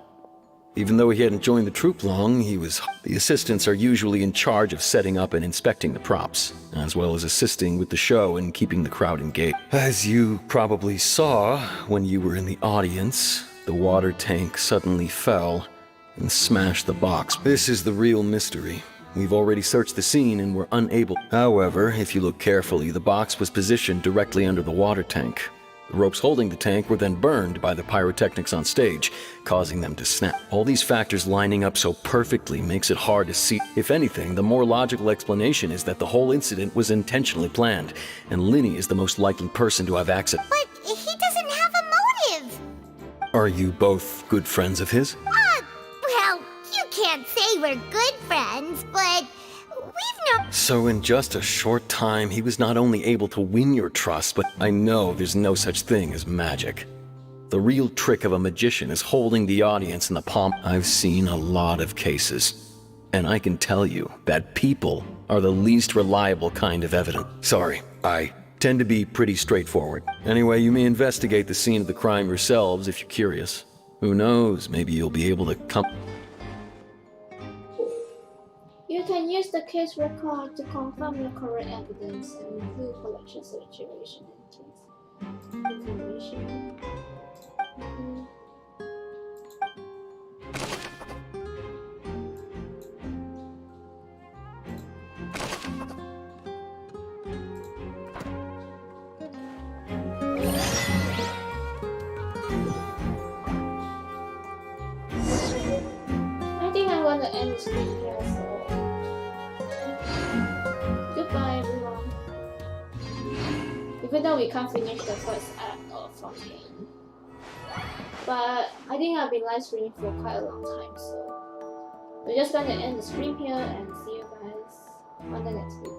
Even though he hadn't joined the troupe long, the assistants are usually in charge of setting up and inspecting the props, as well as assisting with the show and keeping the crowd engaged. As you probably saw when you were in the audience, the water tank suddenly fell and smashed the box. This is the real mystery. We've already searched the scene and were unable. However, if you look carefully, the box was positioned directly under the water tank. The ropes holding the tank were then burned by the pyrotechnics on stage, causing them to snap. All these factors lining up so perfectly makes it hard to see. If anything, the more logical explanation is that the whole incident was intentionally planned, and Linny is the most likely person to have access. But he doesn't have a motive. Are you both good friends of his? Well, you can't say we're good friends, but we've known. So in just a short time, he was not only able to win your trust, but I know there's no such thing as magic. The real trick of a magician is holding the audience in the palm. I've seen a lot of cases, and I can tell you that people are the least reliable kind of evidence. Sorry, I tend to be pretty straightforward. Anyway, you may investigate the scene of the crime yourselves if you're curious. Who knows, maybe you'll be able to come... You can use the case record to confirm your correct evidence and include collection situation and case information. I think I'm gonna end the stream here, so goodbye everyone. Even though we can't finish the first act of Fontaine, but I think I've been live streaming for quite a long time, so we're just gonna end the stream here and see you guys on the next video.